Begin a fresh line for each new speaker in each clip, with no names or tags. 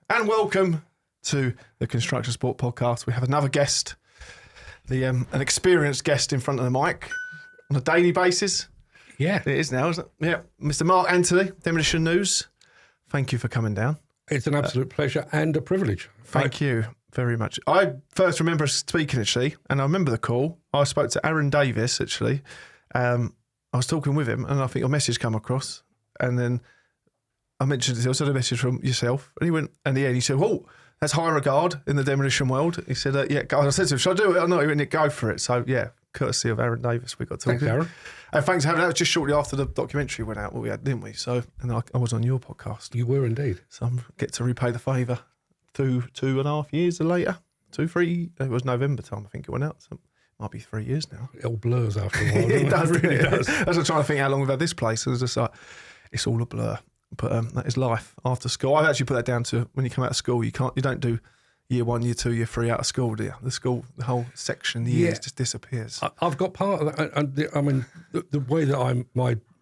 And welcome to the Construction Sport Podcast. We have another guest, an experienced guest in front of the mic on a daily basis.
Yeah.
It is now, isn't it? Yeah. Mr. Mark Anthony, Demolition News. Thank you for coming down.
It's an absolute pleasure and a privilege.
Thank you very much. I first remember speaking, actually, and I remember the call. I spoke to Aaron Davis, actually. I was talking with him, and I think your message came across, and then I mentioned it. I said a message from yourself, and he went, and he said, "Oh, that's high regard in the demolition world." He said, "Yeah." I said to him, "Should I do it?" No, he went, "Go for it." So yeah, courtesy of Aaron Davis, we got talking.
Thanks, Aaron.
Thanks for having that. Was just shortly after the documentary went out, what we had, didn't we? So, and I was on your podcast.
You were indeed.
So I get to repay the favour. 2.5 years later, 3. It was November time, I think it went out. So it might be 3 years now.
It all blurs after a while.
It does, really
does.
I was trying to think how long we've had this place, and it's just like it's all a blur. But that is life after school. I've actually put that down to when you come out of school, you don't do year 1, year 2, year 3 out of school, do you? The whole section, the years just disappears.
I've got part of that. And I mean, the way that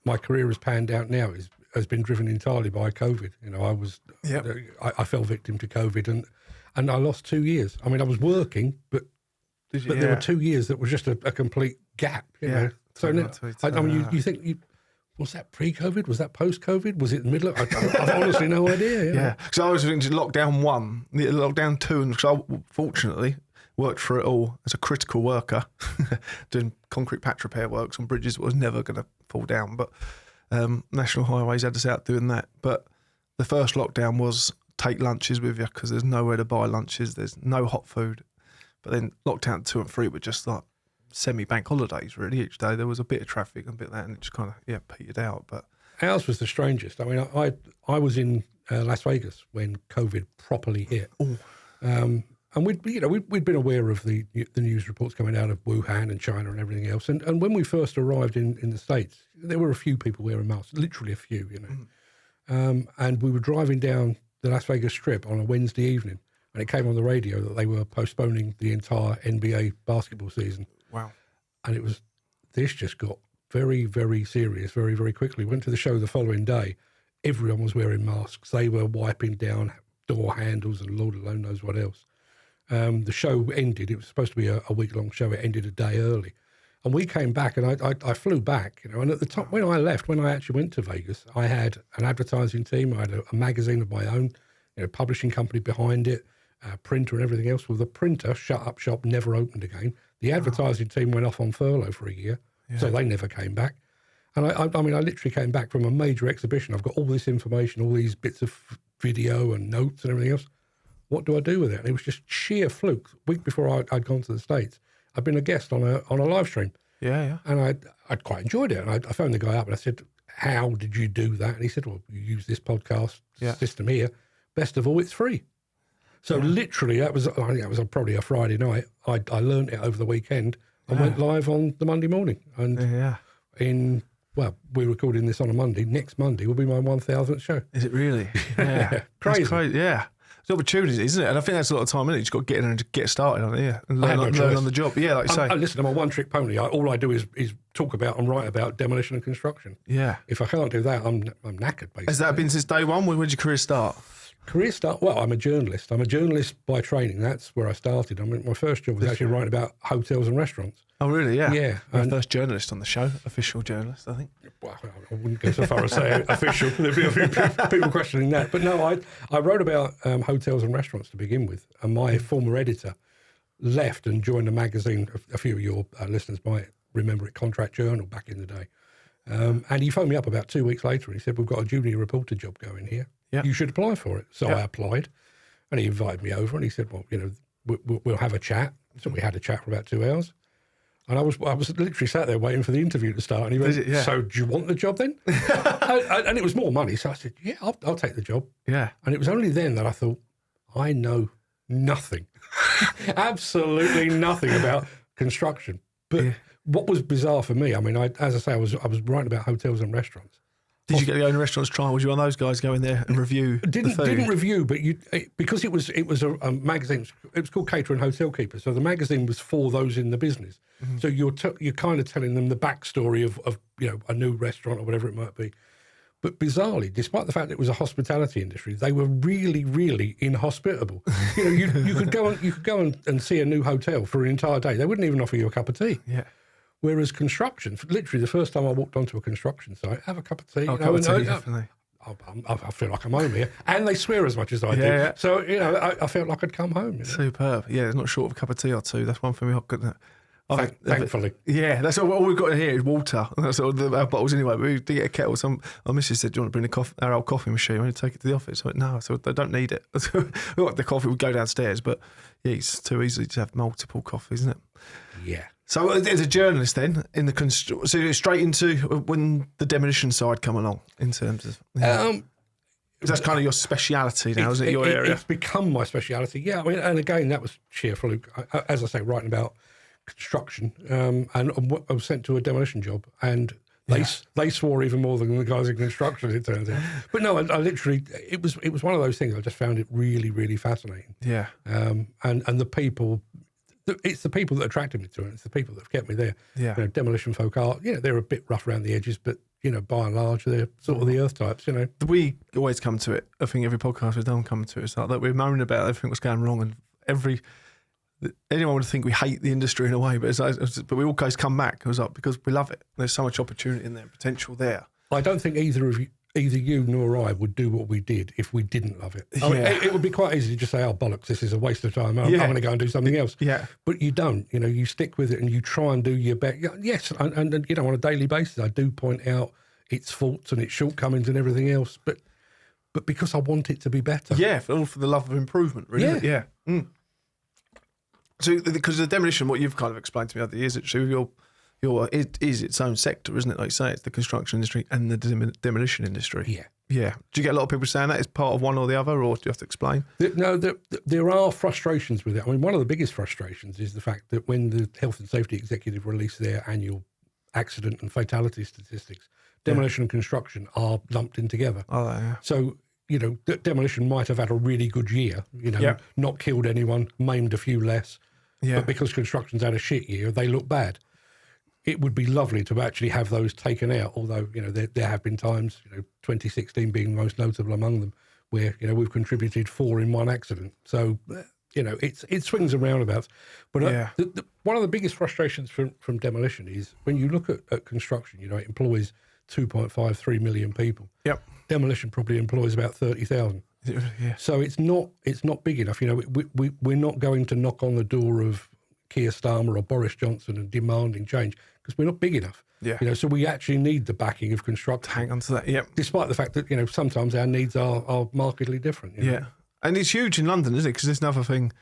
my career has panned out now has been driven entirely by COVID. You know, I fell victim to COVID and I lost 2 years. I mean, I was working, but there were 2 years that was just a complete gap. You know? So now, you think was that pre-COVID? Was that post-COVID? Was it in the middle of I've honestly no idea.
Yeah. So I was thinking lockdown 1, lockdown 2, and so I fortunately worked for it all as a critical worker, doing concrete patch repair works on bridges that was never going to fall down. But National Highways had us out doing that. But the first lockdown was take lunches with you because there's nowhere to buy lunches. There's no hot food. But then lockdown 2 and 3 were just like semi-bank holidays, really. Each day there was a bit of traffic and a bit of that, and it just kind of petered out. But
ours was the strangest. I mean, I was in Las Vegas when COVID properly hit, and we'd been aware of the news reports coming out of Wuhan and China and everything else. And when we first arrived in the States, there were a few people wearing masks, literally a few, you know. And we were driving down the Las Vegas Strip on a Wednesday evening, and it came on the radio that they were postponing the entire NBA basketball season.
Wow.
And this just got very, very serious very, very quickly. Went to the show the following day. Everyone was wearing masks. They were wiping down door handles and Lord alone knows what else. The show ended. It was supposed to be a week-long show. It ended a day early. And we came back, and I flew back, you know, and at the time, when I left, when I actually went to Vegas, I had an advertising team. I had a magazine of my own, you know, publishing company behind it, printer and everything else. Well, the printer shut up shop, never opened again. The advertising team went off on furlough for a year, so they never came back. And I mean, I literally came back from a major exhibition. I've got all this information, all these bits of video and notes and everything else. What do I do with it? And it was just sheer fluke. A week before I'd gone to the States, I'd been a guest on a live stream.
Yeah.
And I'd quite enjoyed it. And I phoned the guy up and I said, "How did you do that?" And he said, "Well, you use this podcast system here. Best of all, it's free." So literally, I think that was probably a Friday night. I learned it over the weekend and went live on the Monday morning. And we're recording this on a Monday. Next Monday will be my 1,000th show.
Is it really? Yeah.
Crazy.
Yeah. It's opportunities, isn't it? And I think that's a lot of time, isn't it? You've just got to get in and get started on it, and learn on the job. Yeah, like you say.
Listen, I'm a one-trick pony. All I do is talk about and write about demolition and construction.
Yeah.
If I can't do that, I'm knackered, basically.
Has that been since day one? When did your career start?
Career start? Well, I'm a journalist. I'm a journalist by training. That's where I started. I mean, my first job was actually writing about hotels and restaurants.
Oh, really? Yeah.
Yeah.
You're the first journalist on the show, official journalist, I think.
Well, I wouldn't go so far as say official. There'd be a few people questioning that. But no, I wrote about hotels and restaurants to begin with. And my former editor left and joined a magazine. A few of your listeners might remember it, Contract Journal, back in the day. And he phoned me up about 2 weeks later and he said, "We've got a junior reporter job going here. Yeah. You should apply for it." So I applied, and he invited me over and he said, "Well, you know, we'll have a chat." So we had a chat for about 2 hours. And I was literally sat there waiting for the interview to start. And he went, "So do you want the job then?" And it was more money. So I said, "Yeah, I'll take the job."
Yeah.
And it was only then that I thought, I know nothing, absolutely nothing about construction. But what was bizarre for me, I mean, as I say, I was writing about hotels and restaurants.
Did you get to go in restaurants trial? Was you one of those guys go in there and review the food?
Didn't review, but because it was a magazine. It was called Cater and Hotel Keeper. So the magazine was for those in the business. Mm-hmm. So you're kind of telling them the backstory of a new restaurant or whatever it might be. But bizarrely, despite the fact that it was a hospitality industry, they were really, really inhospitable. You know, you could go and see a new hotel for an entire day. They wouldn't even offer you a cup of tea.
Yeah.
Whereas construction, literally the first time I walked onto a construction site, have a cup of tea.
Definitely.
I feel like I'm home here. And they swear as much as I do.
Yeah.
So, you know, I felt like I'd come home. You know?
Superb. Yeah, it's not short of a cup of tea or two. That's one thing
Thankfully.
Yeah, that's all we've got in here is water. That's all our bottles anyway. But we did get a kettle. My missus said, "Do you want to bring our old coffee machine? We need to take it to the office." I went, "No," so they don't need it. We want the coffee. We go downstairs, but yeah, it's too easy to have multiple coffees, isn't it?
Yeah.
So as a journalist, then in the so you're straight into when the demolition side come along in terms of. That's kind of your speciality now, isn't it? Your area.
It's become my speciality. Yeah, I mean, and again, that was sheer fluke. As I say, writing about construction, and I was sent to a demolition job, and they swore even more than the guys in construction. It turns out, but no, I literally, it was one of those things. I just found it really, really fascinating.
Yeah,
and the people. It's the people that attracted me to it. It's the people that have kept me there.
Yeah,
you know, demolition folk are, they're a bit rough around the edges, but by and large, they're sort of the earth types.
We always come to it. I think every podcast we've done come to it. It's like that we're moaning about everything that's going wrong, and anyone would think we hate the industry in a way, but but we always come back. It was like because we love it. There's so much opportunity in there, potential there.
I don't think either you nor I would do what we did if we didn't love it. I mean, it would be quite easy to just say, "Oh bollocks, this is a waste of time. I'm going to go and do something else."
Yeah,
but you don't. You stick with it and you try and do your best. Yes, and on a daily basis, I do point out its faults and its shortcomings and everything else, but because I want it to be better.
Yeah, all for the love of improvement, really. Yeah. Mm. So, because the demolition, what you've kind of explained to me over the years, actually, it is its own sector, isn't it? Like you say, it's the construction industry and the demolition industry.
Yeah.
Yeah. Do you get a lot of people saying that it's part of one or the other, or do you have to explain?
No, there are frustrations with it. I mean, one of the biggest frustrations is the fact that when the Health and Safety Executive release their annual accident and fatality statistics, demolition and construction are lumped in together.
Oh, yeah.
So, demolition might have had a really good year, not killed anyone, maimed a few less. Yeah. But because construction's had a shit year, they look bad. It would be lovely to actually have those taken out, although, there have been times, 2016 being the most notable among them, where, we've contributed 4 in one accident. So, it swings and roundabouts. But one of the biggest frustrations from demolition is when you look at construction, it employs 2.53 million people.
Yep.
Demolition probably employs about 30,000.
Yeah.
So it's not big enough. We're not going to knock on the door of Keir Starmer or Boris Johnson and demanding change because we're not big enough.
Yeah.
So we actually need the backing of construction.
Hang on to that. Yep.
Despite the fact that sometimes our needs are markedly different.
Yeah, and it's huge in London, isn't it? Because there's another thing.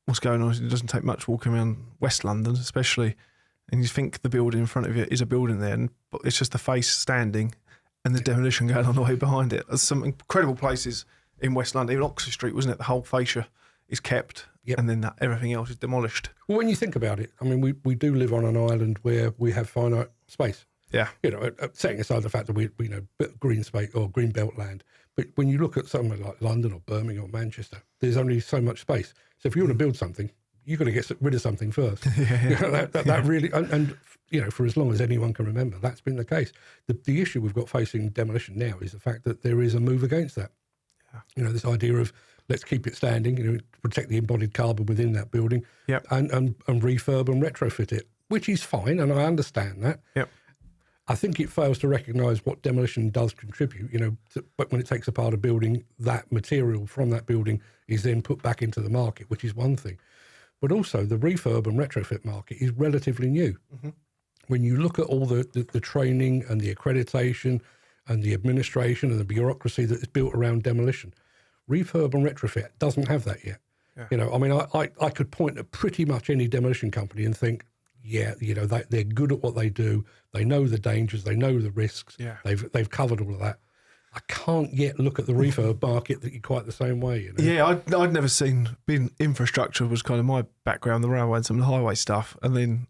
What's going on? It doesn't take much walking around West London, especially, and you think the building in front of you is a building there, but it's just the face standing. And the demolition going on the way behind it. There's some incredible places in West London. Even Oxford Street, wasn't it? The whole fascia is kept, and then everything else is demolished.
Well, when you think about it, I mean, we do live on an island where we have finite space.
Yeah.
Setting aside the fact that we green space or green belt land. But when you look at somewhere like London or Birmingham or Manchester, there's only so much space. So if you want to build something, you've got to get rid of something first. That really, and for as long as anyone can remember, that's been the case. The issue we've got facing demolition now is the fact that there is a move against that. Yeah. This idea of let's keep it standing, protect the embodied carbon within that building, and refurb and retrofit it, which is fine, and I understand that.
Yep.
I think it fails to recognise what demolition does contribute, but when it takes apart a building, that material from that building is then put back into the market, which is one thing. But also the refurb and retrofit market is relatively new. Mm-hmm. When you look at all the training and the accreditation and the administration and the bureaucracy that is built around demolition, refurb and retrofit doesn't have that yet. Yeah. I could point at pretty much any demolition company and think, they're good at what they do. They know the dangers. They know the risks.
Yeah.
They've covered all of that. I can't yet look at the refurb market quite the same way.
Yeah, I'd never been infrastructure was kind of my background, the railway and some of the highway stuff, and then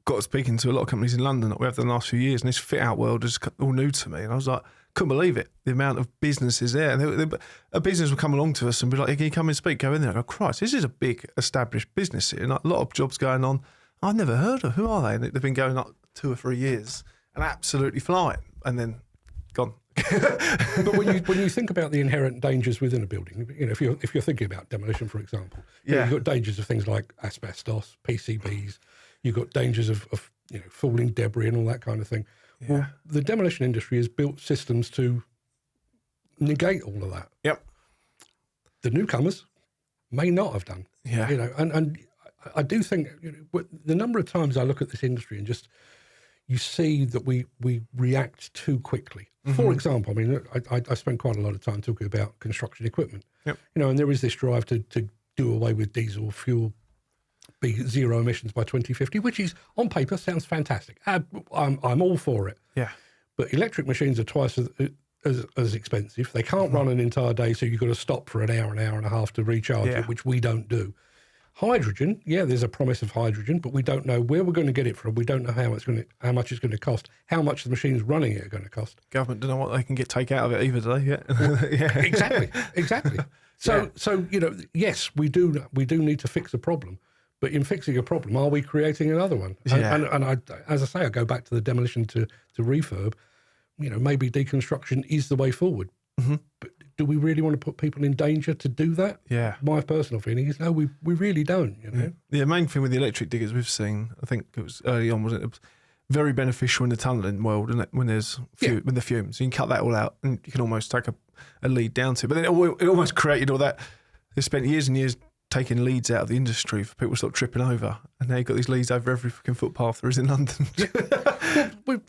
got speaking to a lot of companies in London that we have the last few years, and this fit out world is all new to me, and I was like, couldn't believe it, the amount of businesses there. And a business would come along to us and be like, hey, can you come and speak? Go in there. I go, Christ, this is a big established business here, and a lot of jobs going on. I've never heard of. Who are they? And they've been going like 2 or 3 years and absolutely flying. And then gone.
But when you think about the inherent dangers within a building, if you're thinking about demolition, for example, you've got dangers of things like asbestos, PCBs. You've got dangers of falling debris and all that kind of thing. Yeah. Well, the demolition industry has built systems to negate all of that.
Yep.
The newcomers may not have done.
Yeah.
And I do think the number of times I look at this industry and just you see that we react too quickly. Mm-hmm. For example, I mean, I spend quite a lot of time talking about construction equipment. Yep. And there is this drive to do away with diesel fuel, be zero emissions by 2050, which is on paper sounds fantastic. I'm all for it.
Yeah.
But electric machines are twice as expensive. They can't run an entire day, so you've got to stop for an hour and a half to recharge it, which we don't do. Hydrogen, there's a promise of hydrogen, but we don't know where we're going to get it from. We don't know how much it's going to cost, how much the machines running it are going to cost.
Government don't know what they can take out of it either, do they? Yeah.
Exactly. So yes, we do need to fix a problem, but in fixing a problem, are we creating another one?
Yeah.
And I, as I say, I go back to the demolition to refurb. Maybe deconstruction is the way forward. Mm-hmm. But do we really want to put people in danger to do that?
Yeah.
My personal feeling is no, we really don't.
Yeah. The main thing with the electric diggers we've seen, I think it was early on, wasn't it? It was very beneficial in the tunnelling world, and when there's when the fumes, you can cut that all out, and you can almost take a lead down to it. But then it almost created all that. They spent years and years taking leads out of the industry for people to stop tripping over, and now you've got these leads over every fucking footpath there is in London.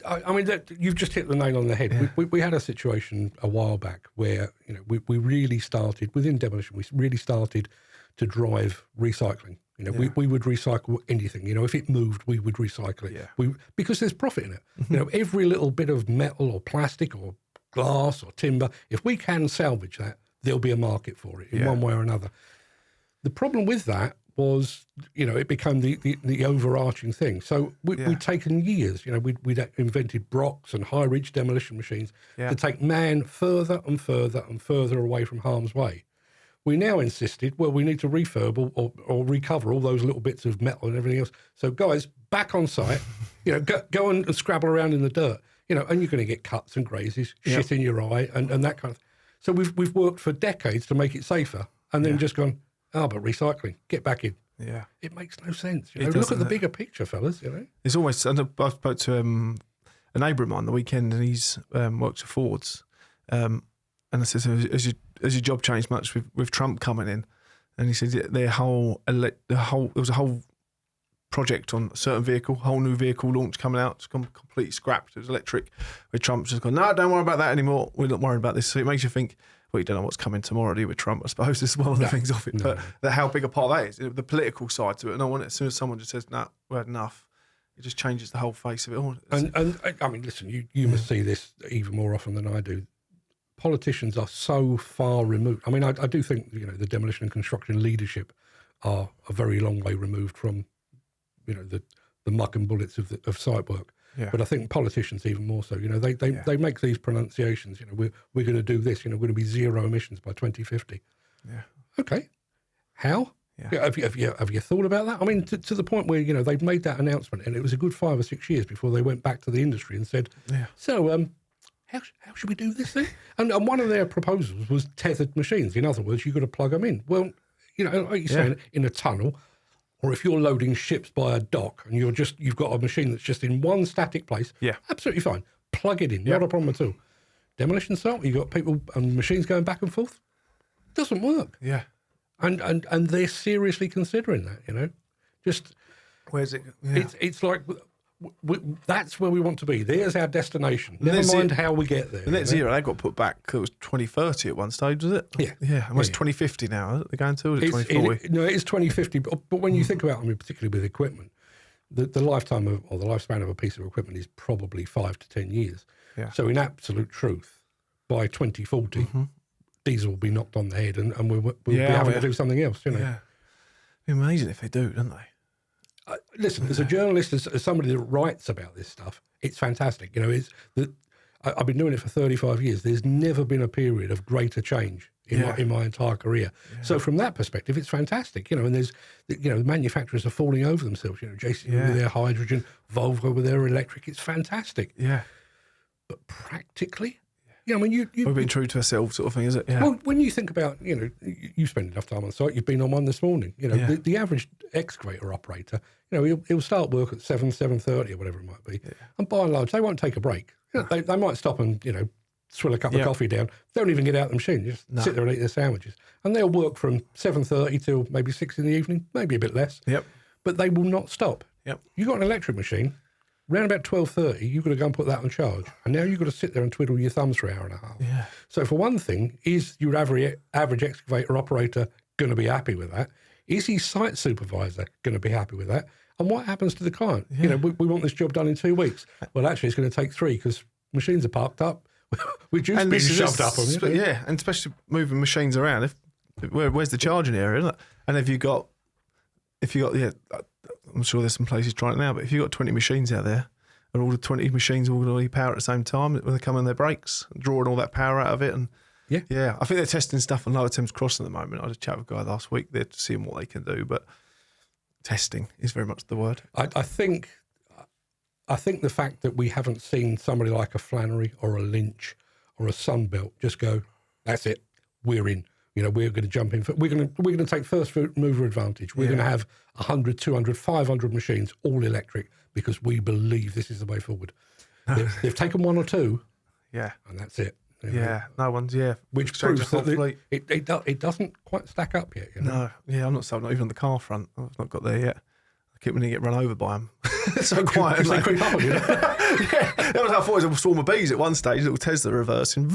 I mean, you've just hit the nail on the head. Yeah. We had a situation a while back where we really started within demolition. We really started to drive recycling. We would recycle anything. If it moved, we would recycle it. Yeah. Because there's profit in it. Mm-hmm. Every little bit of metal or plastic or glass or timber, if we can salvage that, there'll be a market for it in one way or another. The problem with that was, it became the overarching thing. So we'd taken years, we'd invented Brocks and high-reach demolition machines to take man further and further and further away from harm's way. We now insisted, we need to refurb or recover all those little bits of metal and everything else. So guys, back on site, go and scrabble around in the dirt, and you're going to get cuts and grazes, shit in your eye and that kind of thing. So we've worked for decades to make it safer and then just gone, but recycling, get back in. Yeah. It makes no sense. Look at the bigger picture, fellas,
It's almost, I spoke to a neighbour of mine the weekend, and he's works for Fords. And I said, so has your job changed much with Trump coming in? And he said there was a whole project on a certain vehicle, whole new vehicle launch coming out, it's completely scrapped. It was electric. Where Trump's just gone, no, don't worry about that anymore. We're not worrying about this. So it makes you think, well, you don't know what's coming tomorrow, do you, with Trump? I suppose this is one of the things of it. No. But how big a part that is, the political side to it. And as soon as someone just says, no, we're had enough, it just changes the whole face of it all.
And I mean, listen, you must see this even more often than I do. Politicians are so far removed. I mean, I do think, the demolition and construction leadership are a very long way removed from, the muck and bullets of site work. Yeah. But I think politicians even more so. They make these pronunciations. We're going to do this. We're going to be zero emissions by 2050. Yeah. Okay. How? Yeah. Have you thought about that? I mean, to the point where they've made that announcement, and it was a good 5 or 6 years before they went back to the industry and said, "So, how should we do this thing?" And one of their proposals was tethered machines. In other words, you've got to plug them in. Well, like you're saying, in a tunnel. Or if you're loading ships by a dock and you've got a machine that's just in one static place, absolutely fine. Plug it in, not a problem at all. Demolition site, you've got people and machines going back and forth. Doesn't work.
Yeah.
And they're seriously considering that, Just
where's it? Yeah.
It's like that's where we want to be. There's our destination. Never mind how we get there.
And net zero, they got put back. It was 2030 at one stage, was it?
Yeah.
Yeah. Almost 2050 now. They're going to, or is it 2040?
No, it is 2050. But when you think about, particularly with equipment, the lifetime or the lifespan of a piece of equipment is probably 5 to 10 years. Yeah. So in absolute truth, by 2040, diesel will be knocked on the head, and we'll be having to do something else. Yeah.
It'd be amazing if they do, don't they?
Listen, as a journalist, as somebody that writes about this stuff, it's fantastic. I've been doing it for 35 years. There's never been a period of greater change in my entire career. Yeah. So from that perspective, it's fantastic. And there's, the manufacturers are falling over themselves. JCB with their hydrogen, Volvo with their electric. It's fantastic.
Yeah.
But practically, Yeah, I mean,
we've been true to ourselves, sort of thing, is it? Yeah.
Well, when you think about, you spend enough time on site. You've been on one this morning. The average excavator operator, he'll start work at 7:30 or whatever it might be, and by and large, they won't take a break. They might stop and swill a cup of coffee down. Don't even get out the machine. Just sit there and eat their sandwiches, and they'll work from 7:30 till maybe 6 in the evening, maybe a bit less.
Yep.
But they will not stop.
Yep.
You've got an electric machine. Round about 12:30, you've got to go and put that on charge. And now you've got to sit there and twiddle your thumbs for an hour and a half.
Yeah.
So for one thing, is your average excavator operator going to be happy with that? Is his site supervisor going to be happy with that? And what happens to the client?
Yeah.
We want this job done in 2 weeks. Well, actually, it's going to take 3 because machines are parked up. We're just being shoved up on them.
Yeah, and especially moving machines around. Where's the charging area, isn't it? And if you got, I'm sure there's some places trying it now, but if you've got 20 machines out there and all the 20 machines all going to power at the same time when they come on their brakes, drawing all that power out of it. And yeah, I think they're testing stuff on Lower Thames Crossing at the moment. I had a chat with a guy last week there to see what they can do, but testing is very much the word.
I think the fact that we haven't seen somebody like a Flannery or a Lynch or a Sunbelt just go, that's it, we're in. We're going to jump in. We're going to take first mover advantage. We're going to have 100, 200, 500 machines, all electric, because we believe this is the way forward. They've taken 1 or 2, and that's it.
No one's,
Which proves that it doesn't quite stack up yet.
No, I'm not sold, not even on the car front. I've not got there yet. I keep wanting to get run over by them. So quiet.
Because they creep up on you.
That was how I thought it was a swarm of bees at one stage, little Tesla reversing.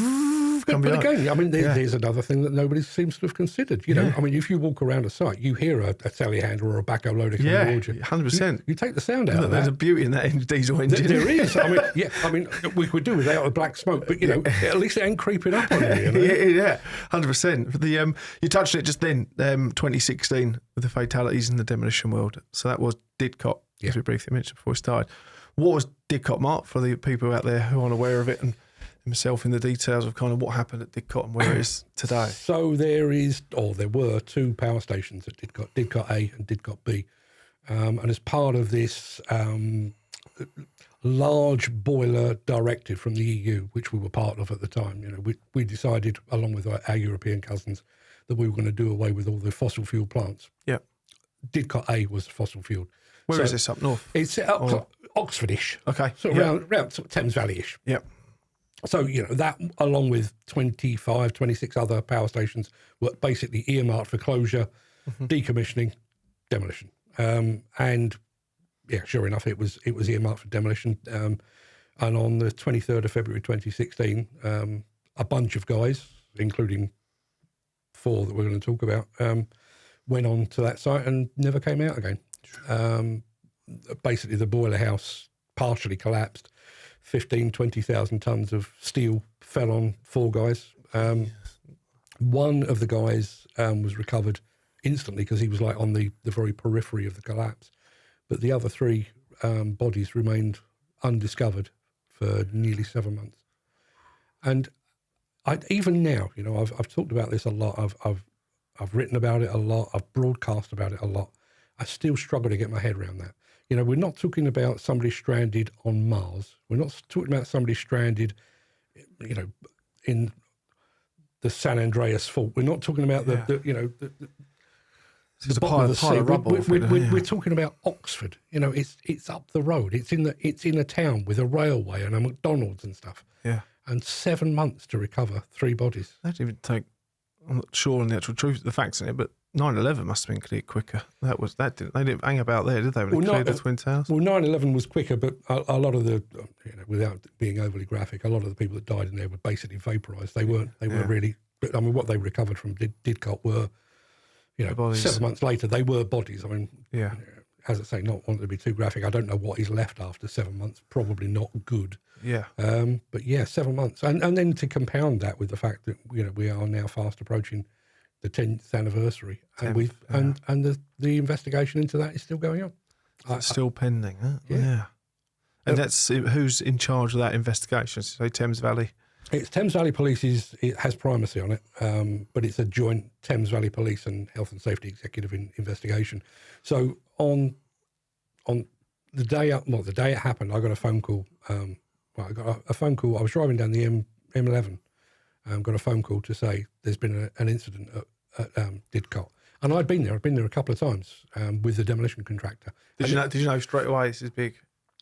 But again, I mean, there's another thing that nobody seems to have considered. I mean, if you walk around a site, you hear a telehandler or a backhoe loader coming towards you.
100%.
You take the sound out of that.
There's a beauty in that diesel engine.
There is. I mean, we could do without the black smoke, but at least it ain't creeping up on you.
Yeah, 100%. You touched it just then, 2016 with the fatalities in the demolition world. So that was Didcot, as we briefly mentioned before we started. What was Didcot, Mark, for the people out there who aren't aware of it, and himself in the details of kind of what happened at Didcot and where it is today?
So there were 2 power stations at Didcot, Didcot A and Didcot B. And as part of this large boiler directive from the EU, which we were part of at the time, we decided, along with our European cousins, that we were going to do away with all the fossil fuel plants. Yeah. Didcot A was fossil fuel.
Where is this, up north?
It's up Oxfordish.
Okay.
So around sort of Thames Valley-ish.
Yep.
So, that along with 25, 26 other power stations were basically earmarked for closure, decommissioning, demolition. And sure enough, it was earmarked for demolition. And on the 23rd of February 2016, a bunch of guys, including 4 that we're going to talk about, went on to that site and never came out again. Basically, the boiler house partially collapsed. 20,000 tonnes of steel fell on 4 guys. One of the guys was recovered instantly because he was like on the very periphery of the collapse. But the other 3 bodies remained undiscovered for nearly 7 months. And even now, I've talked about this a lot. I've written about it a lot. I've broadcast about it a lot. I still struggle to get my head around that. We're not talking about somebody stranded on Mars. We're not talking about somebody stranded, in the San Andreas Fault. We're not talking about the bottom of the sea. We're talking about Oxford. It's up the road. It's in a town with a railway and a McDonald's and stuff. Yeah. And 7 months to recover 3 bodies.
That didn't even take. I'm not sure on the actual truth, the facts in it, but 9/11 must have been cleared quicker. They didn't hang about there, did they? When they cleared the Twin Towers. Well,
9/11 was quicker, but a lot of the, without being overly graphic, a lot of the people that died in there were basically vaporised. They weren't really. But I mean, what they recovered from Didcot were, 7 months later, they were bodies. I mean, as I say, not wanting to be too graphic, I don't know what is left after 7 months. Probably not good.
Yeah.
But 7 months, and then to compound that with the fact that we are now fast approaching the 10th anniversary, and the investigation into that is still going on.
It's still pending. Huh? Yeah. And that's who's in charge of that investigation? So Thames Valley.
It's Thames Valley Police. It has primacy on it, but it's a joint Thames Valley Police and Health and Safety Executive investigation. So on the day it happened, I got a phone call. I got a phone call. I was driving down the M11 got a phone call to say there's been an incident at Didcot. And I'd been there. I'd been there a couple of times with the demolition contractor.
Did you know straight away this is big?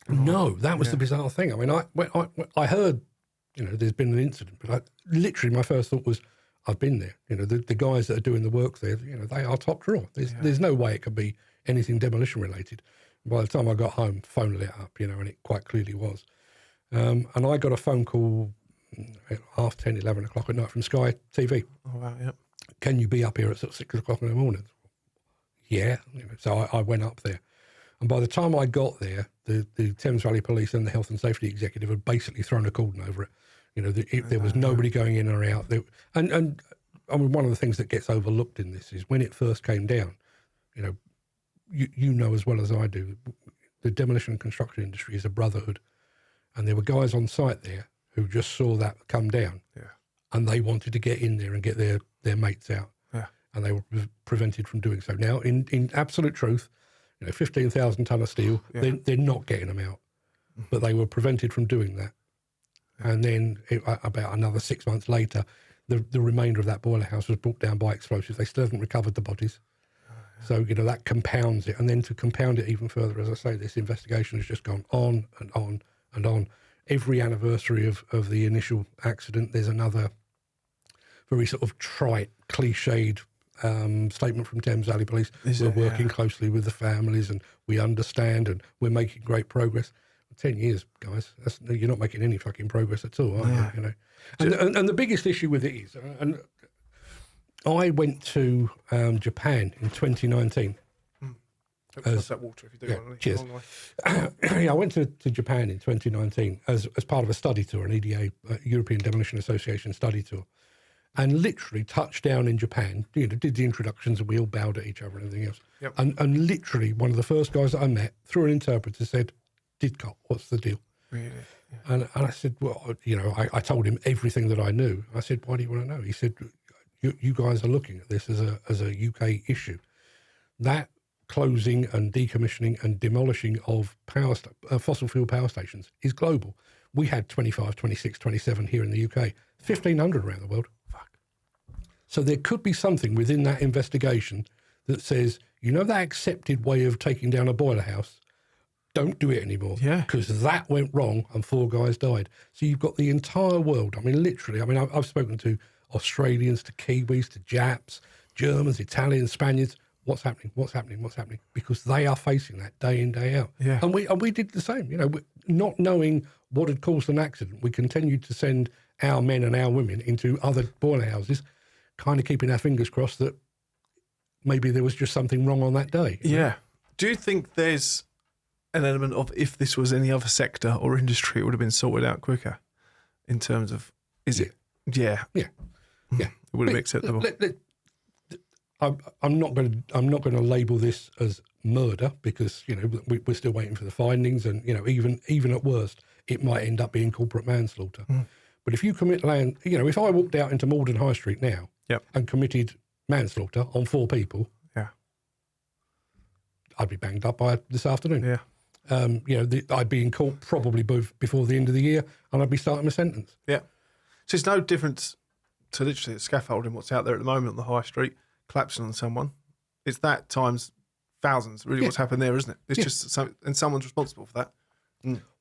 No, that was the bizarre thing. I mean, I heard, there's been an incident, but literally my first thought was, I've been there. The guys that are doing the work there, they are top drawer. There's no way it could be anything demolition related. By the time I got home, phone lit up, and it quite clearly was. And I got a phone call at 10:30, 11 o'clock at night from Sky TV.
Oh, wow, yep.
Can you be up here at sort of 6 o'clock in the morning? Yeah. So I went up there. And by the time I got there, the Thames Valley Police and the Health and Safety Executive had basically thrown a cordon over it. There was nobody going in or out. And I mean, one of the things that gets overlooked in this is when it first came down, you know as well as I do, the demolition and construction industry is a brotherhood. And there were guys on site there who just saw that come down.
Yeah.
And they wanted to get in there and get their mates out.
Yeah.
And they were prevented from doing so. Now, in absolute truth, 15,000 tonne of steel, they're not getting them out. But they were prevented from doing that. Yeah. And then about another 6 months later, the remainder of that boiler house was brought down by explosives. They still haven't recovered the bodies. So, that compounds it. And then to compound it even further, as I say, this investigation has just gone on and on and on. Every anniversary of the initial accident, there's another very sort of trite, cliched statement from Thames Valley Police. We're working closely with the families and we understand and we're making great progress. 10 years, guys, you're not making any fucking progress at all, are you? And the biggest issue with it is, and I went to Japan in 2019.
What's that water if you do want to
cheers. I went to Japan in 2019 as part of a study tour, an EDA, European Demolition Association study tour, and literally touched down in Japan, did the introductions and we all bowed at each other and everything else.
Yep.
And literally one of the first guys that I met, through an interpreter, said, Didcot, what's the deal?
Really? Yeah.
And I said, well, I told him everything that I knew. I said, why do you want to know? He said, you guys are looking at this as a UK issue. That closing and decommissioning and demolishing of fossil fuel power stations is global. We had 25, 26, 27 here in the UK, 1,500 around the world. Fuck. So there could be something within that investigation that says, that accepted way of taking down a boiler house, don't do it anymore. Yeah. Because that went wrong and 4 guys died. So you've got the entire world. I mean, literally, I've spoken to Australians, to Kiwis, to Japs, Germans, Italians, Spaniards. What's happening? Because they are facing that day in, day out. Yeah. And we did the same. Not knowing what had caused an accident, we continued to send our men and our women into other boiler houses, kind of keeping our fingers crossed that maybe there was just something wrong on that day.
Yeah. Do you think there's an element of if this was any other sector or industry, it would have been sorted out quicker in terms of, is it? Yeah.
Yeah. Yeah.
It would have been acceptable.
I'm not going to label this as murder because we're still waiting for the findings, and even at worst it might end up being corporate manslaughter. But if you commit land, if I walked out into Malden High Street now and committed manslaughter on 4 people, I'd be banged up by this afternoon. Yeah, I'd be in court probably before the end of the year, and I'd be starting my sentence.
Yeah, so it's no difference to literally the scaffolding what's out there at the moment on the high street. Collapsing on someone, it's that times thousands. Really, what's happened there, isn't it? It's just and someone's responsible for that.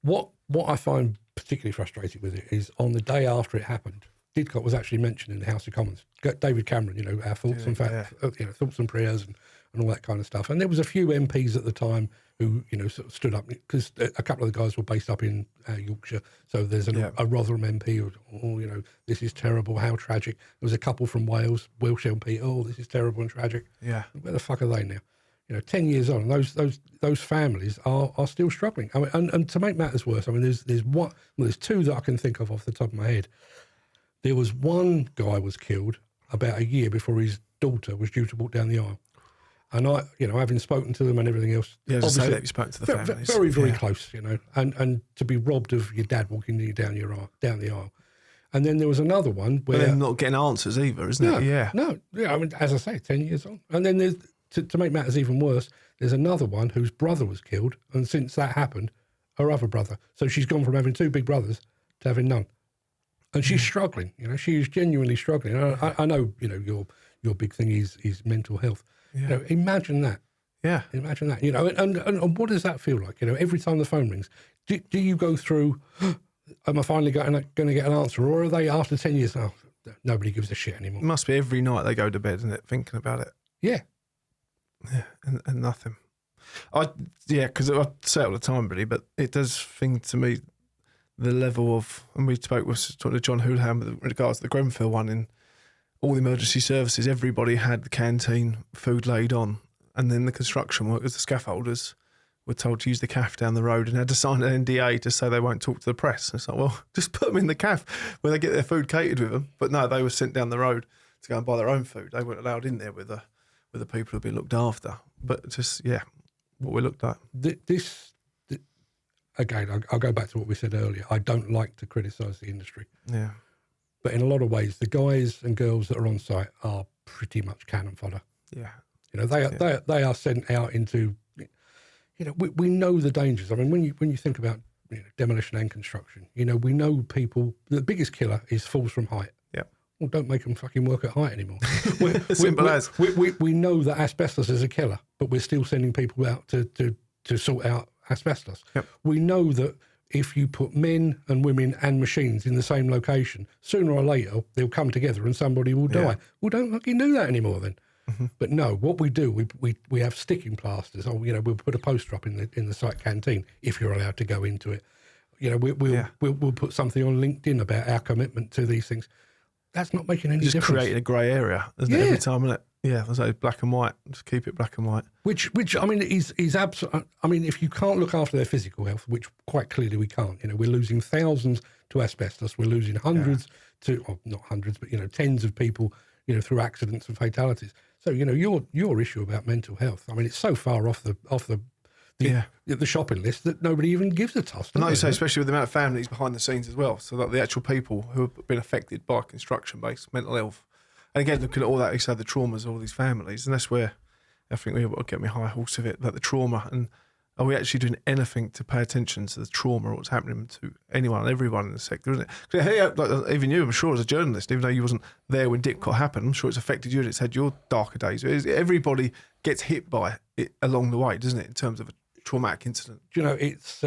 What I find particularly frustrating with it is on the day after it happened, Didcot was actually mentioned in the House of Commons. David Cameron, our thoughts and thoughts and prayers and all that kind of stuff. And there was a few MPs at the time who sort of stood up because a couple of the guys were based up in Yorkshire. So there's a Rotherham MP who, this is terrible, how tragic. There was a couple from Wales, Wiltshire MP, this is terrible and tragic. Yeah. Where the fuck are they now? 10 years on, those families are still struggling. I mean, and to make matters worse, there's 2 that I can think of off the top of my head. There was one guy was killed about a year before his daughter was due to walk down the aisle. And I, having spoken to them and everything else,
obviously that you spoke to the families,
very, very close, and to be robbed of your dad walking you down the aisle. And then there was another one where
they're not getting answers either, isn't it? Yeah.
No. Yeah. As I say, 10 years on. And then there's to make matters even worse, there's another one whose brother was killed, and since that happened, her other brother. So she's gone from having 2 big brothers to having none. And she's struggling, she is genuinely struggling. I know, your big thing is mental health.
Yeah.
Imagine that.
Yeah.
Imagine that, and what does that feel like? Every time the phone rings, do you go through, am I finally going to get an answer? Or are they after 10 years, nobody gives a shit anymore?
It must be every night they go to bed, isn't it, thinking about it.
Yeah.
Yeah, and nothing. Because I say it all the time, really, but it does think to me the level of, and we spoke with John Houlihan with regards to the Grenfell one, in all the emergency services, everybody had the canteen food laid on, and then the construction workers, the scaffolders, were told to use the CAF down the road and had to sign an NDA to say they won't talk to the press. And it's like, well, just put them in the CAF where they get their food catered with them. But no, they were sent down the road to go and buy their own food. They weren't allowed in there with the people who've been looked after. But just, what we looked at.
Again, I'll go back to what we said earlier. I don't like to criticise the industry.
Yeah.
But in a lot of ways, the guys and girls that are on site are pretty much cannon fodder.
Yeah.
They are sent out into, we know the dangers. I mean, when you think about demolition and construction, we know people, the biggest killer is falls from height.
Yeah.
Well, don't make them fucking work at height anymore.
Simple as.
We know that asbestos is a killer, but we're still sending people out to sort out asbestos.
Yep.
We know that if you put men and women and machines in the same location, sooner or later they'll come together and somebody will die.
Yeah.
Well, don't fucking do that anymore then.
Mm-hmm.
But no, what we do, we have sticking plasters. We'll put a poster up in the site canteen if you're allowed to go into it. We'll put something on LinkedIn about our commitment to these things. That's not making any difference.
Just creating a grey area, isn't it? Every time, isn't it? Yeah, there's like black and white. Just keep it black and white.
Which I mean is absolutely. I mean, if you can't look after their physical health, which quite clearly we can't. We're losing thousands to asbestos. We're losing hundreds not hundreds, but tens of people, through accidents and fatalities. So your issue about mental health. I mean, it's so far off the shopping list that nobody even gives a toss.
And like you say, especially with the amount of families behind the scenes as well. So like the actual people who have been affected by construction-based mental health. And again, looking at all that, you say the traumas of all these families, and that's where I think we've got to get me high horse of it, about the trauma. And are we actually doing anything to pay attention to the trauma or what's happening to anyone and everyone in the sector, isn't it? Because like, even you, I'm sure, as a journalist, even though you wasn't there when Didcot happened, I'm sure it's affected you and it's had your darker days. Everybody gets hit by it along the way, doesn't it, in terms of a traumatic incident?
It's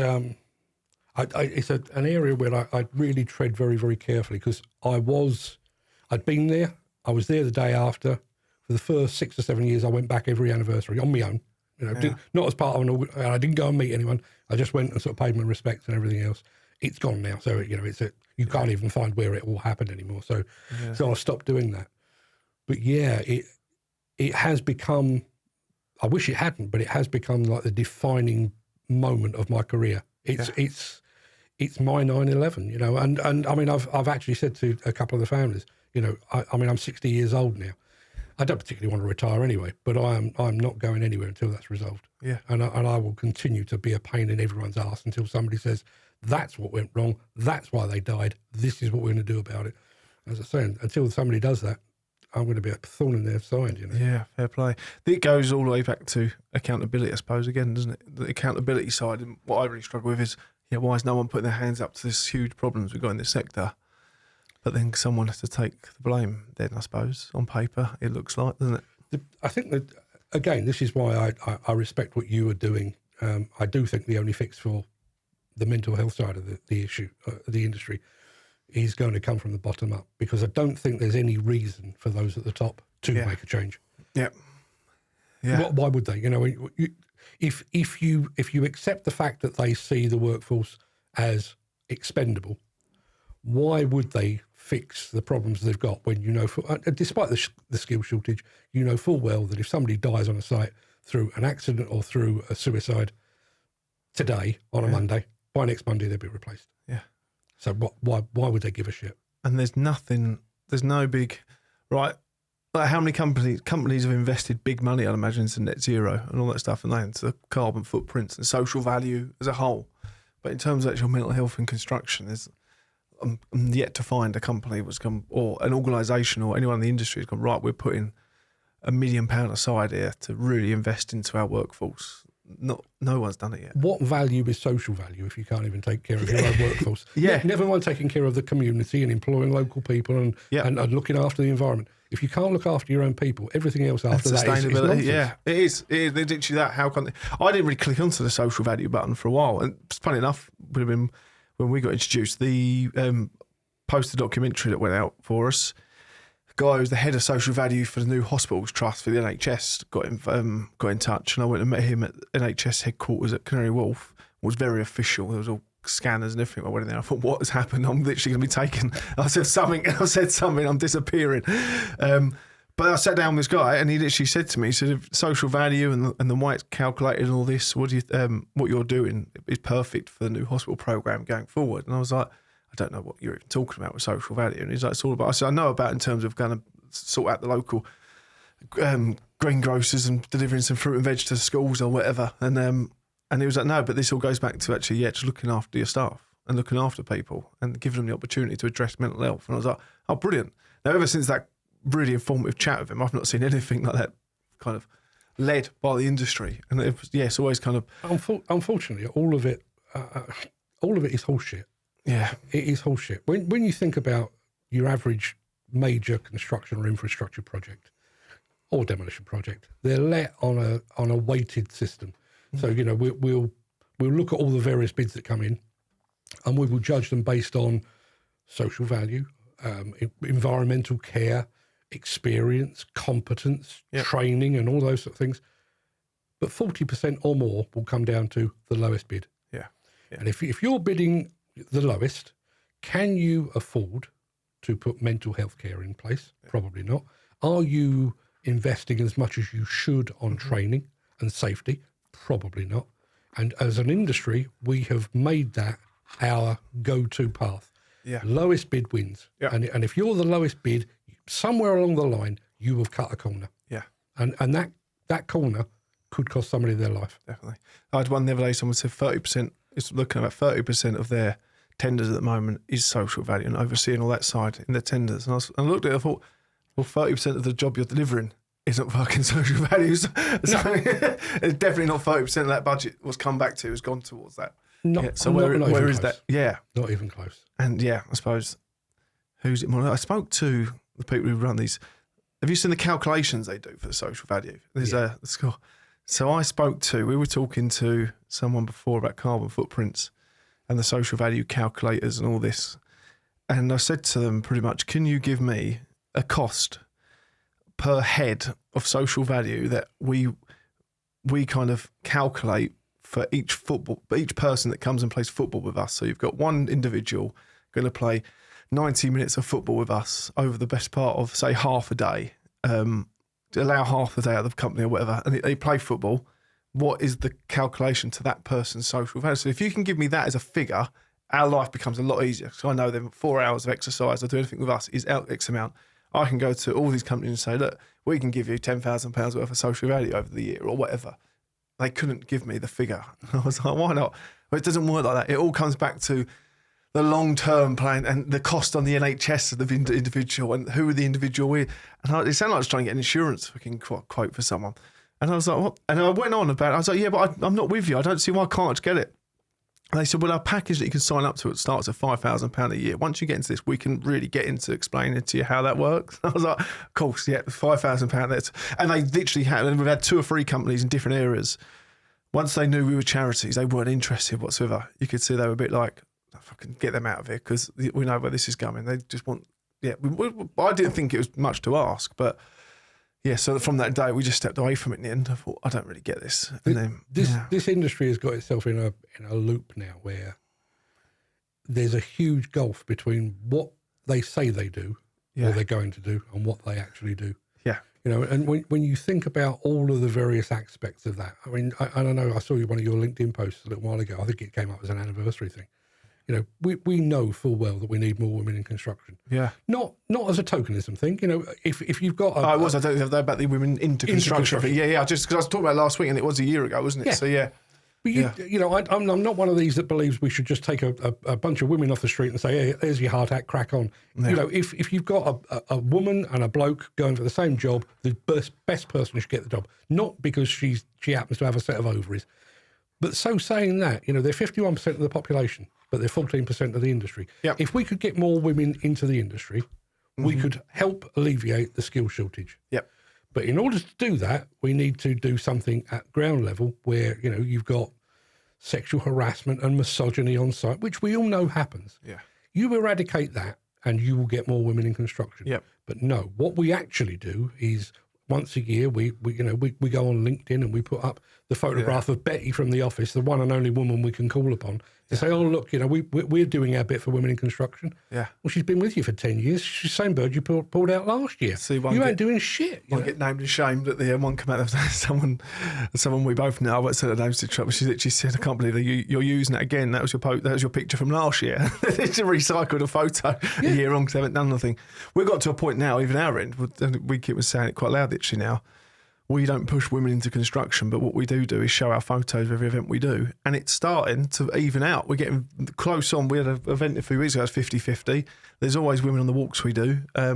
it's an area where I really tread very, very carefully, because I'd been there. I was there the day after. For the first 6 or 7 years, I went back every anniversary on my own. Not as part of I didn't go and meet anyone. I just went and sort of paid my respects and everything else. It's gone now, so you can't even find where it all happened anymore. So I stopped doing that. But it has become. I wish it hadn't, but it has become like the defining moment of my career. It's my 9/11, and I mean I've actually said to a couple of the families, I mean I'm 60 years old now. I don't particularly want to retire anyway, but I'm not going anywhere until that's resolved. Yeah, and I will continue to be a pain in everyone's ass until somebody says that's what went wrong, that's why they died, this is what we're going to do about it. As I say, until somebody does that, I'm going to be a thorn in their side,
Yeah, fair play. It goes all the way back to accountability, I suppose, again, doesn't it? The accountability side, and what I really struggle with is, why is no one putting their hands up to this huge problems we've got in this sector? But then someone has to take the blame then, I suppose, on paper, it looks like, doesn't it?
I think that, again, this is why I respect what you are doing. I do think the only fix for the mental health side of the issue, the industry, is going to come from the bottom up, because I don't think there's any reason for those at the top to make a change.
Yeah. Yeah.
Why would they? If you accept the fact that they see the workforce as expendable, why would they fix the problems they've got when despite the skill shortage, full well that if somebody dies on a site through an accident or through a suicide today on a Monday, by next Monday they'll be replaced.
Yeah.
So why would they give a shit?
And there's no big, right, like how many companies have invested big money, I'd imagine, into net zero and all that stuff, and into the carbon footprints and social value as a whole. But in terms of actual mental health and construction, I'm yet to find a company or an organisation or anyone in the industry has gone, right, we're putting £1 million aside here to really invest into our workforce. no one's done it yet.
What value is social value if you can't even take care of your own workforce?
Yeah.
Never mind taking care of the community and employing local people and looking after the environment. If you can't look after your own people, everything else after that is nonsense.
Yeah, it is. They're literally that. How can I didn't really click onto the social value button for a while, and funny enough, would have been when we got introduced. The poster documentary that went out for us. The guy who's the head of social value for the new hospitals trust for the NHS got in touch, and I went and met him at NHS headquarters at Canary Wharf. It was very official. There was all scanners and everything. I went in there. I thought, what has happened? I'm literally going to be taken. I said something. I'm disappearing. But I sat down with this guy, and he literally said to me, he said, social value and the way it's calculated and all this, what you're doing is perfect for the new hospital program going forward. And I was like, I don't know what you're even talking about with social value. And he's like, it's all about, I said, I know about in terms of going to sort out the local greengrocers and delivering some fruit and veg to schools or whatever. And he was like, no, but this all goes back to actually, just looking after your staff and looking after people and giving them the opportunity to address mental health. And I was like, oh, brilliant. Now, ever since that really informative chat with him, I've not seen anything like that kind of led by the industry. And it's always kind of...
Unfortunately, all of it is horseshit.
Yeah.
It is horseshit. When you think about your average major construction or infrastructure project or demolition project, they're let on a weighted system. So, we'll look at all the various bids that come in and we will judge them based on social value, environmental care, experience, competence, training and all those sort of things. But 40% or more will come down to the lowest bid.
Yeah.
And if you're bidding the lowest, can you afford to put mental health care in place? Probably not. Are you investing as much as you should on training and safety? Probably not. And as an industry, we have made that our go-to path.
Yeah.
Lowest bid wins.
Yeah.
And if you're the lowest bid, somewhere along the line, you have cut a corner.
Yeah.
And that corner could cost somebody their life.
Definitely. I had one the other day, someone said 30%, it's looking at 30% of their tenders at the moment is social value and overseeing all that side in the tenders. And I looked at it, I thought, well, 30% of the job you're delivering isn't fucking social values. So it's definitely not 30% of that budget was come back to, has gone towards that. So where is
close.
that? Yeah.
Not even close.
And I suppose, who's it more? I spoke to the people who run these. Have you seen the calculations they do for the social value? There's a score. So we were talking to someone before about carbon footprints and the social value calculators and all this. And I said to them pretty much, can you give me a cost per head of social value that we kind of calculate for each person that comes and plays football with us? So you've got one individual going to play 90 minutes of football with us over the best part of, say, half a day, allow half the day out of the company or whatever, and they play football. What is the calculation to that person's social value? So if you can give me that as a figure, our life becomes a lot easier. So I know then 4 hours of exercise or do anything with us is out X amount. I can go to all these companies and say, look, we can give you £10,000 worth of social value over the year or whatever. They couldn't give me the figure. I was like, why not? Well, it doesn't work like that. It all comes back to the long-term plan and the cost on the NHS of the individual and who the individual is. And it sounded like I was trying to get an insurance fucking quote for someone. And I was like, what? And I went on about it. I was like, yeah, but I'm not with you. I don't see why I can't just get it. And they said, well, our package that you can sign up to, it starts at £5,000 a year. Once you get into this, we can really get into explaining to you how that works. I was like, of course, yeah, £5,000. And they literally had, and we've had 2 or 3 companies in different areas. Once they knew we were charities, they weren't interested whatsoever. You could see they were a bit like, fucking get them out of here because we know where this is going. They just want, I didn't think it was much to ask, but so from that day we just stepped away from it in the end. I thought, I don't really get this.
This industry has got itself in a loop now where there's a huge gulf between what they say they do or they're going to do and what they actually do. Yeah. And when you think about all of the various aspects of that, I mean, I don't know, I saw one of your LinkedIn posts a little while ago. I think it came up as an anniversary thing. We know full well that we need more women in construction. Yeah. Not as a tokenism thing. If you've got
I don't know about the women into construction. Yeah. Just because I was talking about it last week and it was a year ago, wasn't it? Yeah. So, yeah.
But you know, I'm not one of these that believes we should just take a bunch of women off the street and say, hey, there's your heart attack, crack on. Yeah. You know, if you've got a woman and a bloke going for the same job, the best person should get the job. Not because she happens to have a set of ovaries. But so saying that, you know, they're 51% of the population, but they're 14% of the industry. Yep. If we could get more women into the industry, we could help alleviate the skill shortage. Yep. But in order to do that, we need to do something at ground level where, you know, you've got sexual harassment and misogyny on site, which we all know happens. Yeah. You eradicate that and you will get more women in construction. Yep. But no, what we actually do is once a year we go on LinkedIn and we put up the photograph of Betty from the office, the one and only woman we can call upon, to say, oh, look, you know, we're doing our bit for women in construction. Yeah. Well, she's been with you for 10 years. She's the same bird you pulled out last year. See, you ain't doing shit.
I get named and shamed at the one come out. Someone we both know, I won't say the names to trouble. She literally said, I can't believe that you're using it again. That was your picture from last year. It's a recycled photo a year on because they haven't done nothing. We've got to a point now, even our end, we keep saying it quite loud actually now, we don't push women into construction, but what we do is show our photos of every event we do. And it's starting to even out. We're getting close on. We had an event a few weeks ago, it was 50-50. There's always women on the walks we do. I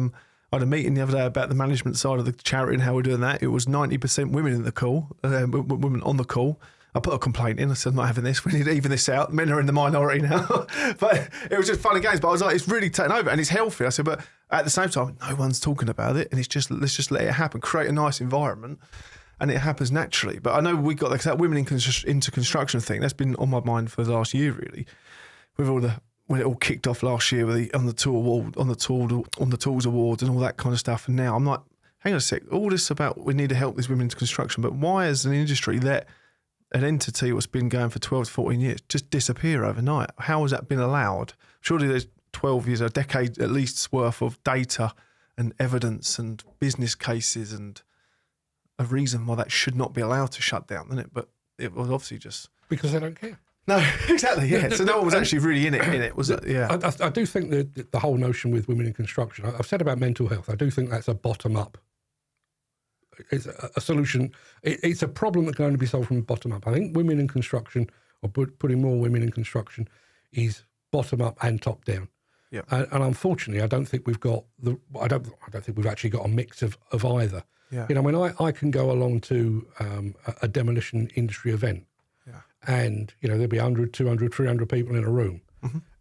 had a meeting the other day about the management side of the charity and how we're doing that. It was 90% women in the call, women on the call. I put a complaint in. I said, I'm not having this. We need to even this out. Men are in the minority now. But it was just fun and games. But I was like, it's really taken over and it's healthy. I said, but at the same time, no one's talking about it. And it's just, let's just let it happen. Create a nice environment. And it happens naturally. But I know we got that women into construction thing. That's been on my mind for the last year, really. With all when it all kicked off last year with on the Tools Awards and all that kind of stuff. And now I'm like, hang on a sec. All this about we need to help these women into construction. But why, as an industry, let an entity what's been going for 12 to 14 years just disappear overnight? How has that been allowed? Surely there's 12 years, a decade at least worth of data and evidence and business cases and a reason why that should not be allowed to shut down, isn't it? But it was obviously just...
Because they don't care.
No, exactly, yeah. So no one was actually really in it, was it? Yeah.
I do think that the whole notion with women in construction, I've said about mental health, I do think that's a bottom-up. It's a solution. It's a problem that can only be solved from the bottom up. I think women in construction, or putting more women in construction, is bottom up and top down. Yeah. And unfortunately, I don't think we've got I don't think we've actually got a mix of either. Yeah. You know, when I can go along to a demolition industry event, and you know there'll be 100, 200, 300 people in a room,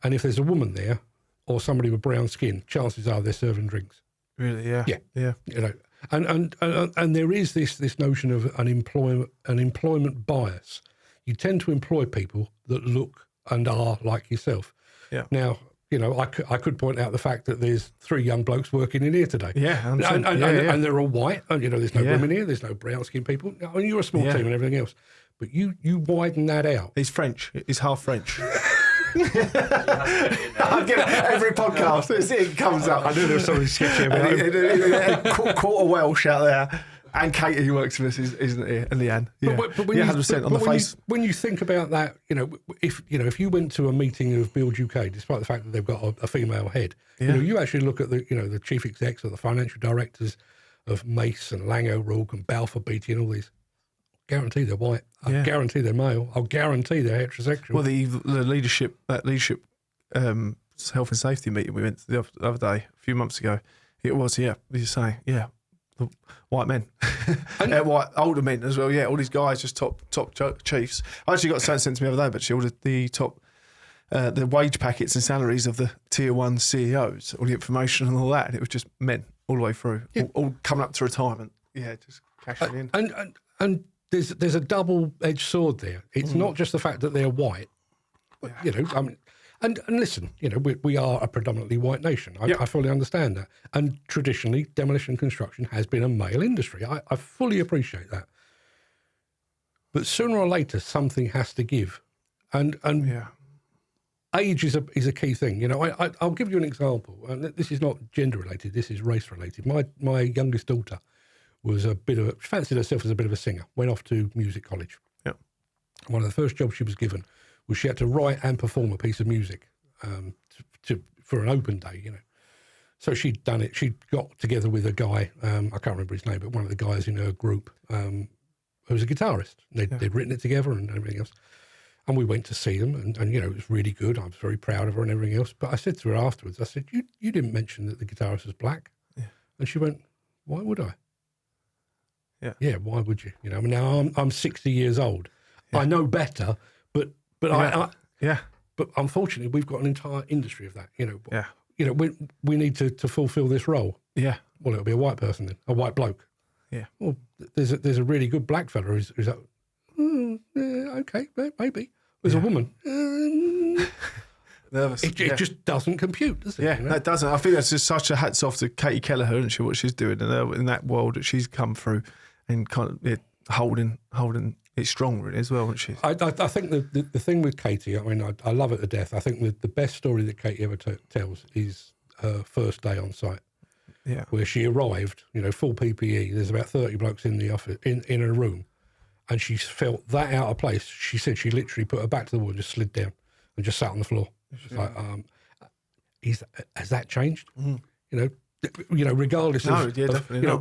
and if there's a woman there or somebody with brown skin, chances are they're serving drinks.
Really? Yeah. Yeah.
You know. And there is this notion of an employment bias. You tend to employ people that look and are like yourself. Yeah. Now, you know, I could point out the fact that there's 3 young blokes working in here today.
Yeah.
And they're all white. And, you know, there's no women here. There's no brown skinned people. I mean, you're a small team and everything else. But you widen that out.
He's French. He's half French. I get every podcast. It comes up.
I knew there was something sketchy about
quarter Welsh out there, and Katie who works with us isn't here in the end. Yeah, but when 100% on the face.
When you think about that, you know, if you went to a meeting of Build UK, despite the fact that they've got a female head, you know, you actually look at the chief execs or the financial directors of Mace and Lang O'Rourke and Balfour Beatty and all these. Guarantee they're white. I guarantee they're male. I'll guarantee they're heterosexual.
Well, the leadership health and safety meeting we went to the other day, a few months ago, it was, as you say, the white men, white older men as well. Yeah, all these guys, just top chiefs. I actually got something sent to me the other day, but she ordered the top, the wage packets and salaries of the tier 1 CEOs, all the information and all that, and it was just men all the way through, all coming up to retirement. Yeah, just cashing in.
And there's a double-edged sword there. It's not just the fact that they're white, you know. I mean, and listen, you know, we are a predominantly white nation. I fully understand that. And traditionally, demolition construction has been a male industry. I fully appreciate that. But sooner or later, something has to give, and age is a key thing. You know, I'll give you an example. And this is not gender related. This is race related. My youngest daughter was fancied herself as a bit of a singer, went off to music college. Yep. One of the first jobs she was given was she had to write and perform a piece of music for an open day, you know. So she'd done it. She got together with a guy, I can't remember his name, but one of the guys in her group, who was a guitarist. They'd written it together and everything else. And we went to see them, and you know, it was really good. I was very proud of her and everything else. But I said to her afterwards, I said, you didn't mention that the guitarist was black. Yeah. And she went, why would I? Yeah, why would you? You know, now I'm 60 years old. Yeah. I know better, but but unfortunately, we've got an entire industry of that. You know, you know, we need to fulfil this role. Yeah. Well, it'll be a white person then, a white bloke. Yeah. Well, there's a really good black fella who's like, okay, maybe. There's a woman. Nervous. It just doesn't compute, does it? Yeah, you know?
That doesn't. I think that's just such a hats off to Katie Kelleher, isn't she? What she's doing in that world that she's come through, and kind of holding it strong, really, as well, isn't she?
I think the thing with Katie, I mean, I love her to death. I think the best story that Katie ever tells is her first day on site. Yeah. Where she arrived, you know, full PPE. There's about 30 blokes in the office, in a room, and she felt that out of place. She said she literally put her back to the wall and just slid down and just sat on the floor. She's like, has that changed? Mm. You know, regardless of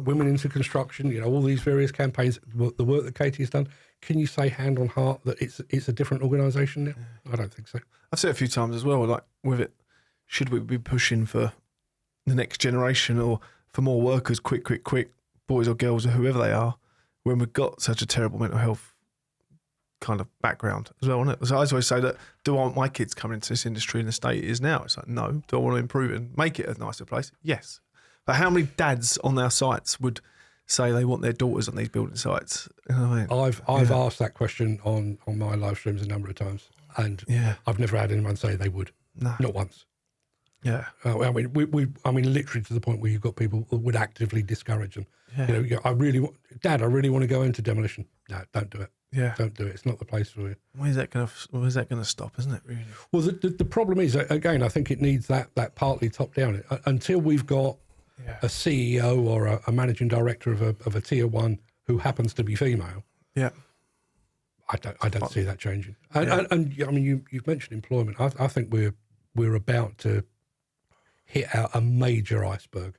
women into construction, you know, all these various campaigns, the work that Katie has done. Can you say hand on heart that it's a different organisation now? I don't think so.
I've said it a few times as well. Like with it, should we be pushing for the next generation or for more workers, quick, boys or girls or whoever they are, when we've got such a terrible mental health kind of background as well, isn't it? So I always say that, do I want my kids coming into this industry in the state it is now? It's like, no. Do I want to improve it and make it a nicer place? Yes. But how many dads on our sites would say they want their daughters on these building sites? You know what I mean?
I've asked that question on my live streams a number of times, and I've never had anyone say they would. No. Not once. Yeah, I mean, literally to the point where you've got people who would actively discourage them. Yeah. You know, I really want to go into demolition. No, don't do it. Yeah, don't do it. It's not the place for you.
Where's that going to stop? Isn't it really?
Well, the problem is, again, I think it needs that partly top down. Until we've got a CEO or a managing director of a tier one who happens to be female. Yeah, I don't see that changing. And I mean, you've mentioned employment. I think we're about to hit out a major iceberg.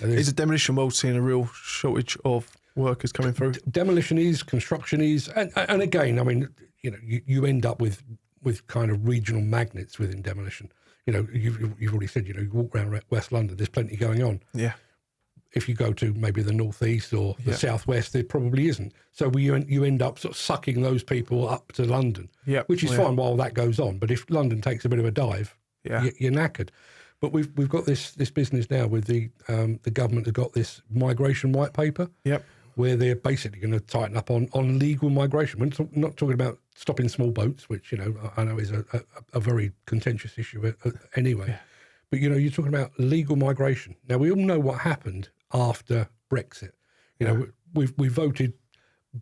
Is the demolition world seeing a real shortage of workers coming through?
Demolition is, construction is, and again, I mean, you know, you end up with kind of regional magnets within demolition. You know, you've already said, you know, you walk around West London, there's plenty going on. Yeah. If you go to maybe the northeast or the southwest, there probably isn't. So you end up sort of sucking those people up to London, which is fine while that goes on. But if London takes a bit of a dive, you're knackered. But we've got this business now with the government have got this migration white paper, where they're basically going to tighten up on legal migration. We're not talking about stopping small boats, which, you know, I know is a very contentious issue anyway. Yeah. But, you know, you're talking about legal migration. Now, we all know what happened after Brexit. You know, we voted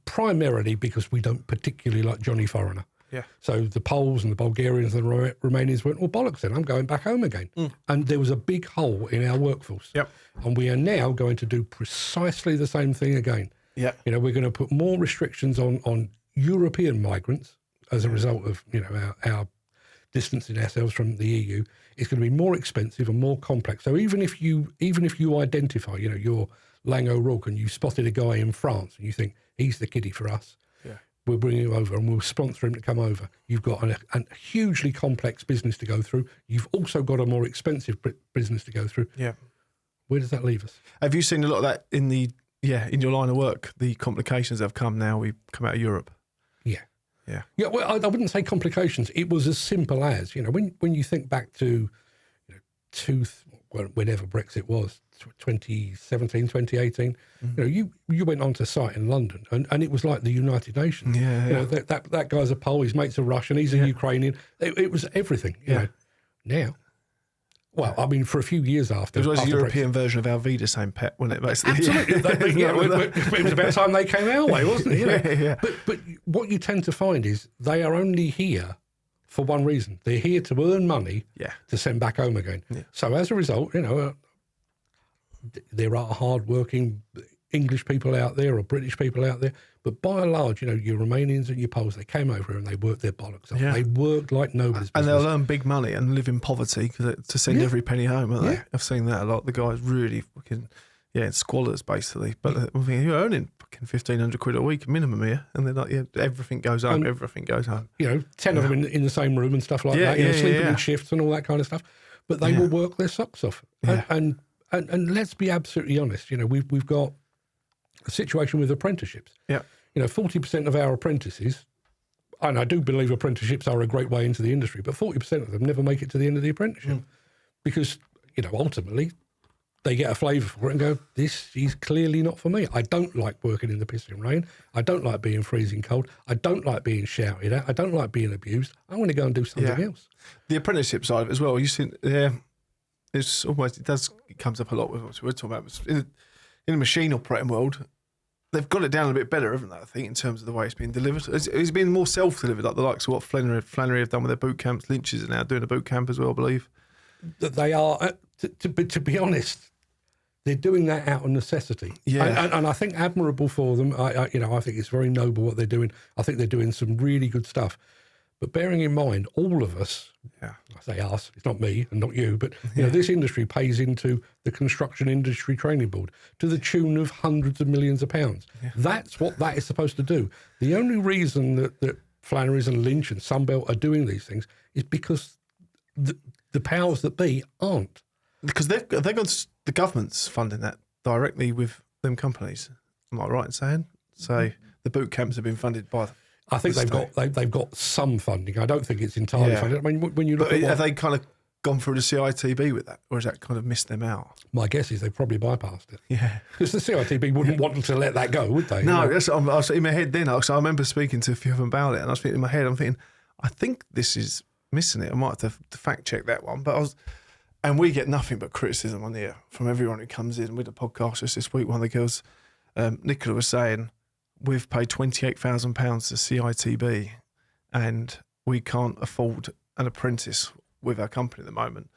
primarily because we don't particularly like Johnny Foreigner. Yeah. So the Poles and the Bulgarians and the Romanians went, well, bollocks then, I'm going back home again. Mm. And there was a big hole in our workforce. Yep. And we are now going to do precisely the same thing again. Yeah. You know, we're going to put more restrictions on European migrants as a result of, you know, our distancing ourselves from the EU. It's going to be more expensive and more complex. So even if you identify, you know, you're Lang O'Rourke and you spotted a guy in France and you think he's the kiddie for us, we'll bring him over and we'll sponsor him to come over. You've got a hugely complex business to go through. You've also got a more expensive business to go through. Yeah. Where does that leave us?
Have you seen a lot of that in your line of work, the complications that have come now? We come out of Europe.
Yeah. Yeah. Yeah, well, I wouldn't say complications. It was as simple as, you know, when you think back to, you know, whenever Brexit was, 2017, 2018, you know, you went onto site in London and it was like the United Nations. Yeah, you know, that guy's a Pole, his mate's a Russian, he's a Ukrainian. It was everything, you know. Now, well, I mean, for a few years after...
It was a European version of our Vida St. Pet, wasn't it? Basically.
Absolutely. It was about time they came our way, wasn't it? You know? But what you tend to find is they are only here for one reason. They're here to earn money to send back home again. Yeah. So as a result, you know, there are hard-working English people out there or British people out there, but by and large, you know, your Romanians and your Poles, they came over and they worked their bollocks off. Yeah. They worked like nobody's business.
And they'll earn big money and live in poverty to send every penny home, aren't they? I've seen that a lot. The guys really fucking it's squalors basically. But I mean, you're earning fucking 1,500 quid a week minimum here, and they're like, everything goes home, everything goes home.
10 of them in the same room and stuff like that. Sleeping in shifts and all that kind of stuff. But they will work their socks off. And let's be absolutely honest. We've got a situation with apprenticeships.
Yeah.
40% of our apprentices, and I do believe apprenticeships are a great way into the industry, but 40% of them never make it to the end of the apprenticeship because, ultimately they get a flavour for it and go, this is clearly not for me. I don't like working in the pissing rain. I don't like being freezing cold. I don't like being shouted at. I don't like being abused. I want to go and do something else.
The apprenticeship side of it as well, you see, it's almost, it comes up a lot with what we're talking about. In the machine operating world, they've got it down a bit better, haven't they, I think, in terms of the way it's been delivered. It's been more self-delivered, like the likes of what Flannery have done with their boot camps. Lynch's are now doing a boot camp as well, I believe.
They are, to be honest, they're doing that out of necessity.
Yeah.
And I think admirable for them. I think it's very noble what they're doing. I think they're doing some really good stuff. But bearing in mind, all of us, I say us, it's not me and not you, but this industry pays into the Construction Industry Training Board to the tune of hundreds of millions of pounds. Yeah. That's what that is supposed to do. The only reason that Flannery's and Lynch and Sunbelt are doing these things is because the powers that be aren't. Because
they've got the government's funding that directly with them companies. Am I right in saying? So the boot camps have been funded by.
I think they've got some funding. I don't think it's entirely funded. I mean, when you look at
have they kind of gone through the CITB with that, or has that kind of missed them out?
My guess is they probably bypassed it.
Yeah,
because the CITB wouldn't want to let that go, would they?
No, I was in my head then. So I remember speaking to a few of them about it, and I was thinking in my head, I think this is missing it. I might have to fact check that one, but and we get nothing but criticism on here from everyone who comes in with the podcast. Just this week, one of the girls, Nicola, was saying, we've paid £28,000 to CITB and we can't afford an apprentice with our company at the moment.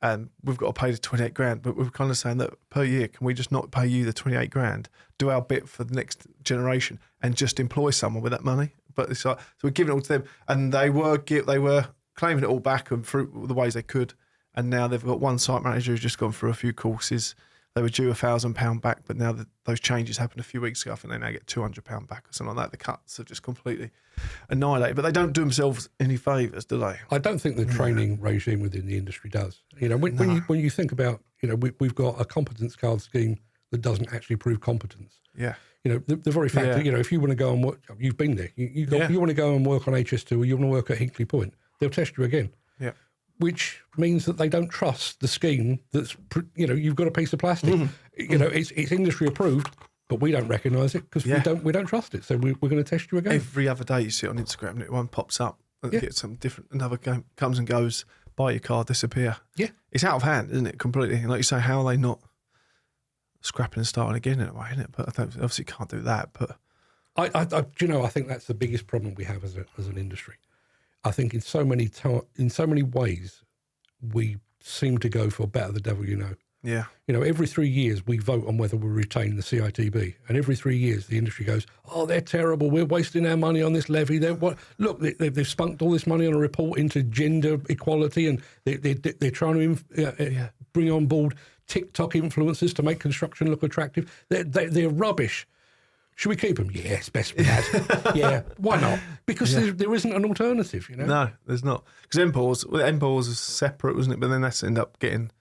And we've got to pay the 28 grand, but we're kind of saying that per year, can we just not pay you the 28 grand, do our bit for the next generation and just employ someone with that money? But it's like, so we're giving it all to them, and they were claiming it all back and through the ways they could. And now they've got one site manager who's just gone through a few courses. They were due £1,000 back, but now that those changes happened a few weeks ago, I think they now get £200 back or something like that. The cuts have just completely annihilated. But they don't do themselves any favours, do they?
I don't think the training regime within the industry does. When you think about, we've got a competence card scheme that doesn't actually prove competence.
Yeah.
The very fact that, if you want to go and work, you've been there. You want to go and work on HS2 or you want to work at Hinkley Point, they'll test you again.
Yeah.
Which means that they don't trust the scheme that's, you've got a piece of plastic. It's industry approved, but we don't recognise it because we don't trust it. So we're going to test you again.
Every other day you see it on Instagram and one pops up and get some different, another game comes and goes, buy your car, disappear.
Yeah.
It's out of hand, isn't it, completely? And like you say, how are they not scrapping and starting again in a way, isn't it? But I obviously can't do that. But
I think that's the biggest problem we have as an industry. I think in so many ways, we seem to go for better the devil you know.
Yeah.
Every 3 years we vote on whether we retain the CITB, and every 3 years the industry goes, "Oh, they're terrible. We're wasting our money on this levy. Look, they've spunked all this money on a report into gender equality, and they're trying to bring on board TikTok influencers to make construction look attractive. They're rubbish. Should we keep them? Yes, best we had. Yeah, why not? Because there isn't an alternative,
No, there's not. Because MPAWS is separate, wasn't it? But then that's ended up getting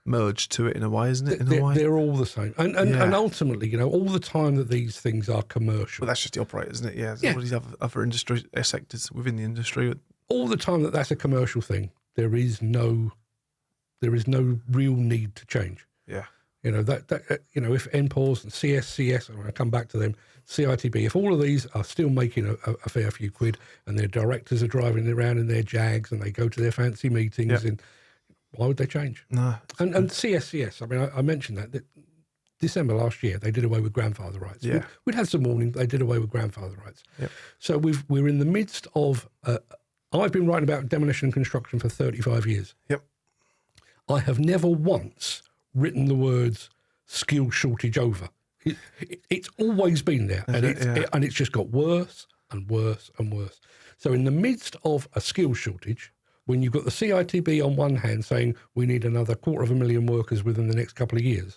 merged to it in a way, isn't it?
They're all the same. And ultimately, all the time that these things are commercial.
Well, that's just the operators, isn't it? Yeah. There's all these other industry sectors within the industry.
All the time that's a commercial thing, there is no real need to change.
Yeah.
If MPAWS and CSCS, I'm going to come back to them, CITB, if all of these are still making a fair few quid and their directors are driving around in their Jags and they go to their fancy meetings, and why would they change?
No.
And CSCS, I mean, I mentioned that December last year, they did away with grandfather rights.
Yeah.
We'd had some warning, but they did away with grandfather rights.
Yep.
So we're in the midst of, I've been writing about demolition and construction for 35 years.
Yep.
I have never once written the words skill shortage over. It's always been there, and it's just got worse and worse and worse. So in the midst of a skill shortage, when you've got the CITB on one hand saying we need another 250,000 workers within the next couple of years,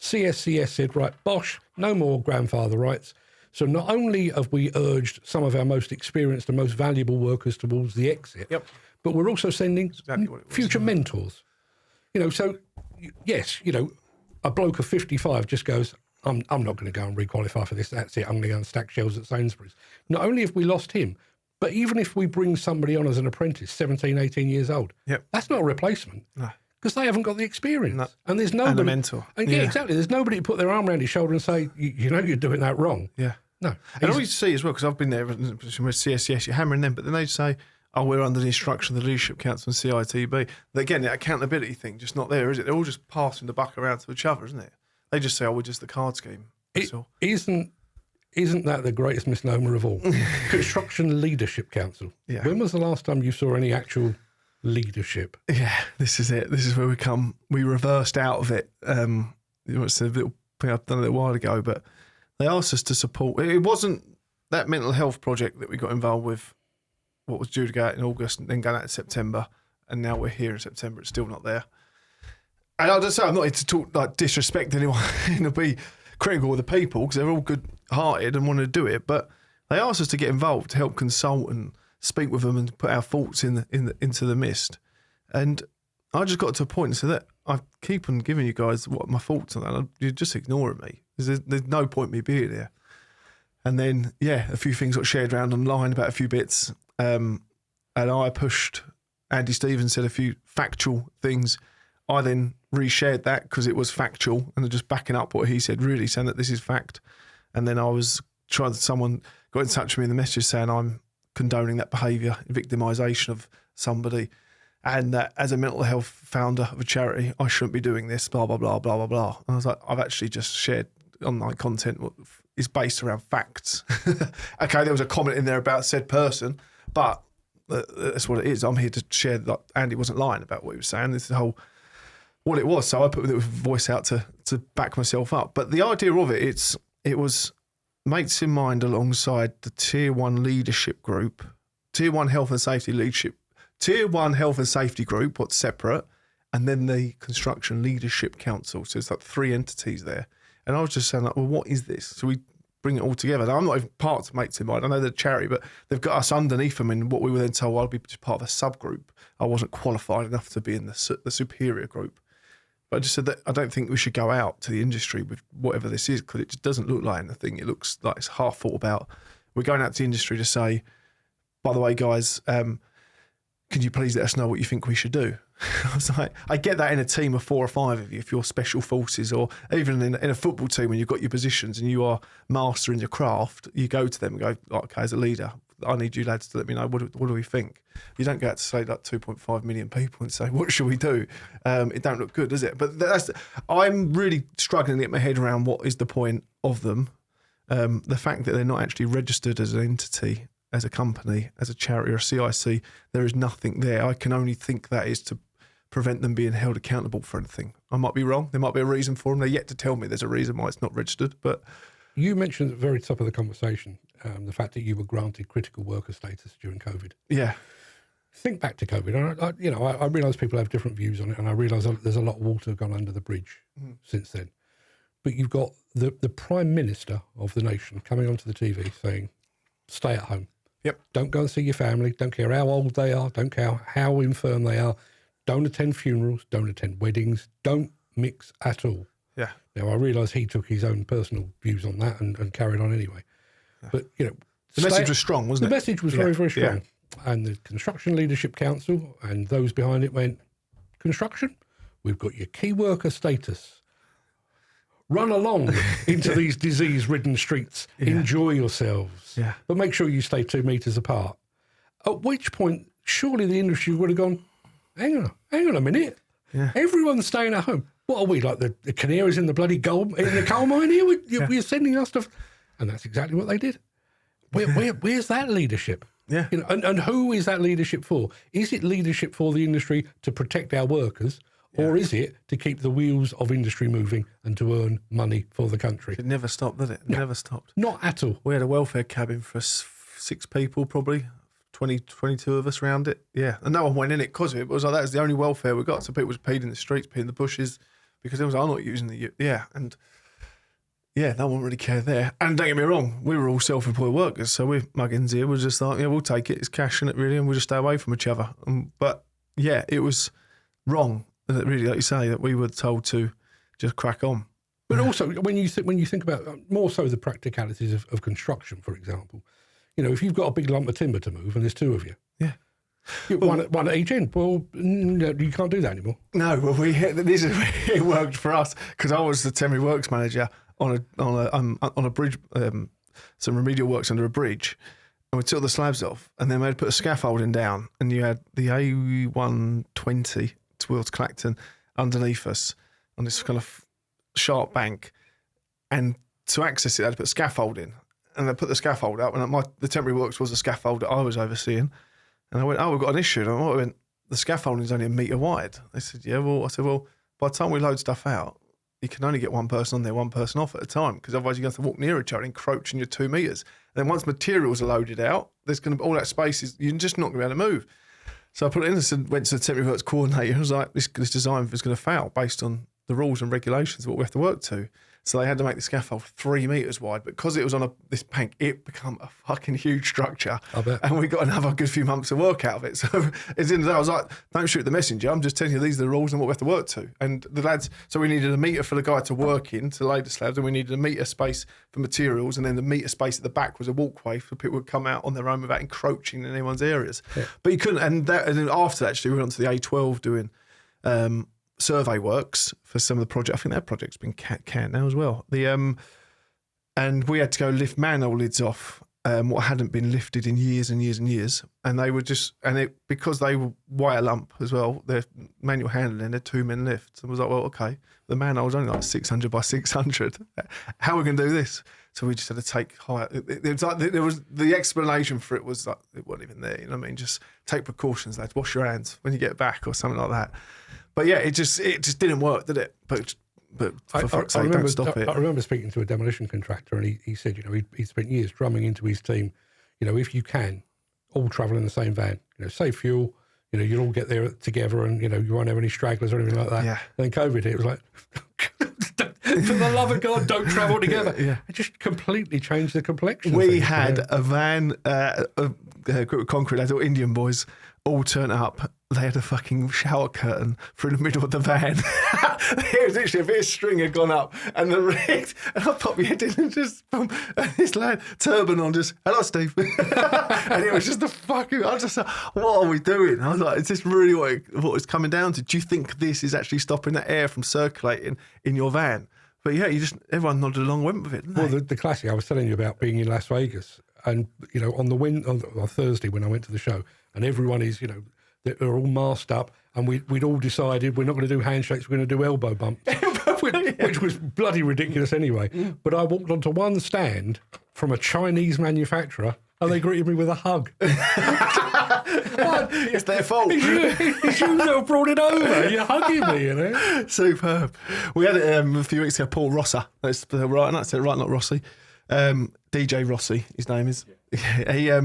CSCS said, right, bosh, no more grandfather rights. So not only have we urged some of our most experienced and most valuable workers towards the exit, but we're also sending future mentors. You know, so yes, you know, a bloke of 55 just goes, I'm not going to go and requalify for this. That's it. I'm going to go and stack shelves at Sainsbury's. Not only have we lost him, but even if we bring somebody on as an apprentice, 17, 18 years old, that's not a replacement. No. Because they haven't got the experience. No. And there's nobody.
And a mentor.
And exactly. There's nobody to put their arm around his shoulder and say, you know, you're doing that wrong.
Yeah.
No.
And all you see as well, because I've been there with CSCS, you're hammering them, but then they say, oh, we're under the instruction of the Leadership Council and CITB. Again, that accountability thing, just not there, is it? They're all just passing the buck around to each other, isn't it? They just say, oh, we're just the card scheme.
Isn't that the greatest misnomer of all? Construction Leadership Council. Yeah. When was the last time you saw any actual leadership?
Yeah, this is it. This is where we reversed out of it. It's a little thing I've done a little while ago, but they asked us to support. It wasn't that mental health project that we got involved with, what was due to go out in August and then going out in September, and now we're here in September. It's still not there. And I'll just say, I'm not here to talk, like, disrespect anyone and be critical of the people, because they're all good-hearted and want to do it, but they asked us to get involved to help consult and speak with them and put our thoughts into the mist. And I just got to a point and said that I keep on giving you guys what my thoughts on that. You're just ignoring me. There's no point me being here. And then, a few things got shared around online about a few bits. And I pushed, Andy Stevens said a few factual things. I then reshared that because it was factual and just backing up what he said, really saying that this is fact. And then someone got in touch with me in the message saying I'm condoning that behaviour, victimisation of somebody, and that as a mental health founder of a charity, I shouldn't be doing this, blah, blah, blah, blah, blah, blah. And I was like, I've actually just shared online content what is based around facts. Okay, there was a comment in there about said person, but that's what it is. I'm here to share that Andy wasn't lying about what he was saying. This is the whole what it was. So I put the voice out to back myself up. But the idea of it was mates in mind alongside the Tier 1 leadership group, Tier 1 health and safety leadership, Tier 1 health and safety group, what's separate, and then the Construction Leadership Council. So it's like 3 entities there. And I was just saying, like, well, what is this? So we bring it all together. Now, I'm not even part of Mates in Mind. I know they're a charity, but they've got us underneath them. And what we were then told, I'll be just part of a subgroup. I wasn't qualified enough to be in the superior group. But I just said that I don't think we should go out to the industry with whatever this is, because it just doesn't look like anything. It looks like it's half thought about. We're going out to the industry to say, by the way, guys, can you please let us know what you think we should do? I was like, I get that in a team of 4 or 5 of you, if you're special forces, or even in a football team when you've got your positions and you are master in your craft, you go to them and go, okay, as a leader, I need you lads to let me know, what do we think? You don't go out to say like 2.5 million people and say, what should we do? It don't look good, does it? But I'm really struggling to get my head around what is the point of them. The fact that they're not actually registered as an entity, as a company, as a charity or a CIC, there is nothing there. I can only think that is to prevent them being held accountable for anything. I might be wrong. There might be a reason for them. They're yet to tell me there's a reason why it's not registered. But
you mentioned at the very top of the conversation the fact that you were granted critical worker status during COVID.
Yeah.
Think back to COVID. I realise people have different views on it, and I realise there's a lot of water gone under the bridge since then. But you've got the Prime Minister of the nation coming onto the TV saying, stay at home.
Yep.
Don't go and see your family. Don't care how old they are. Don't care how infirm they are. Don't attend funerals. Don't attend weddings. Don't mix at all.
Yeah.
Now, I realise he took his own personal views on that and carried on anyway. Yeah. But,
the message was strong, wasn't it?
The message was very, very strong. Yeah. And the Construction Leadership Council and those behind it went, construction, we've got your key worker status. Run along into these disease-ridden streets. Yeah. Enjoy yourselves.
Yeah.
But make sure you stay 2 metres apart. At which point, surely the industry would have gone, hang on a minute. Yeah. Everyone's staying at home. What are we, like the canaries in the bloody coal mine here? We're sending us stuff. And that's exactly what they did. Where's that leadership?
Yeah.
And who is that leadership for? Is it leadership for the industry to protect our workers? Or is it to keep the wheels of industry moving and to earn money for the country?
It never stopped, did it? No, never stopped.
Not at all.
We had a welfare cabin for 6 people, probably 22 of us around it. Yeah, and no one went in it because of it. It was like that was the only welfare we got. So people just peed in the streets, peed in the bushes, because they was, I'm not using the, and yeah, no one really cared there. And don't get me wrong, we were all self-employed workers, so we're muggins here. We're just like, yeah, we'll take it. It's cash in it, really, and we'll just stay away from each other. But yeah, it was wrong, really, like you say, that we were told to just crack on.
But also, when you think about more so the practicalities of construction, for example, if you've got a big lump of timber to move and there's two of you, one at each end, well, you can't do that anymore. No, well,
it worked for us because I was the temporary works manager on a bridge, some remedial works under a bridge, and we took the slabs off, and then we had to put a scaffolding down, and you had the A120 towards Clacton underneath us on this kind of sharp bank, and to access it, I had to put scaffolding, and I put the scaffold up, and the temporary works was the scaffold that I was overseeing, and I went, oh, we've got an issue, and I went, the scaffolding is only a metre wide. They said, yeah, well, I said, well, by the time we load stuff out, you can only get one person on there, one person off at a time, because otherwise you're going to have to walk near each other, encroaching your 2 metres. And then once materials are loaded out, there's going to be all that space, you're just not going to be able to move. So I put it in and went to the temporary works coordinator, and was like, this design is going to fail based on the rules and regulations of what we have to work to. So they had to make the scaffold 3 metres wide, but because it was on this bank, it became a fucking huge structure.
I bet.
And we got another good few months of work out of it. So at the end of the day, I was like, don't shoot the messenger. I'm just telling you these are the rules and what we have to work to. And the lads, so we needed a metre for the guy to work in to lay the slabs, and we needed a metre space for materials, and then the metre space at the back was a walkway for people who would come out on their own without encroaching in anyone's areas. Yeah. But you couldn't, and then after that, actually, we went on to the A12 doing survey works for some of the project. I think that project's been canned now as well. And we had to go lift manhole lids off, what hadn't been lifted in years and years and years. And they were just, because they were wire lump as well, their manual handling, they're 2-man lifts. And I was like, well, okay, the manhole was only like 600 by 600. How are we going to do this? So we just had to take higher. It was like there was the explanation for it was like it wasn't even there. You know what I mean? Just take precautions, lads. Wash your hands when you get back or something like that. But yeah, it just didn't work, did it? But for fuck's sake, don't stop it.
I remember speaking to a demolition contractor, and he said, he spent years drumming into his team, if you can, all travel in the same van, save fuel, you'll all get there together, and you won't have any stragglers or anything like that. Yeah. And then COVID hit, it was like, for the love of God, don't travel together. Yeah. It just completely changed the complexion.
We had a van, a group of concrete lads, all Indian boys, all turn up. They had a fucking shower curtain through the middle of the van. It was literally a bit of string had gone up, and the rigged, and I popped my head in and just, boom, and this lad, turban on, just, hello, Steve. And it was just the fucking, I was just like, what are we doing? I was like, is this really what it's coming down to? Do you think this is actually stopping the air from circulating in your van? But yeah, everyone nodded along, went with it, didn't they?
Well, the classic I was telling you about being in Las Vegas, and, on Thursday when I went to the show, and everyone is, they're all masked up, and we'd all decided we're not going to do handshakes, we're going to do elbow bumps, which was bloody ridiculous anyway. But I walked onto one stand from a Chinese manufacturer, and they greeted me with a hug.
It's their fault.
It's you that brought it over. You're hugging me,
Superb. We had it a few weeks ago, Paul Rosser. That's right, that's it, right, not Rossi. DJ Rossi, his name is. Yeah.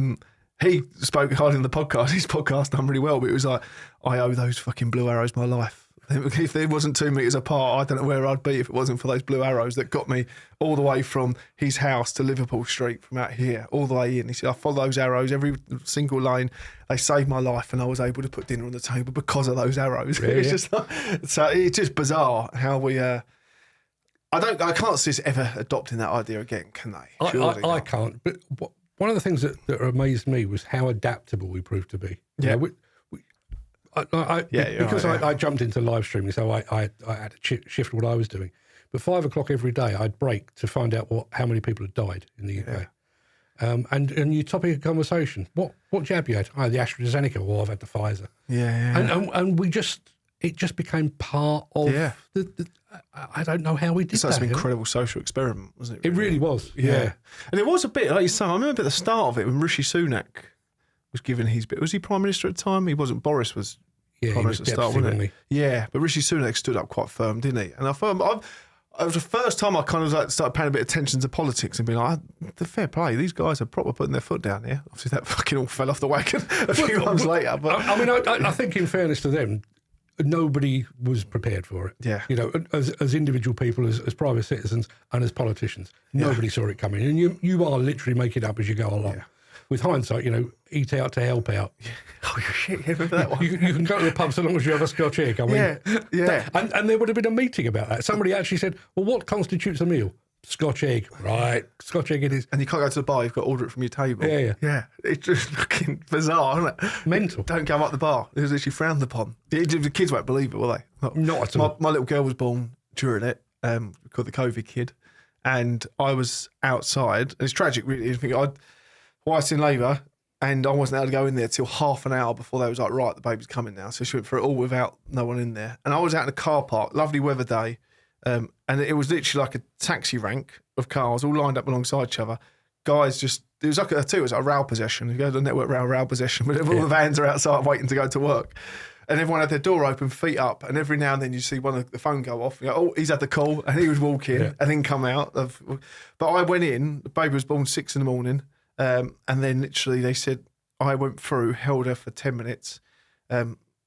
He spoke hard in the podcast. His podcast done really well, but it was like, I owe those fucking blue arrows my life. If they wasn't 2 meters apart, I don't know where I'd be if it wasn't for those blue arrows that got me all the way from his house to Liverpool Street from out here, all the way in. He said, I follow those arrows, every single lane. They saved my life, and I was able to put dinner on the table because of those arrows. Yeah, it's just like, so it's just bizarre how we... I can't see us ever adopting that idea again, can they?
I can't. But one of the things that amazed me was how adaptable we proved to be.
Yeah.
I jumped into live streaming, so I had to shift what I was doing. But 5 o'clock every day, I'd break to find out how many people had died in the UK. And your topic of conversation, what jab you had? Oh, the AstraZeneca, or I've had the Pfizer.
Yeah.
And it just became part of the I don't know how we did that.
It's an incredible social experiment, wasn't it?
It really was, yeah.
And it was a bit, like you say, I remember at the start of it when Rishi Sunak was given his bit. Was he Prime Minister at the time? He wasn't. Boris was Prime Minister at the start, wasn't he? Yeah, but Rishi Sunak stood up quite firm, didn't he? And it was the first time I kind of started paying a bit of attention to politics and being like, the fair play, these guys are proper putting their foot down here. Obviously that fucking all fell off the wagon a few months later. But
I think in fairness to them, nobody was prepared for it.
Yeah.
You know, as individual people, as private citizens, and as politicians, nobody saw it coming. And you are literally making it up as you go along.
Yeah.
With hindsight, you know, eat out to help out.
Oh shit! Yeah, remember that one?
You can go to the pub so long as you have a Scotch egg. I mean,
yeah.
And there would have been a meeting about that. Somebody actually said, "Well, what constitutes a meal?" Scotch egg, right? Scotch egg it is.
And you can't go to the bar; you've got to order it from your table.
Yeah.
It's just fucking bizarre, isn't it?
Mental.
Don't go up the bar. It was actually frowned upon. The kids won't believe it, will they?
Not at all.
My little girl was born during it, called the COVID kid, and I was outside. And it's tragic, really. I think wife's in labour, and I wasn't able to go in there till half an hour before they was like, right, the baby's coming now. So she went for it all without no one in there. And I was out in a car park, lovely weather day, and it was literally like a taxi rank of cars all lined up alongside each other. Guys just, it was like a rail possession. You go to the network rail possession, but all the vans are outside waiting to go to work. And everyone had their door open, feet up, and every now and then you see one of the phone go off. You go, oh, he's had the call, and he was walking, and then come out. But I went in, the baby was born 6 a.m, and then literally they said, I went through, held her for 10 minutes.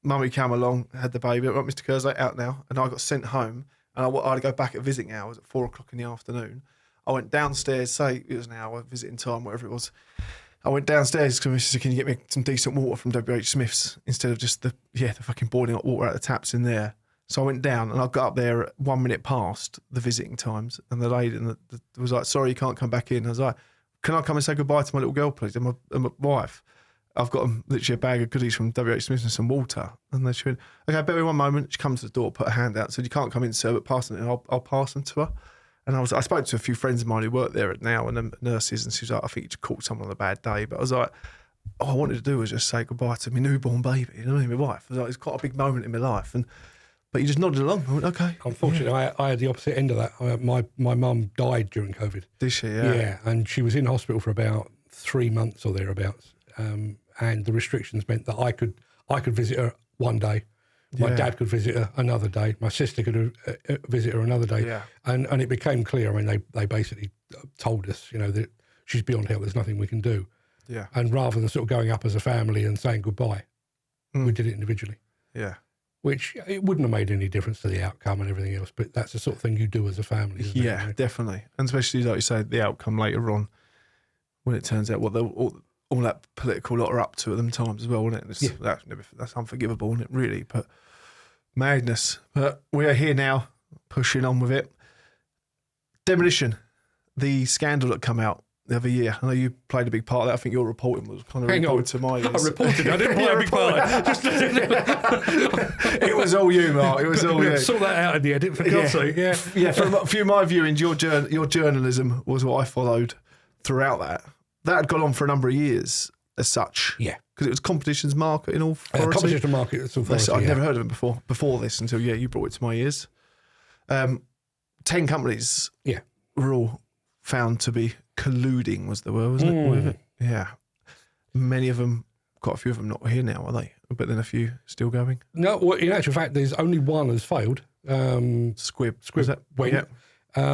Mummy came along, had the baby. Right, Mr. Kerslake out now, and I got sent home. And I had to go back at visiting hours at 4 o'clock in the afternoon. I went downstairs, say it was an hour visiting time, whatever it was. I went downstairs because she said, can you get me some decent water from WH Smith's instead of just the fucking boiling hot water out of the taps in there. So I went down and I got up there at 1 minute past the visiting times, and the lady was like, sorry, you can't come back in. I was like, can I come and say goodbye to my little girl, please, and my wife? I've got literally a bag of goodies from WH Smith and some water. And then she went, okay, bear with me 1 moment. She comes to the door, put her hand out, said, you can't come in, sir, but pass them, and I'll pass them to her. And I spoke to a few friends of mine who work there now, and nurses, and she was like, I think you just caught someone on a bad day. But I was like, all I wanted to do was just say goodbye to my newborn baby, you know what I mean, my wife. I was like, it's quite a big moment in my life. But you just nodded along. I went, okay.
Unfortunately, I had the opposite end of that. My mum died during COVID.
Did she? Yeah.
Yeah, and she was in hospital for about 3 months or thereabouts. And the restrictions meant that I could visit her one day. My dad could visit her another day. My sister could visit her another day.
Yeah.
And it became clear. I mean, they basically told us, you know, that she's beyond help. There's nothing we can do.
Yeah.
And rather than sort of going up as a family and saying goodbye, we did it individually.
Yeah.
Which it wouldn't have made any difference to the outcome and everything else. But that's the sort of thing you do as a family. Isn't
Yeah,
it, you know?
definitely. And especially, like you say, the outcome later on when it turns out what all that political lot are up to at them times as well, isn't it? That's unforgivable, isn't it, really? But madness. But we are here now, pushing on with it. Demolition, the scandal that come out the other year. I know you played a big part of that. I think your reporting was kind of reported to my ears.
I reported. I didn't play a big part.
It was all you, Mark. It was all you.
Sort that out in the edit, for God's sake. Yeah.
Yeah, from a few of my viewings, your journalism was what I followed throughout that. That had gone on for a number of years as such.
Yeah.
Because it was Competitions Market in all authority.
Competition Market Authority.
I'd never heard of it before this until, you brought it to my ears. 10 companies were all found to be colluding, was the word, wasn't it? With it? Yeah. Many of them, quite a few of them not here now, are they? But then a few still going.
No, well, in actual fact, there's only one has failed.
Squib
went.
Yeah.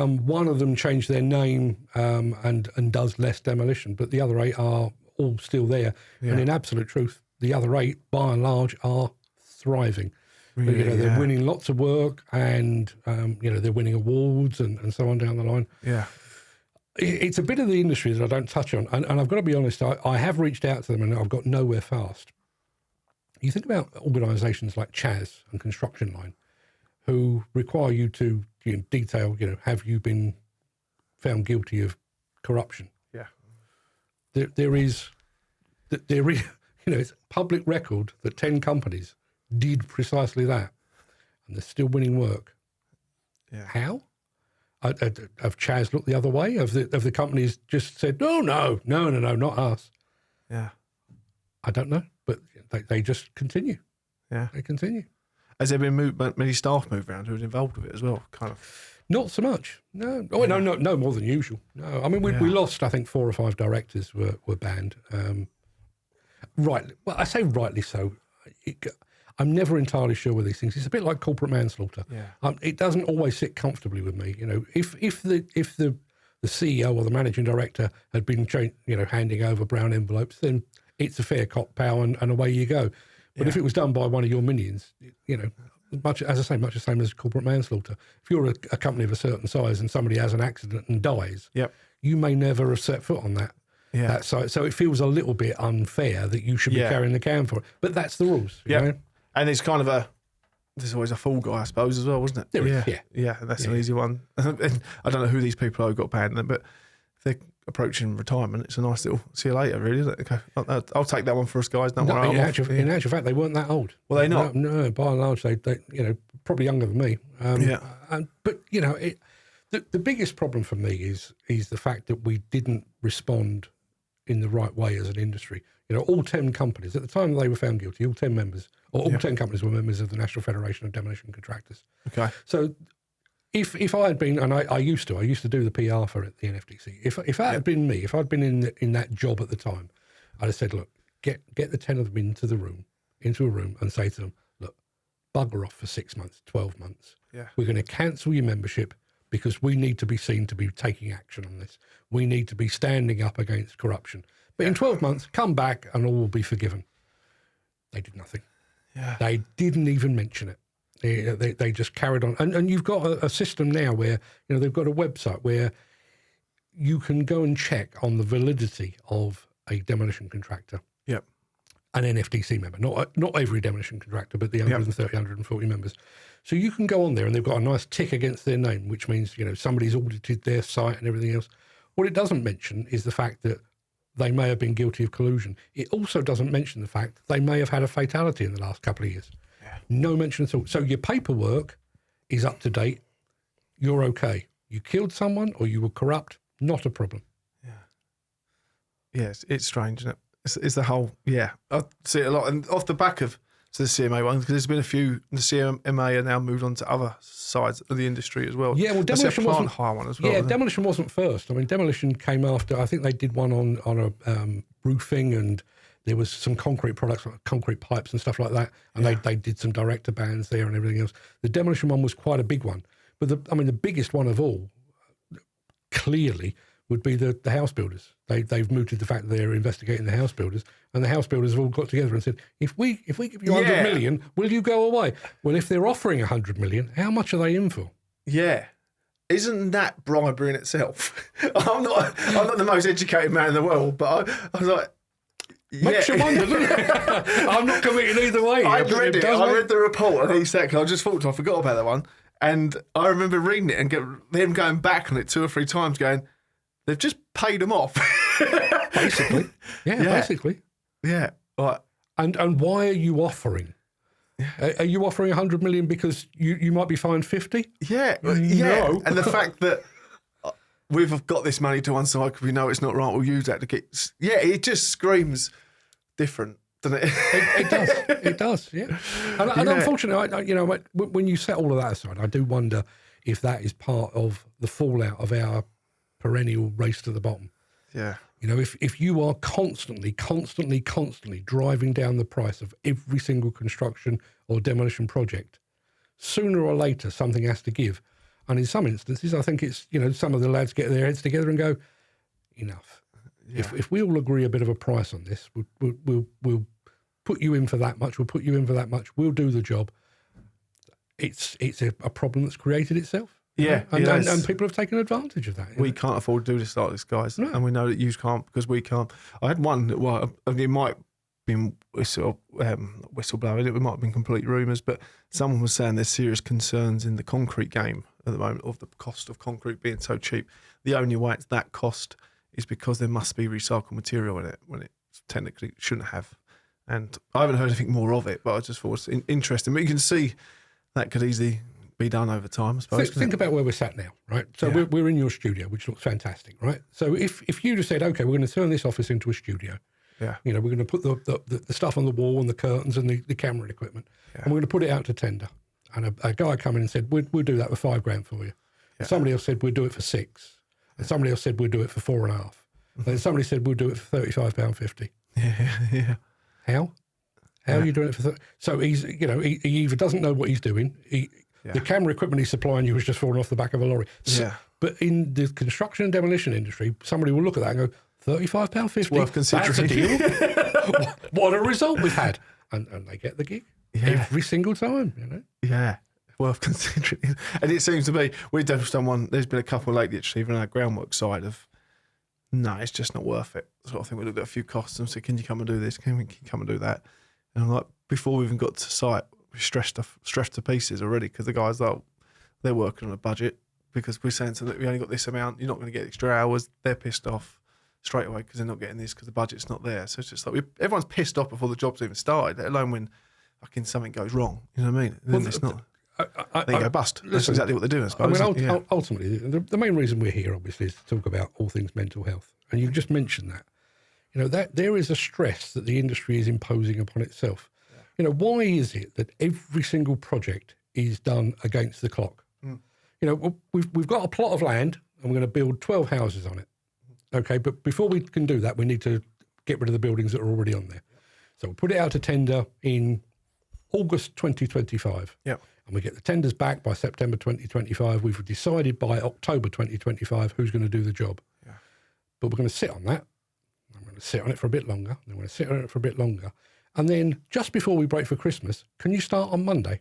One of them changed their name and does less demolition, but the other 8 are all still there. Yeah. And in absolute truth, the other 8, by and large, are thriving. Really, they're winning lots of work, and they're winning awards and so on down the line.
Yeah.
It's a bit of the industry that I don't touch on, and I've got to be honest, I have reached out to them and I've got nowhere fast. You think about organisations like Chas and Construction Line, who require you to detail, have you been found guilty of corruption?
Yeah.
There is, it's public record that 10 companies did precisely that, and they're still winning work.
Yeah.
How? Have Chas looked the other way? Have the companies just said, no, not us?
Yeah.
I don't know, but they just continue.
Yeah.
They continue.
Has there been many staff moved around who are involved with it as well? Kind of.
Not so much. No. Oh, yeah. No more than usual. No. I mean, we lost, I think, 4 or 5 directors were banned. Right. Well, I say rightly so. I'm never entirely sure with these things. It's a bit like corporate manslaughter.
Yeah.
It doesn't always sit comfortably with me. If the CEO or the managing director had been handing over brown envelopes, then it's a fair cop pow and away you go. But if it was done by one of your minions, you know, much the same as corporate manslaughter. If you're a company of a certain size and somebody has an accident and dies, you may never have set foot on that site. So it feels a little bit unfair that you should be carrying the can for it. But that's the rules. You know?
And it's kind of there's always a fall guy, I suppose, as well, wasn't it?
There is,
yeah. That's an easy one. And I don't know who these people are who got banned, but if they're approaching retirement, it's a nice little see you later, really, isn't it? Okay, I'll take that one for us, guys. Don't worry.
In actual fact, they weren't that old.
Well, they not?
No, by and large, they you know, probably younger than me. But you know, the biggest problem for me is the fact that we didn't respond in the right way as an industry. You know, all 10 companies, at the time they were found guilty, all 10 members, or all 10 companies were members of the National Federation of Demolition Contractors.
Okay.
So if I had been, and I used to do the PR for the NFDC, if that had been me, if I'd been in that job at the time, I'd have said, look, get the 10 of them into a room and say to them, look, bugger off for 6 months, 12 months.
Yeah.
We're going to cancel your membership because we need to be seen to be taking action on this. We need to be standing up against corruption. But in 12 months, come back and all will be forgiven. They did nothing.
Yeah.
They didn't even mention it. They just carried on. And you've got a system now where, you know, they've got a website where you can go and check on the validity of a demolition contractor.
Yep.
An NFDC member, not every demolition contractor, but the 130, 140 members. So you can go on there and they've got a nice tick against their name, which means, you know, somebody's audited their site and everything else. What it doesn't mention is the fact that they may have been guilty of collusion. It also doesn't mention the fact that they may have had a fatality in the last couple of years. Yeah. No mention at all. So your paperwork is up to date. You're okay. You killed someone or you were corrupt, not a problem.
Yeah. Yes, it's strange, isn't it? It's the whole, I see it a lot. And off the back of the CMA one, because there's been a few, the CMA are now moved on to other sides of the industry as well.
Yeah, well, demolition wasn't
hire one as well.
Yeah, demolition wasn't first. I mean, demolition came after. I think they did one on a roofing, and there was some concrete products, like concrete pipes and stuff like that. And they did some director bans there and everything else. The demolition one was quite a big one, but the biggest one of all, clearly, would be the house builders. They've mooted the fact that they're investigating the house builders, and the house builders have all got together and said, if we give you 100 million, will you go away? Well, if they're offering 100 million, how much are they in for? Yeah.
Isn't that bribery in itself? I'm not the most educated man in the world, but I was like,
makes you wonder, doesn't it? I'm not committing either way.
I read the report and I just thought, I forgot about that one. And I remember reading it and them going back on it 2 or 3 times going, they've just paid them off.
Basically. Basically.
Yeah. Right.
And why are you offering? Are you offering 100 million because you might be fined 50?
Yeah. No. And the fact that we've got this money to one side because we know it's not right, we'll use that to get... Yeah, it just screams different, doesn't it?
It does, yeah. And unfortunately, when you set all of that aside, I do wonder if that is part of the fallout of our perennial race to the bottom.
Yeah.
You know, if you are constantly driving down the price of every single construction or demolition project, sooner or later something has to give. And in some instances, I think it's, some of the lads get their heads together and go, enough. Yeah. If we all agree a bit of a price on this, we'll put you in for that much, we'll put you in for that much, we'll do the job. It's a problem that's created itself.
Yeah,
and people have taken advantage of that.
We can't afford to do this like this, guys, and we know that you can't because we can't. I had one that, it might have been whistleblowing, it might have been complete rumours, but someone was saying there's serious concerns in the concrete game at the moment of the cost of concrete being so cheap. The only way it's that cost is because there must be recycled material in it when it technically shouldn't have. And I haven't heard anything more of it, but I just thought it was interesting. But you can see that could easily be done over time, I suppose.
Think about where we're sat now, right? So we're in your studio, which looks fantastic, right? So if you just said, okay, we're going to turn this office into a studio.
Yeah.
We're going to put the stuff on the wall and the curtains and the camera equipment, and we're going to put it out to tender. And a guy come in and said, we'll do that for $5,000 for you. Yeah. Somebody else said, we'll do it for $6,000. And somebody else said, we'll do it for $4,500. Mm-hmm. And somebody said, we'll do it for £35.50.
Yeah.
How are you doing it for? So he's, he either doesn't know what he's doing. The camera equipment he's supplying you was just falling off the back of a lorry. So, but in the construction and demolition industry, somebody will look at that and go, £35.50.
Worth considering.
That's a deal. What a result we've had. and they get the gig
Yeah.
every single time, you know.
Yeah, worth considering. And it seems to be, we've done someone, there's been a couple lately actually, even on our groundwork side of, no, it's just not worth it. Sort of thing. We looked at a few costs and said, can you come and do this? Can you come and do that? And I'm like, before we even got to site, we stressed to pieces already because the guys, like, they're working on a budget because we're saying to them that we only got this amount, you're not going to get extra hours. They're pissed off straight away because they're not getting this because the budget's not there. So it's just like, everyone's pissed off before the job's even started, let alone when fucking something goes wrong. You know what I mean? Then it's not. They go bust. That's exactly what they're doing, I suppose.
I mean, ultimately, the main reason we're here, obviously, is to talk about all things mental health. And you've just mentioned that. You know, that there is a stress that the industry is imposing upon itself. Yeah. You know, why is it that every single project is done against the clock? Mm. You know, we've got a plot of land and we're going to build 12 houses on it. Okay, but before we can do that, we need to get rid of the buildings that are already on there. So we'll put it out to tender in August 2025.
Yeah.
And we get the tenders back by September 2025. We've decided by October 2025 who's going to do the job. Yeah. But we're going to sit on that. I'm going to sit on it for a bit longer. I'm going to sit on it for a bit longer. And then just before we break for Christmas, can you start on Monday?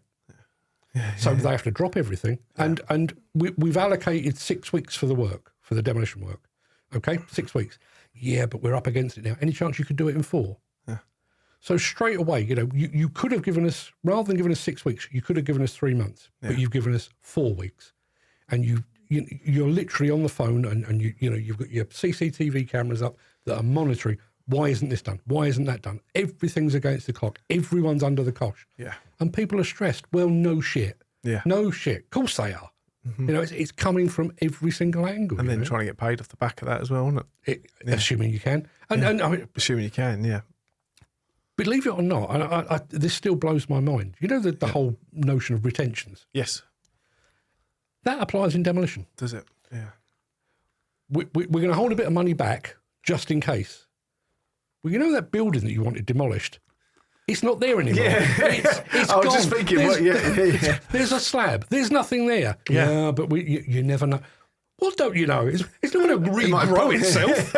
So they have to drop everything. Yeah. And we've allocated 6 weeks for the work, for the demolition work. Okay, 6 weeks. Yeah, but we're up against it now. Any chance you could do it in 4? So straight away, you know, you could have given us, rather than giving us 6 weeks, you could have given us 3 months, but you've given us 4 weeks. And you're literally on the phone and you've got your CCTV cameras up that are monitoring, why isn't this done? Why isn't that done? Everything's against the clock. Everyone's under the cosh. Yeah. And people are stressed. Well, no shit. Yeah. No shit. Of course they are. Mm-hmm. You know, it's coming from every single angle.
And then trying to get paid off the back of that as well, isn't it?
Assuming you can. And I mean,
assuming you can, yeah.
Believe it or not, this still blows my mind. You know the whole notion of retentions?
Yes.
That applies in demolition.
Does it? Yeah.
We're going to hold a bit of money back just in case. Well, you know that building that you wanted demolished? It's not there anymore. Yeah. It's
I was
gone.
just thinking,
There's a slab. There's nothing there. Yeah, but you never know. Well, don't you know? It's not going to regrow itself.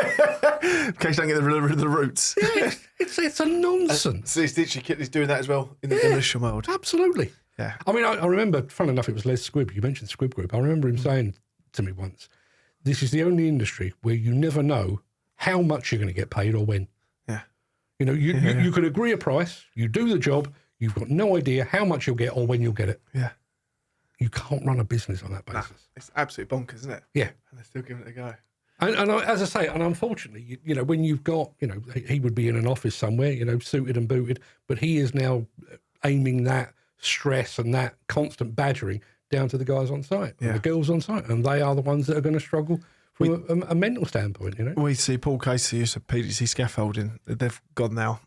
In case you don't get rid of the roots.
Yeah, it's a nonsense.
So he's doing that as well in the demolition world.
Absolutely.
Yeah.
I mean, I remember, funnily enough, it was Les Squibb. You mentioned Squibb Group. I remember him saying to me once, this is the only industry where you never know how much you're going to get paid or when.
Yeah.
You know, you can agree a price, you do the job, you've got no idea how much you'll get or when you'll get it.
Yeah.
You can't run a business on that basis.
Nah, it's absolutely bonkers, isn't it?
Yeah.
And they're still giving it a go.
And as I say, and unfortunately, you know, when you've got, you know, he would be in an office somewhere, you know, suited and booted, but he is now aiming that stress and that constant badgering down to the guys on site and the girls on site, and they are the ones that are going to struggle from a mental standpoint, you know.
We see Paul Casey, who's a PDC scaffolding, they've gone now.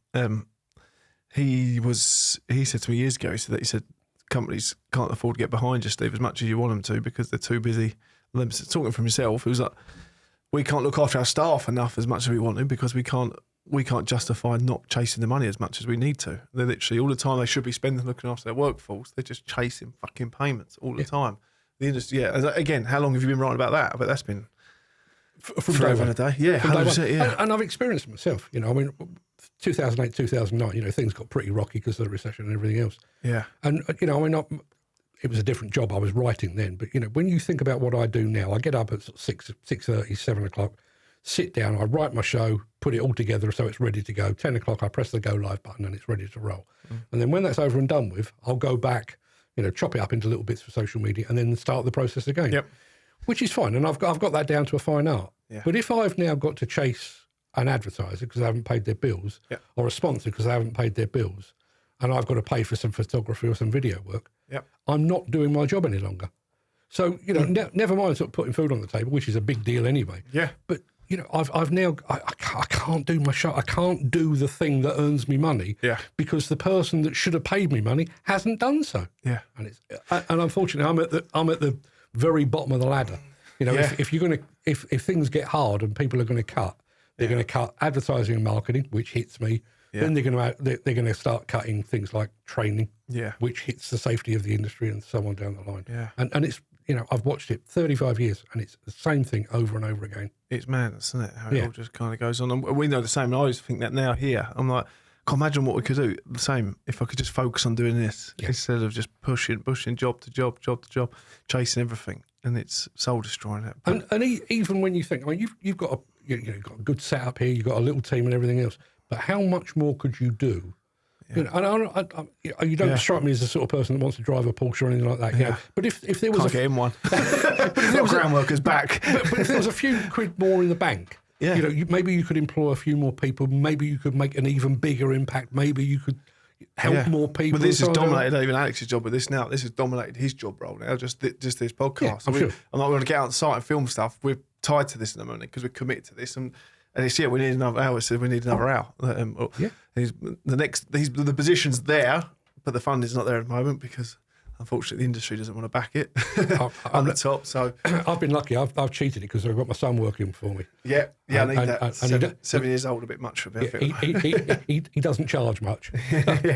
He said to me years ago, he said companies can't afford to get behind you, Steve, as much as you want them to because they're too busy. Talking from himself, he was like, we can't look after our staff enough as much as we want to because we can't justify not chasing the money as much as we need to. They're literally all the time they should be spending looking after their workforce. They're just chasing fucking payments all the time. The industry, again, how long have you been writing about that? But that's been from day one a day. Yeah, 100%, yeah.
And I've experienced it myself. You know, I mean, 2008, 2009, you know, things got pretty rocky because of the recession and everything else.
Yeah.
And, you know, I mean, it was a different job I was writing then. But, you know, when you think about what I do now, I get up at 6:30, 7 o'clock, sit down, I write my show, put it all together so it's ready to go. 10 o'clock, I press the go live button and it's ready to roll. Mm. And then when that's over and done with, I'll go back, you know, chop it up into little bits for social media and then start the process again.
Yep.
Which is fine. And I've got that down to a fine art.
Yeah.
But if I've now got to chase an advertiser because they haven't paid their bills or a sponsor because they haven't paid their bills and I've got to pay for some photography or some video work, I'm not doing my job any longer. So, you know, never mind sort of putting food on the table, which is a big deal anyway.
Yeah.
But, you know, I've now, I can't do my show. I can't do the thing that earns me money because the person that should have paid me money hasn't done so.
Yeah.
And unfortunately, I'm at the very bottom of the ladder. You know, if you're going to, if things get hard and people are going to cut, they're going to cut advertising and marketing, which hits me. Yeah. Then they're going to start cutting things like training, which hits the safety of the industry and so on down the line.
Yeah.
And it's, you know, I've watched it 35 years and it's the same thing over and over again.
It's madness, isn't it? How it all just kind of goes on. And we know the same. I always think that now here. I'm like, can't imagine what we could do. The same if I could just focus on doing this instead of just pushing job to job, chasing everything, and it's soul destroying it.
And even when you think, I mean, you've got you've got a good setup here, you've got a little team and everything else, but how much more could you do? Yeah. You know, and you don't strike me as the sort of person that wants to drive a Porsche or anything like that. You know? But if there was
Can't get in one, ground workers back.
But if there was a few quid more in the bank, you know, maybe you could employ a few more people. Maybe you could make an even bigger impact. Maybe you could help more people.
But this has dominated even Alex's job. But this has dominated his job role now. Just this podcast.
Yeah, I'm sure.
I'm not going to get out on site and film stuff. We're tied to this in the moment because we're committed to this and. And it's we need another hour. So we need another hour. The position's there, but the funding's not there at the moment because unfortunately the industry doesn't want to back it on the top. So
I've been lucky. I've cheated it because I've got my son working for me.
Yeah, I need that. 7 years old, a bit much for me.
He doesn't charge much.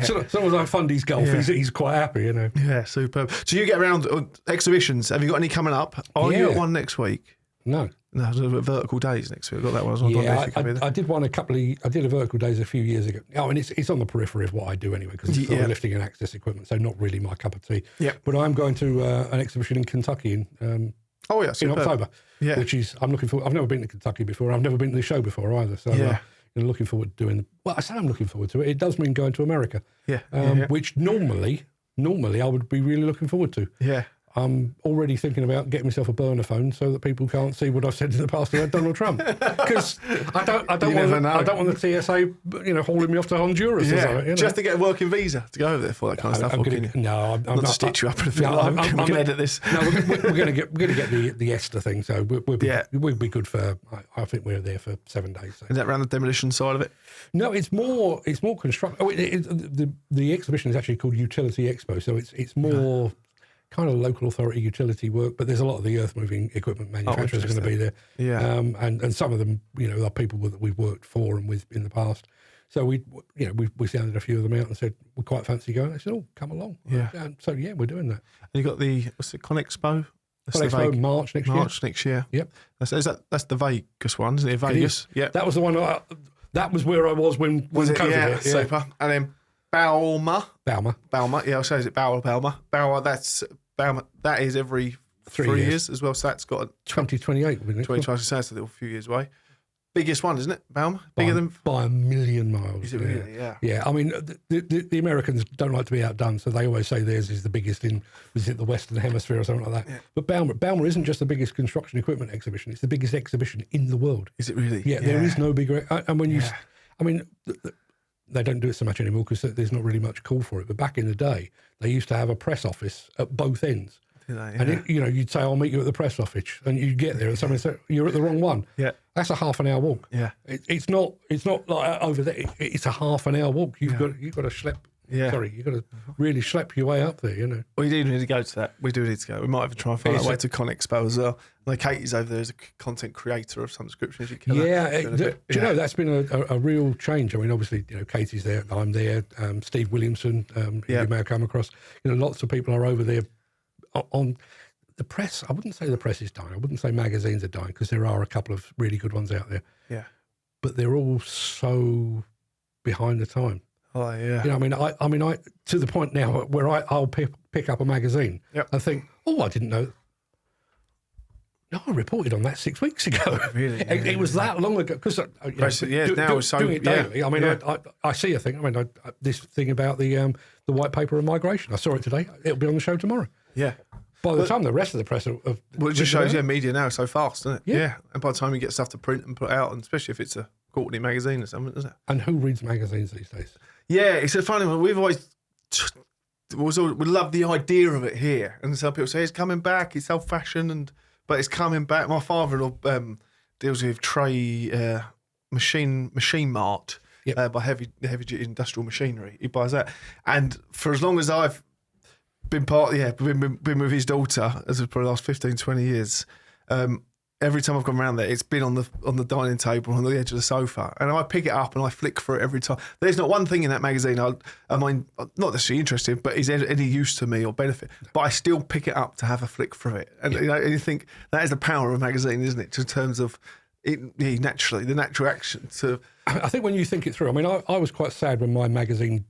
So as I fund his golf, he's quite happy, you know.
Yeah, superb. So you get around exhibitions. Have you got any coming up? Are you at one next week?
No,
Vertical Days next week. I've got that one as well.
I did one I did a Vertical Days a few years ago. Oh, and it's on the periphery of what I do anyway, because it's sort of lifting and access equipment, so not really my cup of tea. Yeah. But I'm going to an exhibition in Kentucky in October. Yeah. Which is, I'm looking forward. I've never been to Kentucky before. I've never been to the show before either. So looking forward to doing. Well, I say I'm looking forward to it. It does mean going to America. Which normally I would be really looking forward to. Yeah. I'm already thinking about getting myself a burner phone so that people can't see what I've said in the past about Donald Trump. Because I don't want the TSA, hauling me off to Honduras or something. You know?
Just to get a working visa to go over there for that kind of stuff. I'm not to stitch you up in a film. I'm going to edit this.
No, we're going to get the Esther thing. So we'll be good for. I think we're there for 7 days. So.
Is that around the demolition side of it?
No, it's more construction. The exhibition is actually called Utility Expo, so it's more. Kind of local authority utility work, but there's a lot of the earth moving equipment manufacturers are going to be there. Yeah, and some of them, are people that we've worked for and with in the past. So we sounded a few of them out and said we quite fancy going. They said, "Oh, come along." Yeah. So we're doing that.
And you got the ConExpo.
ConExpo March next year. Yep.
That's the Vegas one, isn't it? Vegas. Yeah.
That was the one. That was where I was when COVID hit. Yeah.
Super. And then Bauma. Yeah, I'll say is it Bauma? Bauma. That is every 3 years as well. So that's got a
2028.
2028. So that's a little few years away. Biggest one, isn't it? Bauma? Bigger than
by a million miles.
Is it really? Yeah.
Yeah. I mean, the Americans don't like to be outdone, so they always say theirs is the biggest in the Western Hemisphere or something like that. Yeah. But Bauma isn't just the biggest construction equipment exhibition; it's the biggest exhibition in the world.
Is it really?
Yeah. There is no bigger. And when they don't do it so much anymore because there's not really much call for it. But back in the day, they used to have a press office at both ends. And you'd say, "I'll meet you at the press office," and you'd get there, and someone said, "You're at the wrong one." Yeah, that's a half an hour walk. Yeah, it's not like over there. It's a half an hour walk. You've got to schlep. Yeah, sorry, you've got to really schlep your way up there.
We do need to go to that. We do need to go. We might even try and find our way to ConExpo as well. Like Katie's over there as a content creator of some description. Do
you know that's been a real change? I mean, obviously, Katie's there, I'm there, Steve Williamson, you may have come across. Lots of people are over there. On the press, I wouldn't say the press is dying. I wouldn't say magazines are dying because there are a couple of really good ones out there. Yeah, but they're all so behind the time.
Oh yeah.
I mean, to the point now where I'll pick up a magazine and think, I didn't know. No, I reported on that 6 weeks ago. Really? It was that long ago because doing it daily. I mean, I see a thing. This thing about the white paper on migration. I saw it today. It'll be on the show tomorrow. Yeah. By the time the rest of the press
it just shows media now is so fast, doesn't it? Yeah. And by the time you get stuff to print and put out, and especially if it's a quarterly magazine or something, isn't it?
And who reads magazines these days?
Yeah, it's a funny one. We've always we love the idea of it here, and some people say it's coming back. It's old fashioned, but it's coming back. My father-in-law deals with machine mart by heavy duty industrial machinery. He buys that, and for as long as I've been been with his daughter as for the last 15, 20 years. Every time I've gone around there, it's been on the dining table on the edge of the sofa, and I pick it up and I flick through it every time. There's not one thing in that magazine I'm not necessarily interested, but is any use to me or benefit. But I still pick it up to have a flick through it, and you think that is the power of a magazine, isn't it? In terms of the natural action to.
I think when you think it through, I mean, I was quite sad when my magazine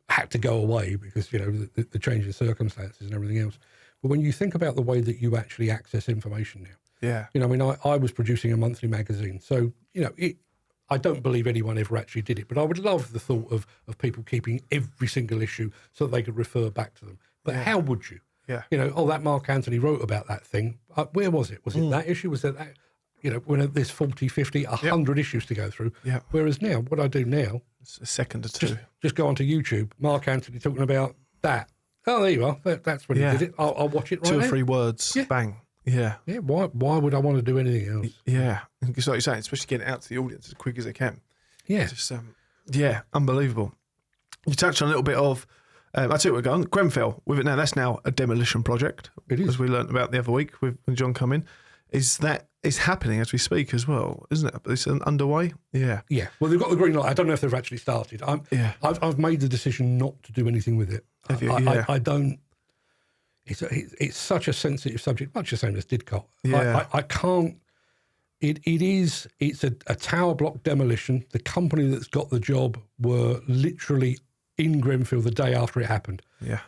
had to go away because, the change in circumstances and everything else. But when you think about the way that you actually access information now,
Yeah.
I mean, I was producing a monthly magazine. So, I don't believe anyone ever actually did it, but I would love the thought of people keeping every single issue so that they could refer back to them. But how would you?
Yeah.
That Mark Antony wrote about that thing. Where was it? Was it that issue? Was it that? When there's 40, 50, 100 issues to go through.
Yeah.
Whereas now, what I do now,
it's a second or two.
Just go onto YouTube. Mark Antony talking about that. Oh, there you are. That's when he did it. I'll watch it right now.
2 or 3 words. Yeah. Bang. Yeah.
Yeah. Why would I want to do anything else?
Yeah. It's like you're saying, especially getting it out to the audience as quick as they can.
Yeah.
It's just, unbelievable. You touched on a little bit of, I tell you what, we're going Grenfell with it now. That's now a demolition project.
It is.
As we learned about the other week when John come in. It's happening as we speak as well, isn't it? It's underway. Yeah.
Yeah. Well, they've got the green light. I don't know if they've actually started. I've made the decision not to do anything with it.
Have you?
I don't. It's such a sensitive subject, much the same as Didcot.
Yeah.
I can't. It's a tower block demolition. The company that's got the job were literally in Grenfell the day after it happened.
Yeah.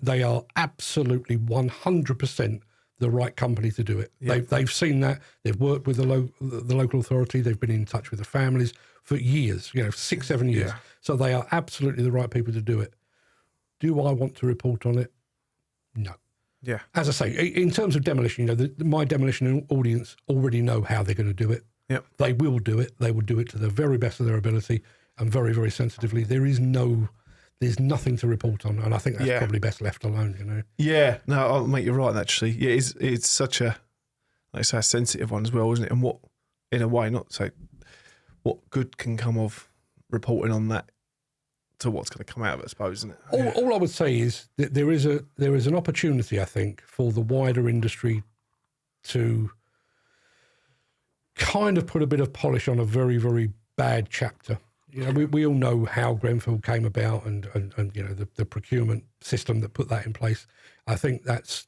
They are absolutely 100% the right company to do it.
Yeah.
They've seen that. They've worked with the local authority. They've been in touch with the families for years, 6, 7 years.
Yeah.
So they are absolutely the right people to do it. Do I want to report on it? No.
Yeah.
As I say, in terms of demolition, my demolition audience already know how they're going to do it.
Yep.
They will do it. They will do it to the very best of their ability and very, very sensitively. There's nothing to report on, and I think that's probably best left alone,
Yeah, no, I'll make you right, actually. Yeah, it's such a, like I say, a sensitive one as well, isn't it? And what, in a way, not say, what good can come of reporting on that to what's going to come out of it, I suppose, isn't it?
All I would say is that there is an opportunity, I think, for the wider industry to kind of put a bit of polish on a very, very bad chapter. We all know how Grenfell came about and the procurement system that put that in place. I think that's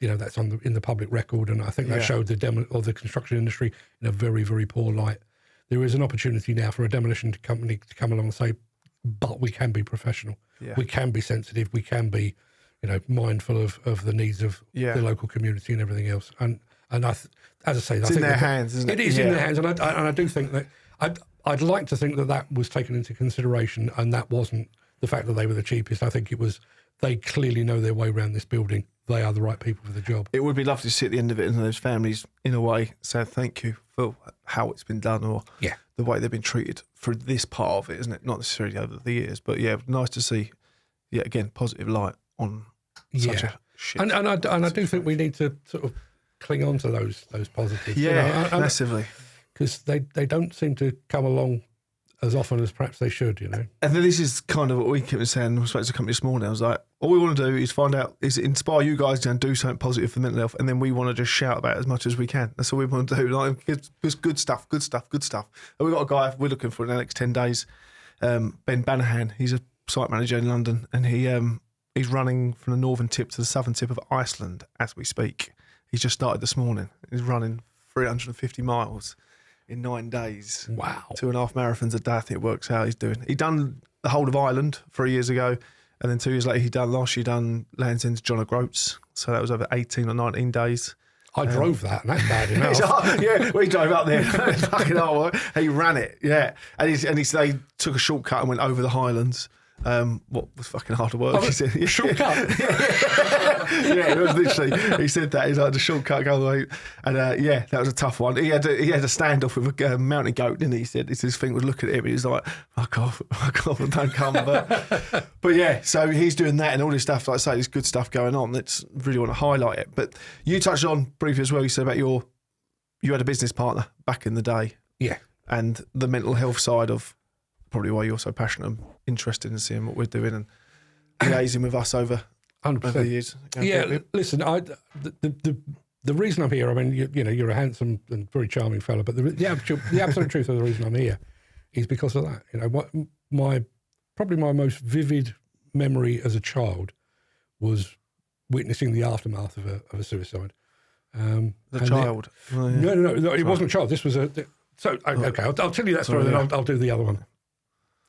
in the public record, and I think that showed the construction industry in a very, very poor light. There is an opportunity now for a demolition company to come along and say, but we can be professional. Yeah. We can be sensitive. We can be, mindful of the needs of the local community and everything else. And as I say,
it's in their hands, isn't it?
It is in their hands, and I do think that I'd like to think that was taken into consideration, and that wasn't the fact that they were the cheapest. I think it was they clearly know their way around this building. They are the right people for the job. It
would be lovely to see at the end of it and those families, in a way, say thank you for how it's been done or the way they've been treated for this part of it, isn't it? Not necessarily over the years, but nice to see, again, positive light on such a shit.
And I do think we need to sort of cling on to those positives.
Yeah, massively.
Because they don't seem to come along as often as perhaps they should,
And then this is kind of what we kept saying. I spoke to a company this morning. I was like, all we want to do is find out, is inspire you guys to do something positive for mental health, and then we want to just shout about it as much as we can. That's all we want to do. Like, it's good stuff. And we've got a guy we're looking for in the next 10 days, Ben Banahan. He's a site manager in London, and he's running from the northern tip to the southern tip of Iceland as we speak. He's just started this morning. He's running 350 miles. In 9 days.
Wow.
2.5 marathons a day, I think it works out. He done the whole of Ireland 3 years ago, and then 2 years later, last year done Land's End to John O'Groats. So that was over 18 or 19 days.
I drove that, and that's bad enough.
We drove up there. Fucking hard. He ran it, And they took a shortcut and went over the Highlands. What was fucking hard work? He said,
shortcut.
It was literally. He said that he's like the shortcut go away, and that was a tough one. He had a standoff with a mountain goat, didn't he? He said his thing was looking at him, and he's like, "Fuck off, don't come." But so he's doing that and all this stuff. Like I say, there's good stuff going on. That's really want to highlight it. But you touched on briefly as well. You said about you had a business partner back in the day, and the mental health side of. Probably why you're so passionate and interested in seeing what we're doing and liaising with us over
100%.
The years.
Listen, the reason I'm here, I mean, you're a handsome and very charming fellow, but the absolute truth of the reason I'm here is because of that. Probably my most vivid memory as a child was witnessing the aftermath of a suicide.
The child.
No, it wasn't a child. This was okay, I'll tell you that story, then I'll do the other one.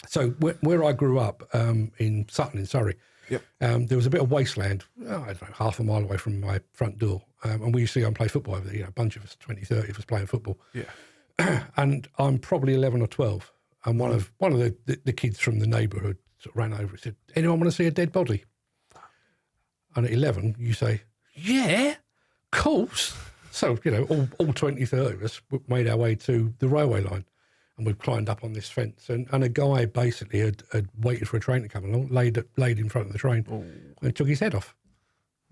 So where I grew up in Sutton in Surrey, there was a bit of wasteland, I don't know, half a mile away from my front door. And we used to go and play football over there, a bunch of us, 20, 30 of us playing football. Yeah. And I'm probably 11 or 12. And one of the kids from the neighbourhood sort of ran over and said, anyone want to see a dead body? And at 11, you say, yeah, of course. So, all 20, 30 of us made our way to the railway line. And we climbed up on this fence, and a guy basically had waited for a train to come along, laid in front of the train, and took his head off.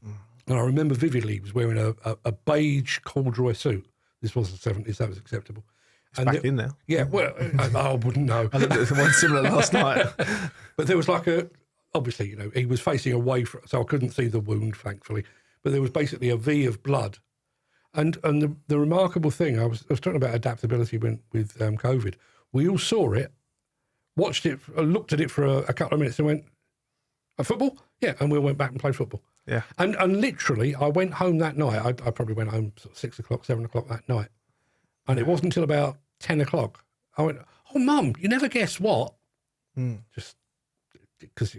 And I remember vividly he was wearing a beige corduroy suit. This was the 70s, that was acceptable.
It's back in now.
Yeah, well, I wouldn't know.
I looked at one similar last night.
But there was obviously, he was facing away from, so I couldn't see the wound, thankfully. But there was basically a V of blood. And the remarkable thing, I was talking about adaptability with COVID. We all saw it, watched it, looked at it for a couple of minutes and went, a football? Yeah, and we all went back and played football.
Yeah.
And literally, I went home that night. I probably went home sort of 6 o'clock, 7 o'clock that night. And it wasn't until about 10 o'clock. I went, oh, Mum, you never guess what? Just because,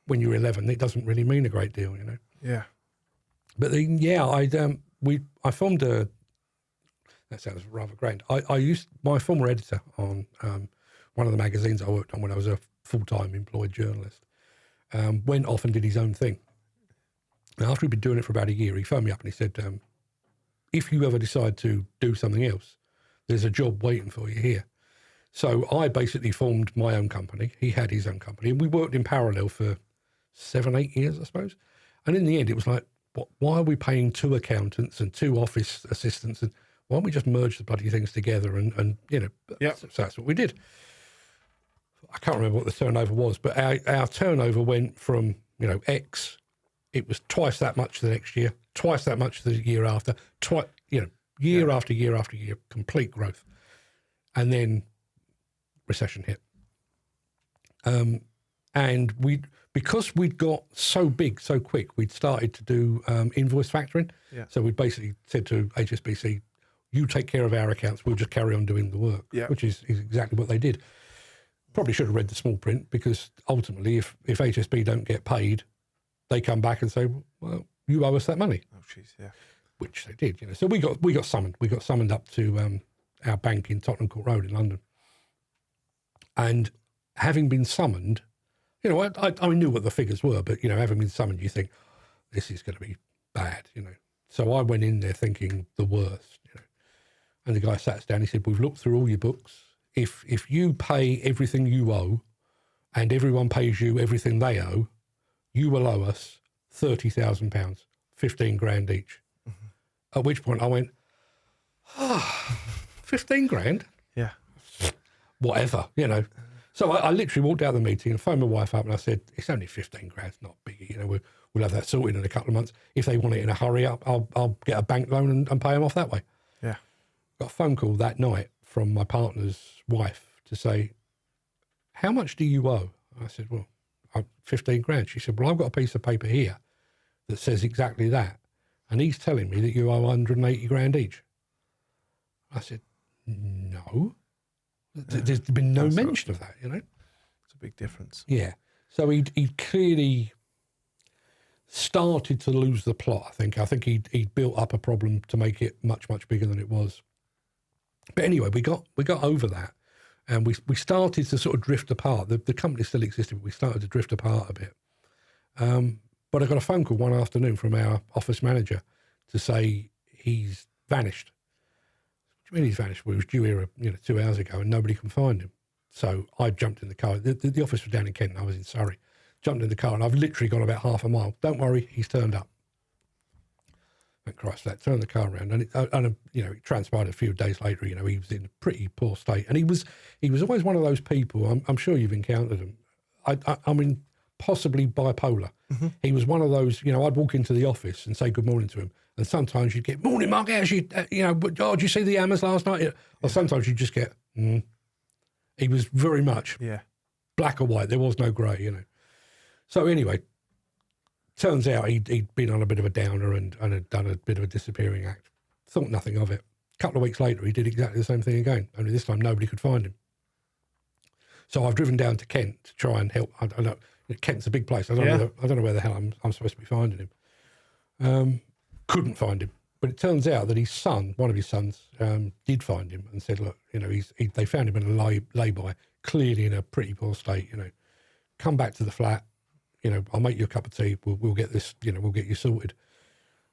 when you're 11, it doesn't really mean a great deal,
Yeah.
But then, I formed that sounds rather grand. I used my former editor on one of the magazines I worked on when I was a full-time employed journalist, went off and did his own thing. And after he'd been doing it for about a year, he phoned me up and he said, if you ever decide to do something else, there's a job waiting for you here. So I basically formed my own company. He had his own company, and we worked in parallel for 7, 8 years, I suppose. And in the end, it was like, why are we paying 2 accountants and 2 office assistants? And why don't we just merge the bloody things together? And so that's what we did. I can't remember what the turnover was, but our turnover went from, X, it was twice that much the next year, twice that much the year after, year after year after year, complete growth. And then recession hit. And because we'd got so big so quick, we'd started to do invoice factoring. Yeah. So we basically said to HSBC, you take care of our accounts, we'll just carry on doing the work, which is exactly what they did. Probably should have read the small print, because ultimately if HSB don't get paid, they come back and say, well, you owe us that money.
Oh, jeez, yeah.
Which they did, So we got summoned. We got summoned up to our bank in Tottenham Court Road in London. And having been summoned, I knew what the figures were, but, having been summoned, you think, this is going to be bad, So I went in there thinking the worst, And the guy sat us down, he said, we've looked through all your books. If you pay everything you owe and everyone pays you everything they owe, you will owe us £30,000, 15 grand each. Mm-hmm. At which point I went, 15 grand?
Yeah.
Whatever, So I literally walked out of the meeting and phoned my wife up and I said, it's only 15 grand, it's not big, we'll have that sorted in a couple of months. If they want it in a hurry up, I'll get a bank loan and pay them off that way.
Yeah.
Got a phone call that night from my partner's wife to say, how much do you owe? I said, well, 15 grand. She said, well, I've got a piece of paper here that says exactly that. And he's telling me that you owe 180 grand each. I said, no. There's been no mention of that,
It's a big difference.
Yeah. So he clearly started to lose the plot, I think. I think he'd built up a problem to make it much, much bigger than it was. But anyway, we got over that, and we started to sort of drift apart. The company still existed, but we started to drift apart a bit. But I got a phone call one afternoon from our office manager to say he's vanished. What do you mean he's vanished? Well, he was due here 2 hours ago and nobody can find him. So I jumped in the car. The office was down in Kent and I was in Surrey. Jumped in the car and I've literally gone about half a mile. Don't worry, he's turned up. Thank Christ for that. Turned the car around and it transpired a few days later, he was in a pretty poor state. And he was always one of those people, I'm sure you've encountered him. I mean, possibly bipolar. Mm-hmm. He was one of those, I'd walk into the office and say good morning to him. And sometimes you'd get, morning, Mark, how's you, did you see the Hammers last night? Or sometimes you'd just get, He was very much black or white. There was no grey, So anyway, turns out he'd been on a bit of a downer and had done a bit of a disappearing act. Thought nothing of it. A couple of weeks later, he did exactly the same thing again, only this time nobody could find him. So I've driven down to Kent to try and help. I know Kent's a big place. I don't know where the hell I'm supposed to be finding him. Couldn't find him. But it turns out that his son, one of his sons, did find him and said, look, you know, they found him in a lay-by, clearly in a pretty poor state, you know. Come back to the flat, you know, I'll make you a cup of tea. We'll get this, you know, we'll get you sorted.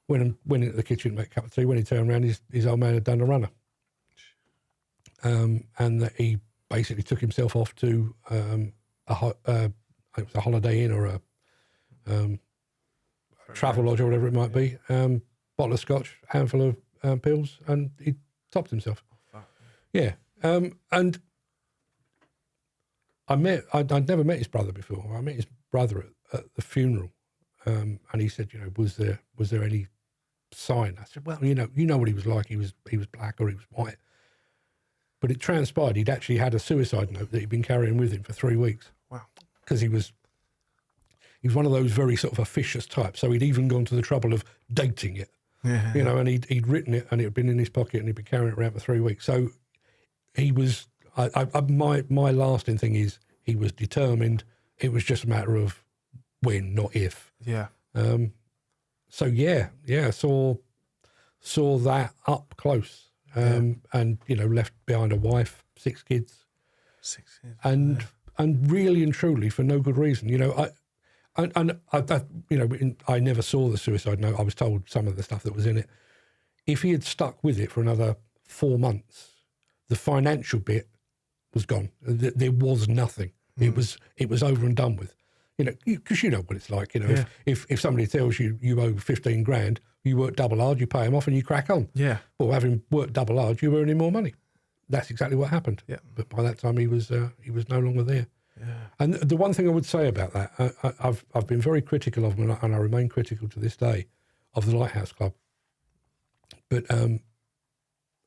Went into the kitchen to make a cup of tea. When he turned around, his old man had done a runner. And that he basically took himself off to it was a Holiday Inn or a travel lodge or whatever it might be. Bottle of scotch, handful of pills, and he topped himself. Yeah. And I'd never met his brother before. I met his brother at the funeral. And he said, you know, was there any sign? I said, well, you know what he was like. He was black or he was white. But it transpired he'd actually had a suicide note that he'd been carrying with him for 3 weeks.
Wow.
Because he was one of those very sort of officious types. So he'd even gone to the trouble of dating it.
Yeah.
You know, and he'd written it and it had been in his pocket and he'd been carrying it around for 3 weeks. So he was, my lasting thing is he was determined. It was just a matter of when, not if.
Yeah.
So I saw that up close. And, you know, left behind a wife, 6 kids.
6 kids.
And really and truly for no good reason. You know, I never saw the suicide note. I was told some of the stuff that was in it. If he had stuck with it for another 4 months, the financial bit was gone. There was nothing. It was over and done with. You know, because you know what it's like. You know, if somebody tells you owe 15 grand, you work double hard, you pay them off, and you crack on. Yeah. Well, having worked double hard, you're earning more money. That's exactly what happened. Yeah. But by that time, he was no longer there. Yeah. And the one thing I would say about that, I've been very critical of him, and I remain critical to this day, of the Lighthouse Club. But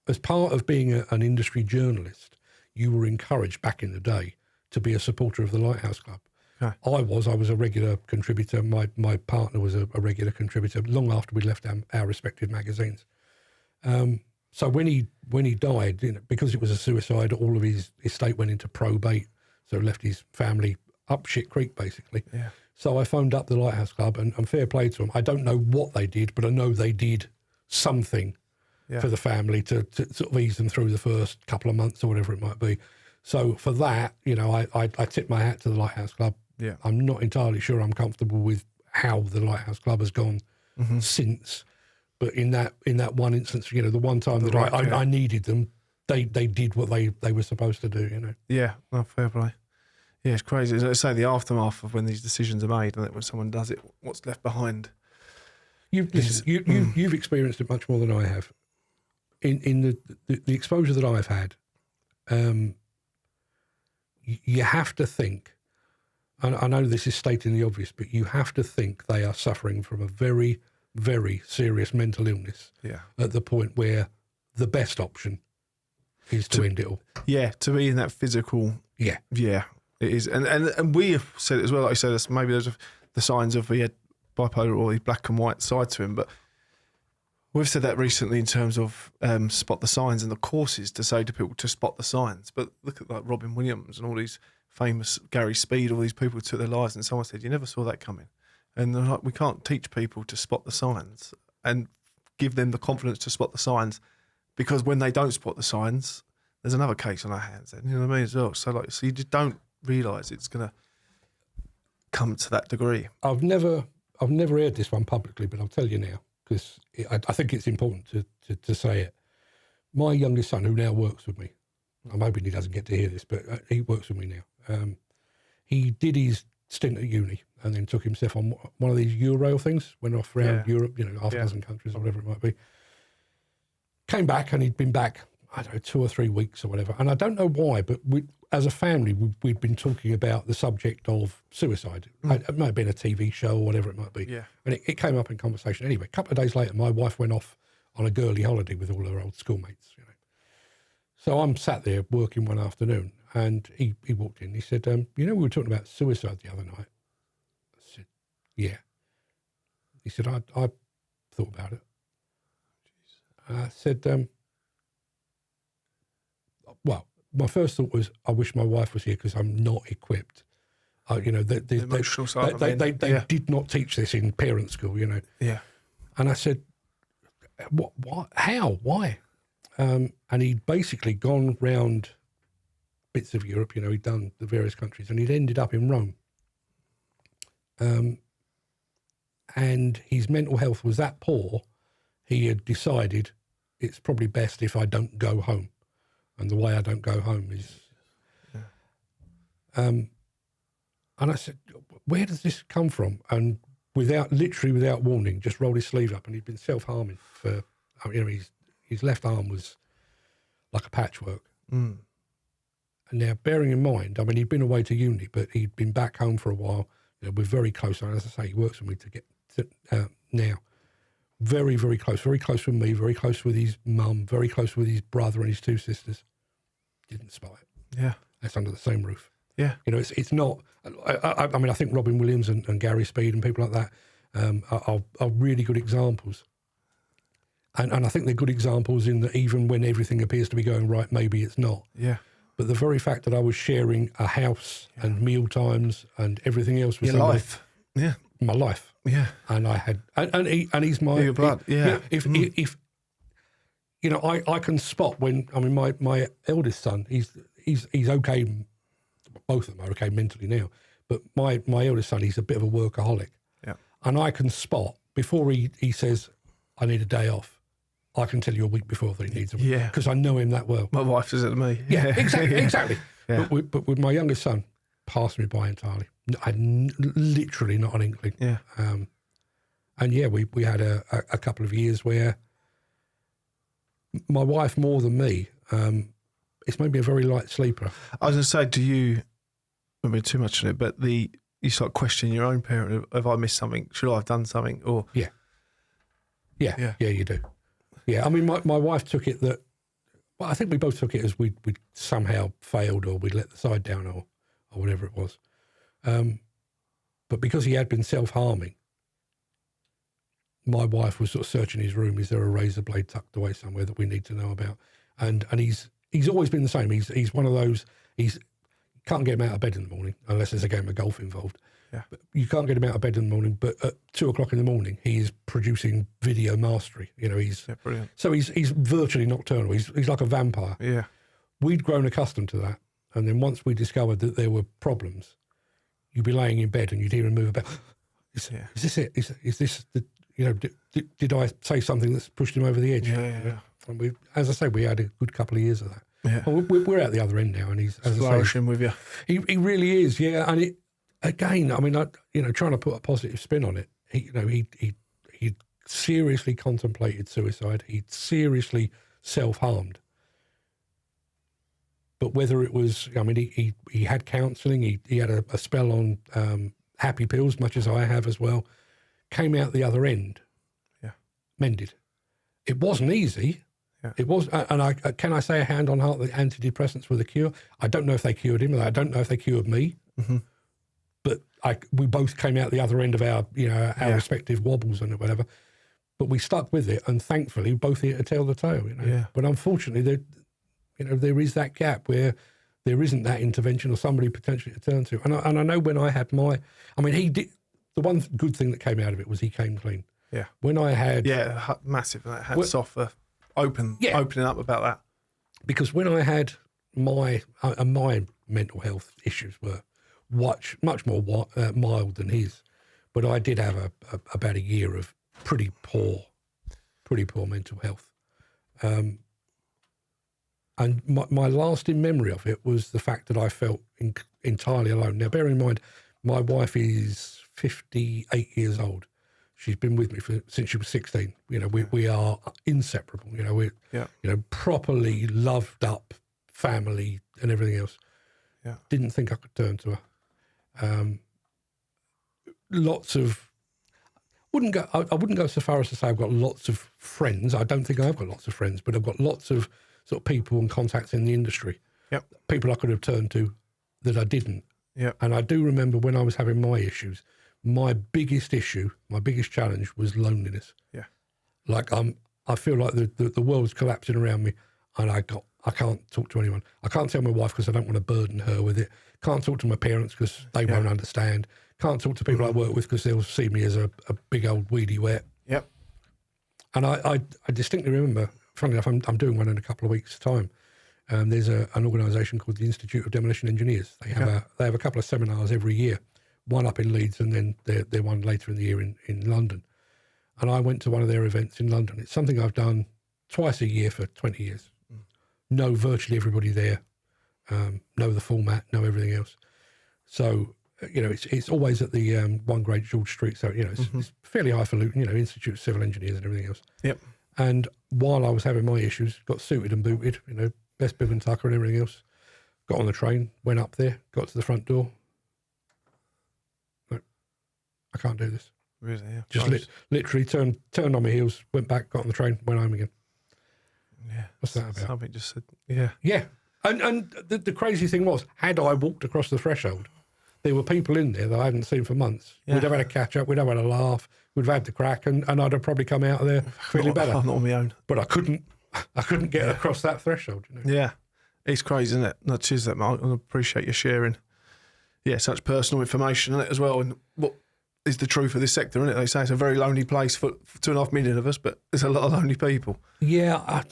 as part of being an industry journalist, you were encouraged back in the day to be a supporter of the Lighthouse Club. Okay. I was a regular contributor. My partner was a regular contributor long after we left our respective magazines. So when he died, you know, because it was a suicide, all of his estate went into probate, so left his family up shit creek basically. Yeah. So I phoned up the Lighthouse Club and fair play to them. I don't know what they did, but I know they did something for the family to sort of ease them through the first couple of months or whatever it might be. So for that, you know, I tip my hat to the Lighthouse Club. Yeah. I'm not entirely sure I'm comfortable with how the Lighthouse Club has gone since, but in that one instance, you know, the one time I needed them, they did what they were supposed to do, you know. Yeah,
well, fair play. Yeah, it's crazy. As I say, the aftermath of when these decisions are made, and that when someone does it, what's left behind.
You've experienced it much more than I have. In the exposure that I've had, you have to think. And I know this is stating the obvious, but you have to think they are suffering from a very, very serious mental illness at the point where the best option is to end it all. Yeah,
to be in that physical... Yeah, it is. And we have said it as well, like you said, maybe there's the signs of he had bipolar or the black and white side to him, but we've said that recently in terms of spot the signs and the courses to say to people to spot the signs. But look at like Robin Williams and all these... famous Gary Speed, all these people took their lives, and someone said, you never saw that coming. And they're like, we can't teach people to spot the signs and give them the confidence to spot the signs, because when they don't spot the signs, there's another case on our hands then, you know what I mean, as well. So you just don't realise it's going to come to that degree.
I've never aired this one publicly, but I'll tell you now, because I think it's important to say it. My youngest son, who now works with me, I'm hoping he doesn't get to hear this, but he works with me now. He did his stint at uni and then took himself on one of these Eurail things, went off around Europe, you know, half a dozen countries or whatever it might be. Came back and he'd been back, I don't know, 2 or 3 weeks or whatever. And I don't know why, but as a family, we'd been talking about the subject of suicide. It might have been a TV show or whatever it might be. Yeah. And it came up in conversation. Anyway, a couple of days later, my wife went off on a girly holiday with all her old schoolmates, you know. So I'm sat there working one afternoon, and he walked in. He said, you know, we were talking about suicide the other night. I said, yeah. He said, I thought about it. I said, well, my first thought was, I wish my wife was here because I'm not equipped. The
emotional side.
They did not teach this in parent school,
Yeah.
And I said, what, how, why? And he'd basically gone round bits of Europe, he'd done the various countries, and he'd ended up in Rome. And his mental health was that poor, he had decided it's probably best if I don't go home. And the way I don't go home is... and I said, where does this come from? And literally without warning, just rolled his sleeve up, and he'd been self-harming for, his left arm was like a patchwork.
Mm.
And now, bearing in mind, he'd been away to uni, but he'd been back home for a while. We're very close. And as I say, he works with me to get now. Very, very close with me, very close with his mum, very close with his brother and his two sisters. Didn't spot it.
Yeah.
That's under the same roof.
Yeah.
It's not, I think Robin Williams and Gary Speed and people like that are really good examples. And I think they're good examples in that even when everything appears to be going right, maybe it's not.
Yeah.
But the very fact that I was sharing a house and meal times and everything else with
your life. Yeah.
My life.
Yeah.
And I had, and he's my...
Your blood. Yeah.
If I can spot when, my eldest son, he's okay. Both of them are okay mentally now. But my eldest son, he's a bit of a workaholic.
Yeah.
And I can spot, before he says, I need a day off, I can tell you a week before that he needs a week. Yeah. Because I know him that well.
My wife says it to me.
Yeah, exactly.
Yeah.
But with my youngest son, passed me by entirely. I literally not an inkling.
Yeah.
And yeah, we had a couple of years where my wife, more than me, it's made me a very light sleeper.
I was going to say, do you, I mean, too much on it, but you start questioning your own parent. Have I missed something? Should I have done something? Or
Yeah, you do. Yeah, my wife took it that, well, I think we both took it as we'd somehow failed or we'd let the side down or whatever it was. But because he had been self-harming, my wife was sort of searching his room. Is there a razor blade tucked away somewhere that we need to know about? And he's always been the same. He's one of those, can't get him out of bed in the morning unless there's a game of golf involved.
Yeah.
But you can't get him out of bed in the morning, but at 2:00 in the morning, he is producing video mastery.
brilliant.
So he's virtually nocturnal. He's like a vampire.
Yeah.
We'd grown accustomed to that. And then once we discovered that there were problems, you'd be laying in bed and you'd hear him move about. Is this it? Is this the, did I say something that's pushed him over the edge?
Yeah.
And as I say, we had a good couple of years of that.
Yeah.
Well, we're out the other end now, and he's
flourishing with you.
He really is, yeah. And again, trying to put a positive spin on it. He seriously contemplated suicide. He'd seriously self-harmed. But whether it was, he had counselling. He had a spell on happy pills, much as I have as well. Came out the other end, mended. It wasn't easy. Yeah. It was, and can I say a hand on heart that antidepressants were the cure? I don't know if they cured him. I don't know if they cured me. Mm-hmm. But we both came out the other end of our respective wobbles and whatever. But we stuck with it, and thankfully, both here to tell the tale.
Yeah.
But unfortunately, there is that gap where there isn't that intervention or somebody potentially to turn to. And I know when I had he did. The one good thing that came out of it was he came clean.
Yeah.
When I had...
Yeah, massive. Hats off for opening up about that.
Because when I had my mental health issues were much more mild than his, but I did have about a year of pretty poor mental health. And my lasting memory of it was the fact that I felt entirely alone. Now, bearing in mind, my wife is 58 years old. She's been with me since she was 16. We are inseparable. We're properly loved up family and everything else. Yeah. Didn't think I could turn to her. I wouldn't go so far as to say I've got lots of friends. I don't think I've got lots of friends, but I've got lots of sort of people and contacts in the industry. Yep. People I could have turned to that I didn't.
Yeah.
And I do remember when I was having my issues, my biggest issue, my biggest challenge was loneliness.
Yeah.
Like I feel like the world's collapsing around me, and I can't talk to anyone. I can't tell my wife because I don't want to burden her with it. Can't talk to my parents because they won't understand. Can't talk to people I work with because they'll see me as a big old weedy wet.
Yep.
And I distinctly remember, funnily enough, I'm doing one in a couple of weeks' time. There's an organisation called the Institute of Demolition Engineers. They have a couple of seminars every year, one up in Leeds and then their one later in the year in London. And I went to one of their events in London. It's something I've done twice a year for 20 years. Know virtually everybody there, know the format, know everything else. So, it's always at the 1 Great George Street. So, it's fairly highfalutin, Institute of Civil Engineers and everything else.
Yep.
And while I was having my issues, got suited and booted, best bib and tucker and everything else. Got on the train, went up there, got to the front door. No, I can't do this.
Really? Yeah.
Just literally turned on my heels, went back, got on the train, went home again.
Yeah.
What's that about?
Something just said, yeah.
Yeah. And the crazy thing was, had I walked across the threshold, there were people in there that I hadn't seen for months.
Yeah.
We'd have had a catch up, we'd have had a laugh, we'd have had the crack, and I'd have probably come out of there feeling better.
I'm not on my own.
But I couldn't get across that threshold.
Yeah. It's crazy, isn't it? No, cheers that, Mark. I appreciate you sharing, such personal information in it as well. And what is the truth of this sector, isn't it? They say it's a very lonely place for 2.5 million of us, but there's a lot of lonely people.
Yeah,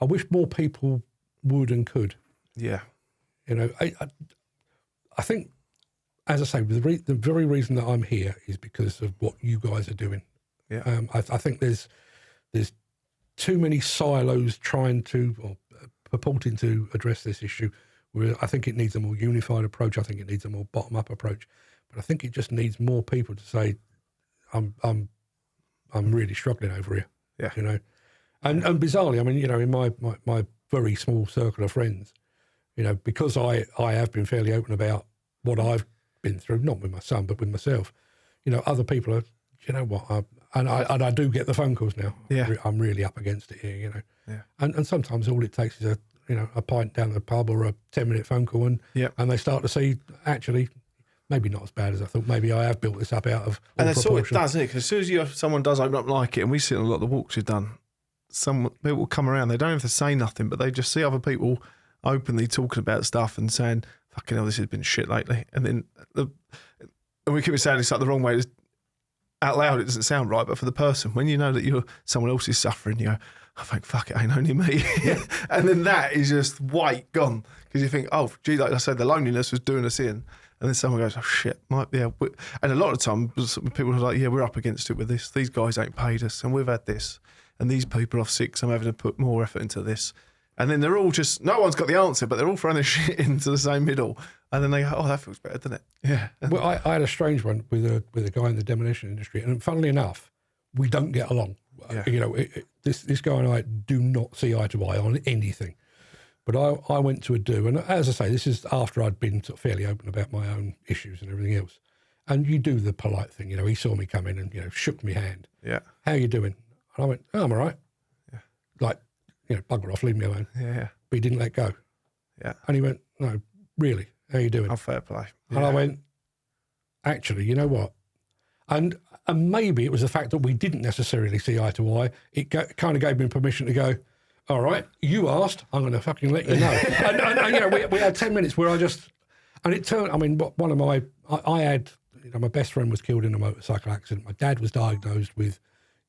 I wish more people would and could.
Yeah.
I think, as I say, the very reason that I'm here is because of what you guys are doing.
Yeah.
I think there's too many silos trying to or purporting to address this issue. Where I think it needs a more unified approach. I think it needs a more bottom-up approach. But I think it just needs more people to say, I'm really struggling over here.
Yeah.
And bizarrely, I mean, in my very small circle of friends, because I have been fairly open about what I've been through, not with my son, but with myself, other people are, I do get the phone calls now.
Yeah.
I'm really up against it here,
Yeah.
And sometimes all it takes is a pint down the pub or a 10-minute phone call and they start to see, actually, maybe not as bad as I thought. Maybe I have built this up out of
and that's all it does, isn't it? Because as soon as someone does open up like it, and we see on a lot of the walks we've done, some people will come around, they don't have to say nothing, but they just see other people openly talking about stuff and saying, fucking hell, this has been shit lately. And then and we keep saying it's like the wrong way. Out loud, it doesn't sound right, but for the person, when you know that someone else is suffering, you go, I think, fuck, it ain't only me. And then that is just weight gone. Because you think, oh, gee, like I said, the loneliness was doing us in. And then someone goes, oh, shit. And a lot of time, people are like, yeah, we're up against it with this. These guys ain't paid us, and we've had this. And these people are off sick, so I'm having to put more effort into this. And then they're all just, no one's got the answer, but they're all throwing their shit into the same middle. And then they go, oh, that feels better, doesn't it? Yeah.
Well, I had a strange one with a guy in the demolition industry. And funnily enough, we don't get along.
Yeah.
This guy and I do not see eye to eye on anything. But I went to a do, and as I say, this is after I'd been sort of fairly open about my own issues and everything else. And you do the polite thing, he saw me come in and, shook me hand.
Yeah.
How you doing? And I went, oh, I'm all right.
Yeah.
Like, bugger off, leave me alone.
Yeah.
But he didn't let go.
Yeah.
And he went, no, really, how you doing?
Oh, fair play. Yeah.
And I went, actually, you know what? And maybe it was the fact that we didn't necessarily see eye to eye. It kind of gave me permission to go, all right, you asked, I'm going to fucking let you know. and we had 10 minutes where and it turned, I mean, one of I had, my best friend was killed in a motorcycle accident. My dad was diagnosed with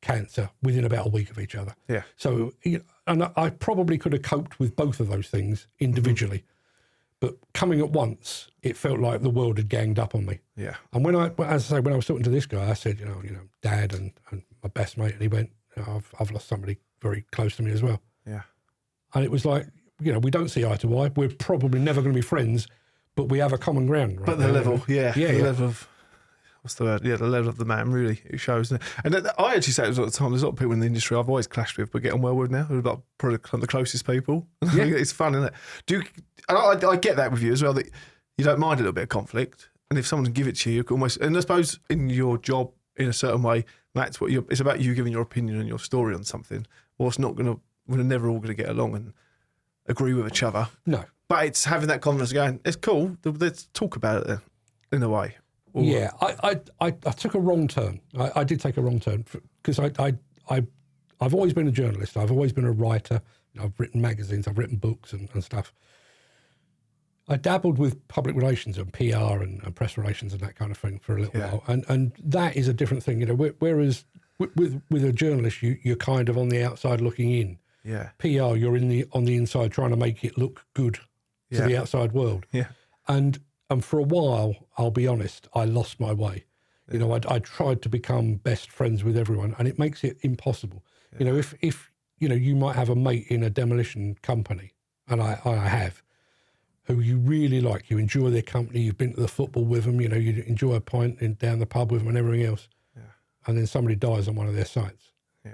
cancer within about a week of each other.
Yeah.
So, and I probably could have coped with both of those things individually. But coming at once, it felt like the world had ganged up on me.
Yeah.
And when I was talking to this guy, I said, Dad and my best mate, and he went, I've lost somebody very close to me as well.
Yeah.
And it was like, we don't see eye to eye. We're probably never going to be friends, but we have a common ground. Right?
But the level, level of, what's the word? Yeah, the level of the man, really, it shows. And I actually say it all the time, there's a lot of people in the industry I've always clashed with, but get on well with now. They're about probably the closest people. Yeah. It's fun, isn't it? I get that with you as well, that you don't mind a little bit of conflict. And if someone can give it to you, you can almost, and I suppose in your job, in a certain way, that's what it's about, you giving your opinion and your story on something. Or it's not going to, we're never all going to get along and agree with each other.
No.
But it's having that confidence going, it's cool, let's talk about it then, in a way. Or,
Yeah, I took a wrong turn. I did take a wrong turn because I've always been a journalist. I've always been a writer. I've written magazines. I've written books and stuff. I dabbled with public relations and PR and press relations and that kind of thing for a little while, and that is a different thing, Whereas with a journalist, you're kind of on the outside looking in.
Yeah.
PR, you're on the inside trying to make it look good to the outside world.
Yeah. And
for a while, I'll be honest, I lost my way.
Yeah.
I tried to become best friends with everyone, and it makes it impossible. Yeah. If you might have a mate in a demolition company, and I have, who you really like, you enjoy their company, you've been to the football with them, you enjoy a pint down the pub with them and everything else. Yeah. And then somebody dies on one of their sites.
Yeah.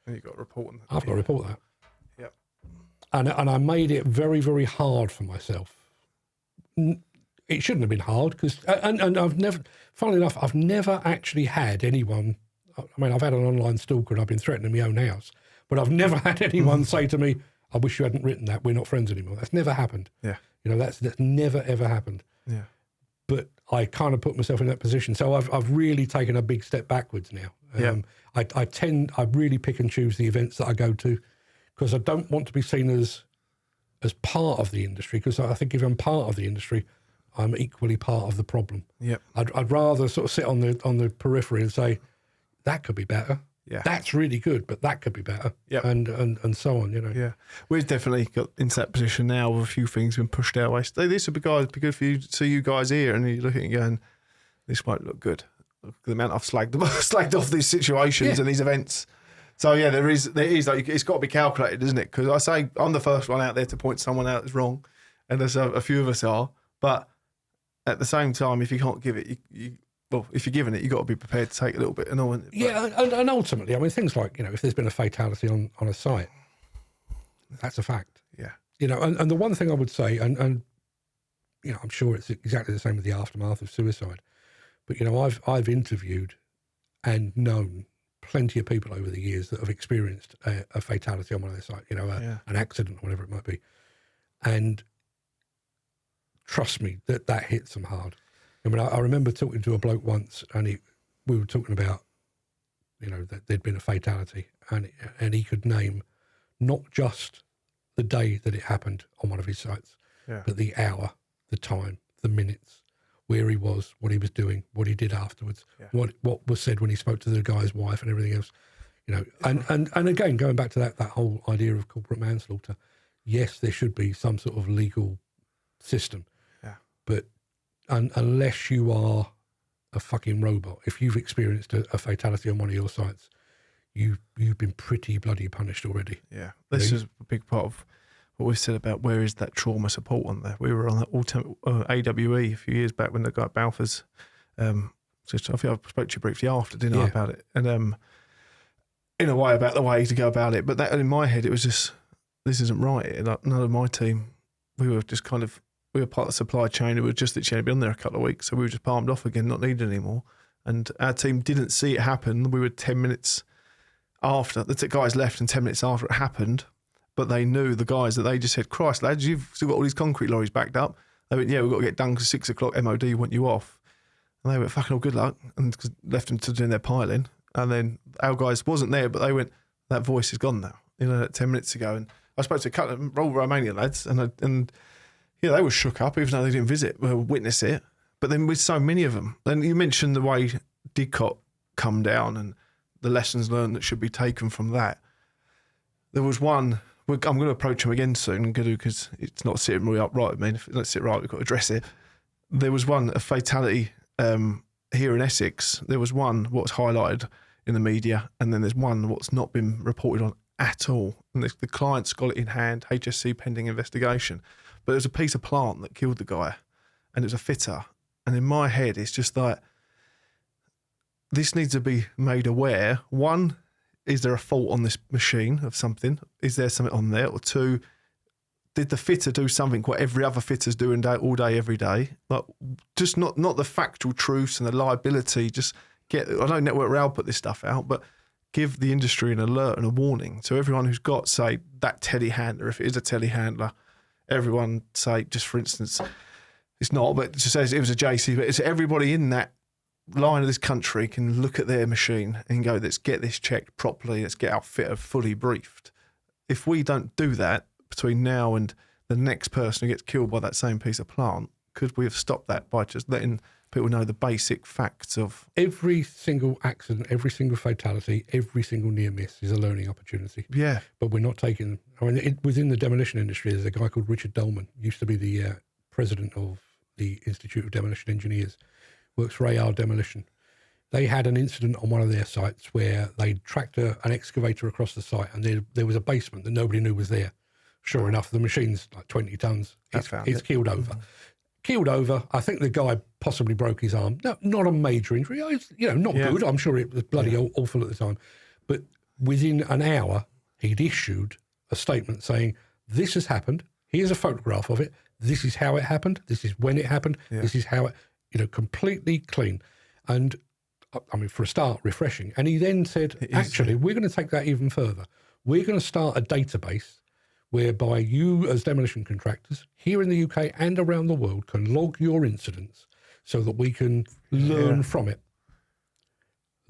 And you've got to report on that.
I've got to report that.
Yep.
And I made it very, very hard for myself. It shouldn't have been hard because, and I've never, funnily enough, I've never actually had anyone, I've had an online stalker and I've been threatening my own house, but I've never had anyone say to me, I wish you hadn't written that, we're not friends anymore. That's never happened.
Yeah.
That's never, ever happened.
Yeah.
But I kind of put myself in that position. So I've really taken a big step backwards now. I really pick and choose the events that I go to because I don't want to be seen as part of the industry, because I think if I'm part of the industry, I'm equally part of the problem.
Yep.
I'd rather sort of sit on the periphery and say, that could be better.
Yeah.
That's really good, but that could be better.
Yep.
And so on,
Yeah. We've definitely got into that position now with a few things been pushed our way. So this would be good for you to see you guys here, and you look at it going, this won't look good. The amount I've slagged off these situations and these events. So yeah, there is like, it's got to be calculated, isn't it? Because I say I'm the first one out there to point someone out that's wrong, and there's a few of us are. But at the same time, if you can't give it, if you're giving it, you've got to be prepared to take a little bit. And
ultimately, things like, if there's been a fatality on a site, that's a fact.
Yeah.
And the one thing I would say, and I'm sure it's exactly the same with the aftermath of suicide, but, I've interviewed and known plenty of people over the years that have experienced a fatality on one of their sites, an accident or whatever it might be. And trust me, that hits them hard. I remember talking to a bloke once, and we were talking about, that there'd been a fatality, and he could name not just the day that it happened on one of his sites, but the hour, the time, the minutes, where he was, what he was doing, what he did afterwards, what was said when he spoke to the guy's wife and everything else. And again, going back to that whole idea of corporate manslaughter, yes, there should be some sort of legal system, but unless you are a fucking robot, if you've experienced a fatality on one of your sites, you've been pretty bloody punished already.
Yeah, this is a big part of what we said about where is that trauma support on there. We were on that AWE a few years back when the guy at Balfour's, I think I spoke to you briefly after, didn't I, about it? And in a way about the way to go about it. But that in my head, it was just, this isn't right. None of my team, we were just kind of, we were part of the supply chain. We were just literally been there a couple of weeks, so we were just palmed off again, not needed anymore. And our team didn't see it happen. We were 10 minutes after. The guys left, and 10 minutes after it happened. But they knew, the guys, that they just said, Christ, lads, you've still got all these concrete lorries backed up. They went, yeah, we've got to get done because 6 o'clock MOD want you off. And they went, fucking all good luck, and left them to doing their piling. And then our guys wasn't there, but they went, that voice is gone now, 10 minutes ago. And I spoke to a couple of Romanian lads, and yeah, they were shook up, even though they didn't witness it. But then with so many of them, and you mentioned the way Didcot come down and the lessons learned that should be taken from that. There was one, I'm going to approach him again soon, because it's not sitting really upright with me. If it doesn't sit right, we've got to address it. There was a fatality here in Essex. There was one what's highlighted in the media, and then there's one what's not been reported on at all. And the client's got it in hand, HSC pending investigation. But there's a piece of plant that killed the guy, and it was a fitter. And in my head, it's just like, this needs to be made aware. One, is there a fault on this machine of something? Is there something on there? Or two, did the fitter do something what every other fitter's doing all day, every day? Like, just not the factual truths and the liability. Just I know Network Rail put this stuff out, but give the industry an alert and a warning. So everyone who's got, say, that telehandler, if it is a telehandler, everyone, say, just for instance, It's not, but it just says it was a JC. But it's everybody in that line of this country can look at their machine and go, let's get this checked properly. Let's get our fitter fully briefed. If we don't do that between now and the next person who gets killed by that same piece of plant, could we have stopped that by just letting people know the basic facts of
every single accident, every single fatality, every single near miss is a learning opportunity.
Yeah.
But we're not taking. I mean, within the demolition industry, there's a guy called Richard Dolman, used to be the president of the Institute of Demolition Engineers, works for AR Demolition. They had an incident on one of their sites where they tracked an excavator across the site, and there was a basement that nobody knew was there. Sure enough, the machine's like 20 tons. It's keeled over. Keeled over. I think the guy possibly broke his arm. No, not a major injury. It's, not good. I'm sure it was bloody awful at the time. But within an hour, he'd issued a statement saying, this has happened. Here's a photograph of it. This is how it happened. This is when it happened. Yeah. This is how it, completely clean. And I mean, for a start, refreshing. And he then said, actually, we're going to take that even further. We're going to start a database whereby you as demolition contractors here in the UK and around the world can log your incidents so that we can learn from it.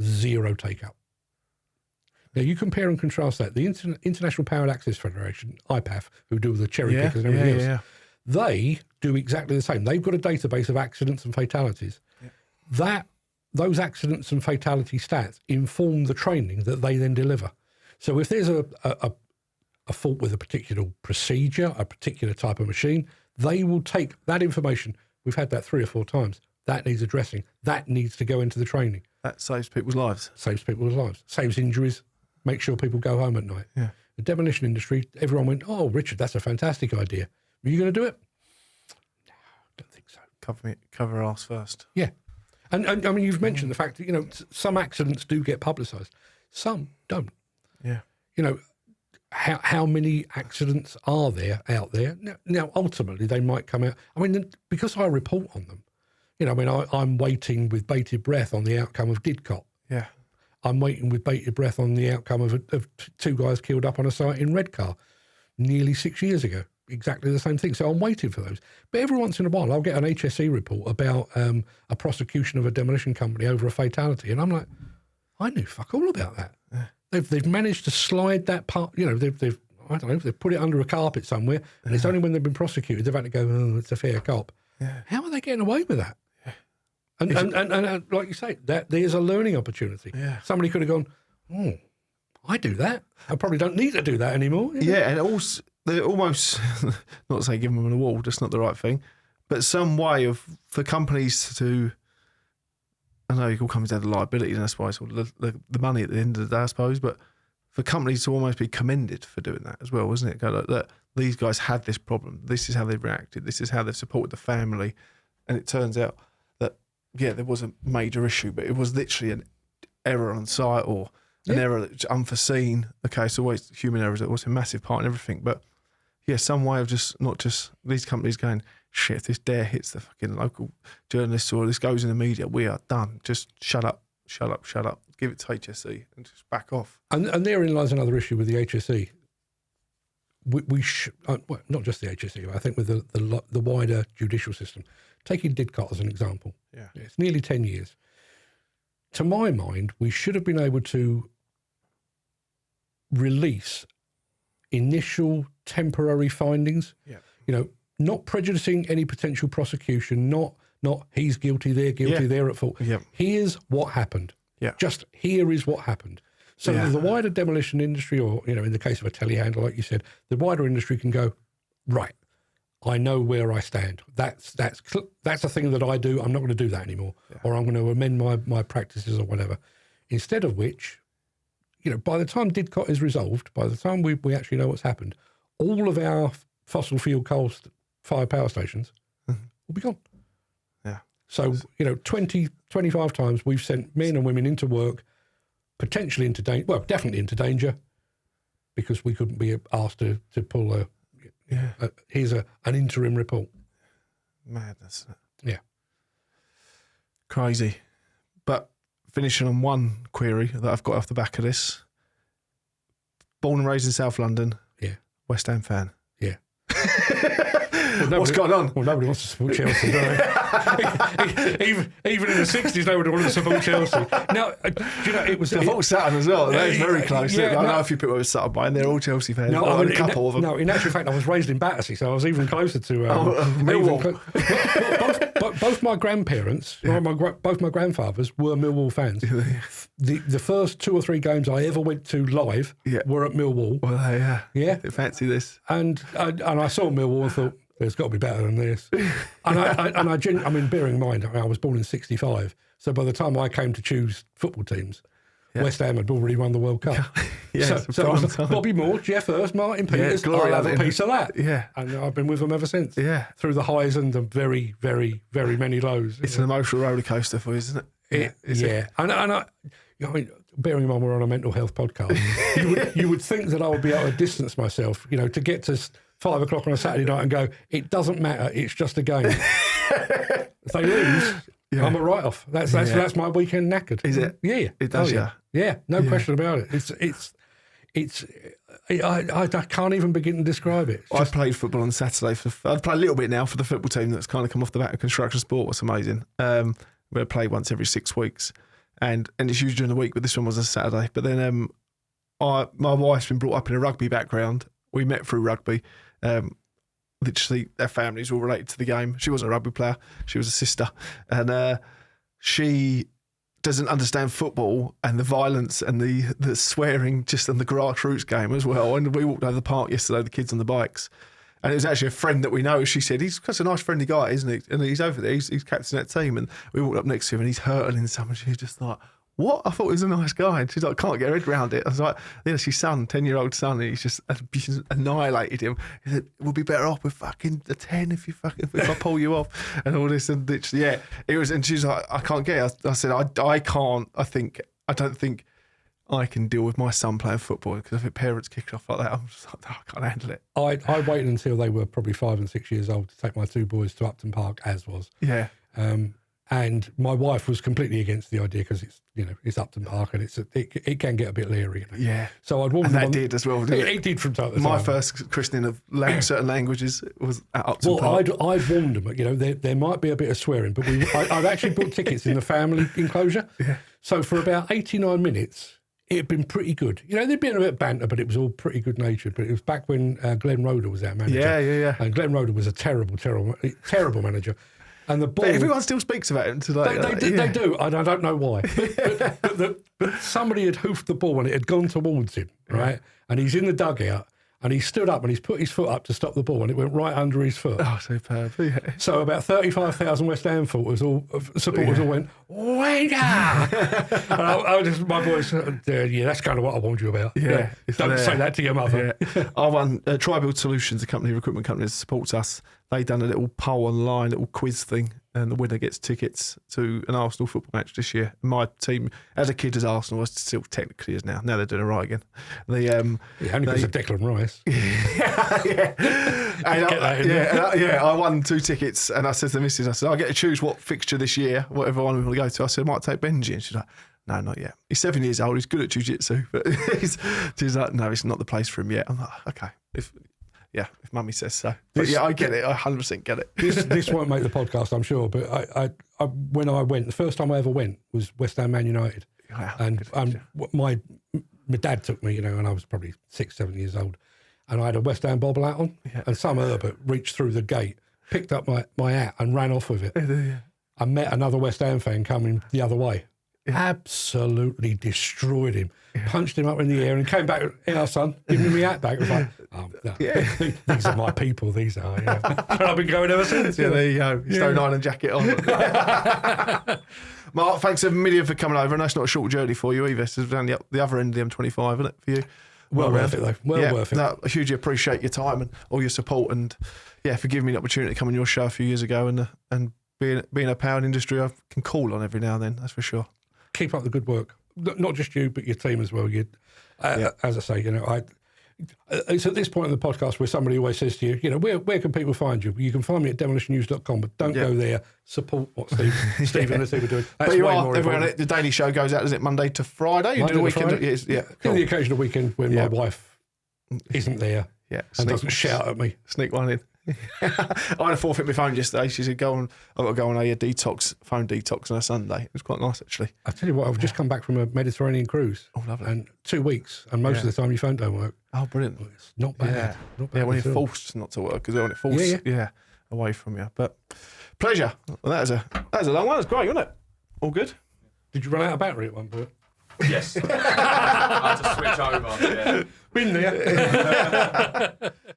Zero take-up. Now, you compare and contrast that. The International Powered Access Federation, IPAF, who do the cherry pickers and everything else, they do exactly the same. They've got a database of accidents and fatalities. Yeah. Those accidents and fatality stats inform the training that they then deliver. So if there's a fault with a particular procedure, a particular type of machine, they will take that information. We've had that 3 or 4 times. That needs addressing. That needs to go into the training. That
saves people's lives.
Saves people's lives. Saves injuries. Make sure people go home at night.
Yeah.
The demolition industry, everyone went, oh, Richard, that's a fantastic idea. Are you going to do it? No, don't think so.
Cover arse first.
Yeah. And I mean, you've mentioned the fact that, some accidents do get publicised. Some don't.
Yeah.
How many accidents are there out there? Now, ultimately, they might come out. I mean, because I report on them, I'm waiting with bated breath on the outcome of Didcot.
Yeah.
I'm waiting with bated breath on the outcome of 2 guys killed up on a site in Redcar nearly 6 years ago. Exactly the same thing. So I'm waiting for those. But every once in a while, I'll get an HSE report about a prosecution of a demolition company over a fatality. And I'm like, I knew fuck all about that. Yeah. They've managed to slide that part, they've put it under a carpet somewhere, and it's only when they've been prosecuted they've had to go, oh, it's a fair cop. Yeah. How are they getting away with that? Yeah. And like you say, that there's a learning opportunity.
Yeah.
Somebody could have gone, oh, I do that. I probably don't need to do that anymore.
Yeah, and also they're almost, not to say give them an award, that's not the right thing, but some way for companies to, I know it all comes down to liabilities, and that's why it's all the money at the end of the day, I suppose, but for companies to almost be commended for doing that as well, isn't it? Go like, that these guys had this problem, this is how they've reacted, this is how they've supported the family, and it turns out that, there was a major issue, but it was literally an error on site or an error that's unforeseen. Okay, it's always human errors, it's a massive part in everything, but some way of just, not just these companies going, shit, if this dare hits the fucking local journalists or this goes in the media, we are done. Just shut up. Give it to HSE and just back off.
And therein lies another issue with the HSE. We not just the HSE, I think with the wider judicial system. Taking Didcot as an example.
Yeah.
It's nearly 10 years. To my mind, we should have been able to release initial temporary findings.
Yeah.
Not prejudicing any potential prosecution, not he's guilty, they're guilty, they're at fault.
Yeah.
Here's what happened.
Yeah.
Just here is what happened. So the wider demolition industry, or, in the case of a telehandler, like you said, the wider industry can go, right, I know where I stand. That's a thing that I do. I'm not going to do that anymore. Yeah. Or I'm going to amend my practices or whatever. Instead of which, by the time Didcot is resolved, by the time we actually know what's happened, all of our fossil fuel coal-fired power stations will be gone.
Yeah.
So, 20, 25 times we've sent men and women into work, potentially into danger, well, definitely into danger, because we couldn't be asked to pull here's an interim report.
Madness.
Yeah.
Crazy. But finishing on one query that I've got off the back of this. Born and raised in South London.
Yeah.
West Ham fan.
Yeah.
What's going on?
Well, nobody wants to support Chelsea, do they? even in the 60s, nobody wanted to support Chelsea. Now, do you know, it was...
I thought it was Sutton as well. That is very close.
Yeah,
I don't know if you people were Sutton by, and they're all Chelsea fans.
No,
a couple of them.
No, in actual fact, I was raised in Battersea, so I was even closer to...
Millwall.
Both my grandparents, both my grandfathers were Millwall fans. The first 2 or 3 games I ever went to live were at Millwall.
Well,
yeah.
Fancy this.
And I saw Millwall and thought, there's got to be better than this. I mean, bearing in mind, I was born in 65, so by the time I came to choose football teams, West Ham had already won the World Cup. So it was Bobby Moore, Jeff Hurst, Martin Peters, I'll have a piece of that.
Yeah.
And I've been with them ever since.
Yeah.
Through the highs and the very, very, very many lows.
It's an emotional roller coaster for you, isn't it?
And I mean, bearing in mind we're on a mental health podcast, you would think that I would be able to distance myself, to get to 5 o'clock on a Saturday night and go, it doesn't matter, it's just a game. If they lose, I'm a write-off. That's my weekend knackered.
Is it?
Yeah.
It does,
Yeah, no question about it. I can't even begin to describe it.
I played football on Saturday. I'd play a little bit now for the football team that's kind of come off the back of construction sport. It's amazing. We play once every 6 weeks, and it's usually during the week, but this one was a Saturday. But then my wife's been brought up in a rugby background. We met through rugby. Literally, their families all related to the game. She wasn't a rugby player. She was a sister. And she doesn't understand football and the violence and the swearing just in the grassroots game as well. And we walked over the park yesterday, the kids on the bikes. And it was actually a friend that we know. She said, he's such a nice, friendly guy, isn't he? And he's over there. He's captain that team. And we walked up next to him and he's hurtling someone. She's just like, what? I thought he was a nice guy. And she's like, can't get her head around it. I was like, she's son, 10-year-old son, and he's just annihilated him. He said, we'll be better off with fucking a 10 if I pull you off and all this. And literally, it was, and she's like, I can't get it. I said, I can't, I don't think I can deal with my son playing football, because if parents kick off like that, I'm just like, I can't handle it.
I waited until they were probably 5 and 6 years old to take my 2 boys to Upton Park, as was.
Yeah.
And my wife was completely against the idea, because it's Upton Park and it can get a bit leery.
Yeah.
So I'd warned them.
And that did as well, didn't it?
It did from time to time.
My first christening of certain languages was at Upton Park.
I'd warned them. There might be a bit of swearing, but I've actually bought tickets in the family enclosure. Yeah. So for about 89 minutes, it had been pretty good. There'd been a bit of banter, but it was all pretty good natured. But it was back when Glenn Roeder was our manager.
Yeah.
And Glenn Roeder was a terrible manager. And the ball,
but everyone still speaks about him today.
They do, and I don't know why. but somebody had hoofed the ball and it had gone towards him, right? And he's in the dugout and he stood up and he's put his foot up to stop the ball and it went right under his foot.
Oh, superb. Yeah.
So about 35,000 West Ham supporters all went, Wenger! And my boys, that's kind of what I warned you about.
Yeah.
Don't say that to your mother.
Yeah. I won Tri-Build Solutions, a recruitment company that supports us. They done a little poll online, little quiz thing, and the winner gets tickets to an Arsenal football match this year. My team, as a kid, as Arsenal, was still technically is now. Now they're doing it right again.
Only because of Declan Rice.
I won 2 tickets, and I said to the missus, I said, I get to choose what fixture this year, whatever one we want to go to. I said, I might take Benji, and she's like, no, not yet. He's 7 years old. He's good at jiu-jitsu, but she's like, no, it's not the place for him yet. I'm like, okay, if Mummy says so. But I get it. I 100% get it.
This won't make the podcast, I'm sure. But I when I went, the first time I ever went was West Ham Man United, and my dad took me, and I was probably 6, 7 years old, and I had a West Ham bobble hat on, and some Herbert reached through the gate, picked up my hat, and ran off with it. I met another West Ham fan coming the other way. Absolutely destroyed him, punched him up in the air, and came back. Here, son, give me my hat back. It was like, these are my people. These are, and I've been going ever since.
Yeah, there you go. Stone Island jacket on. Mark, thanks a million for coming over, and that's not a short journey for you either. It's down the other end of the M25, isn't it, for you?
Well worth it, though. Well worth it.
No, I hugely appreciate your time and all your support, and for giving me the opportunity to come on your show a few years ago, and being a power industry I can call on every now and then. That's for sure.
Keep up the good work. Not just you, but your team as well. As I say, it's at this point in the podcast where somebody always says to you, where can people find you? You can find me at demolitionnews.com, but don't go there. Support what Steve and the team are doing. That's way more important.
The Daily Show goes out, is it Monday to Friday? You do the weekend?
Cool. The occasional weekend when my wife isn't there and doesn't shout at me.
Sneak one in. I had a forfeit my phone yesterday. She said, I've got to go on a phone detox on a Sunday. It was quite nice, actually.
I tell you what, I've just come back from a Mediterranean cruise.
Oh, lovely.
And 2 weeks, and most of the time your phone don't work.
Oh, brilliant.
It's not bad. Not bad
Yeah, when
at
you're
all.
forced not to work, because when it forced, away from you. But pleasure. Well, that was a long one. It was great, wasn't it? All good?
Did you run out of battery at one point?
Yes. I had to switch over. Yeah.
Been there.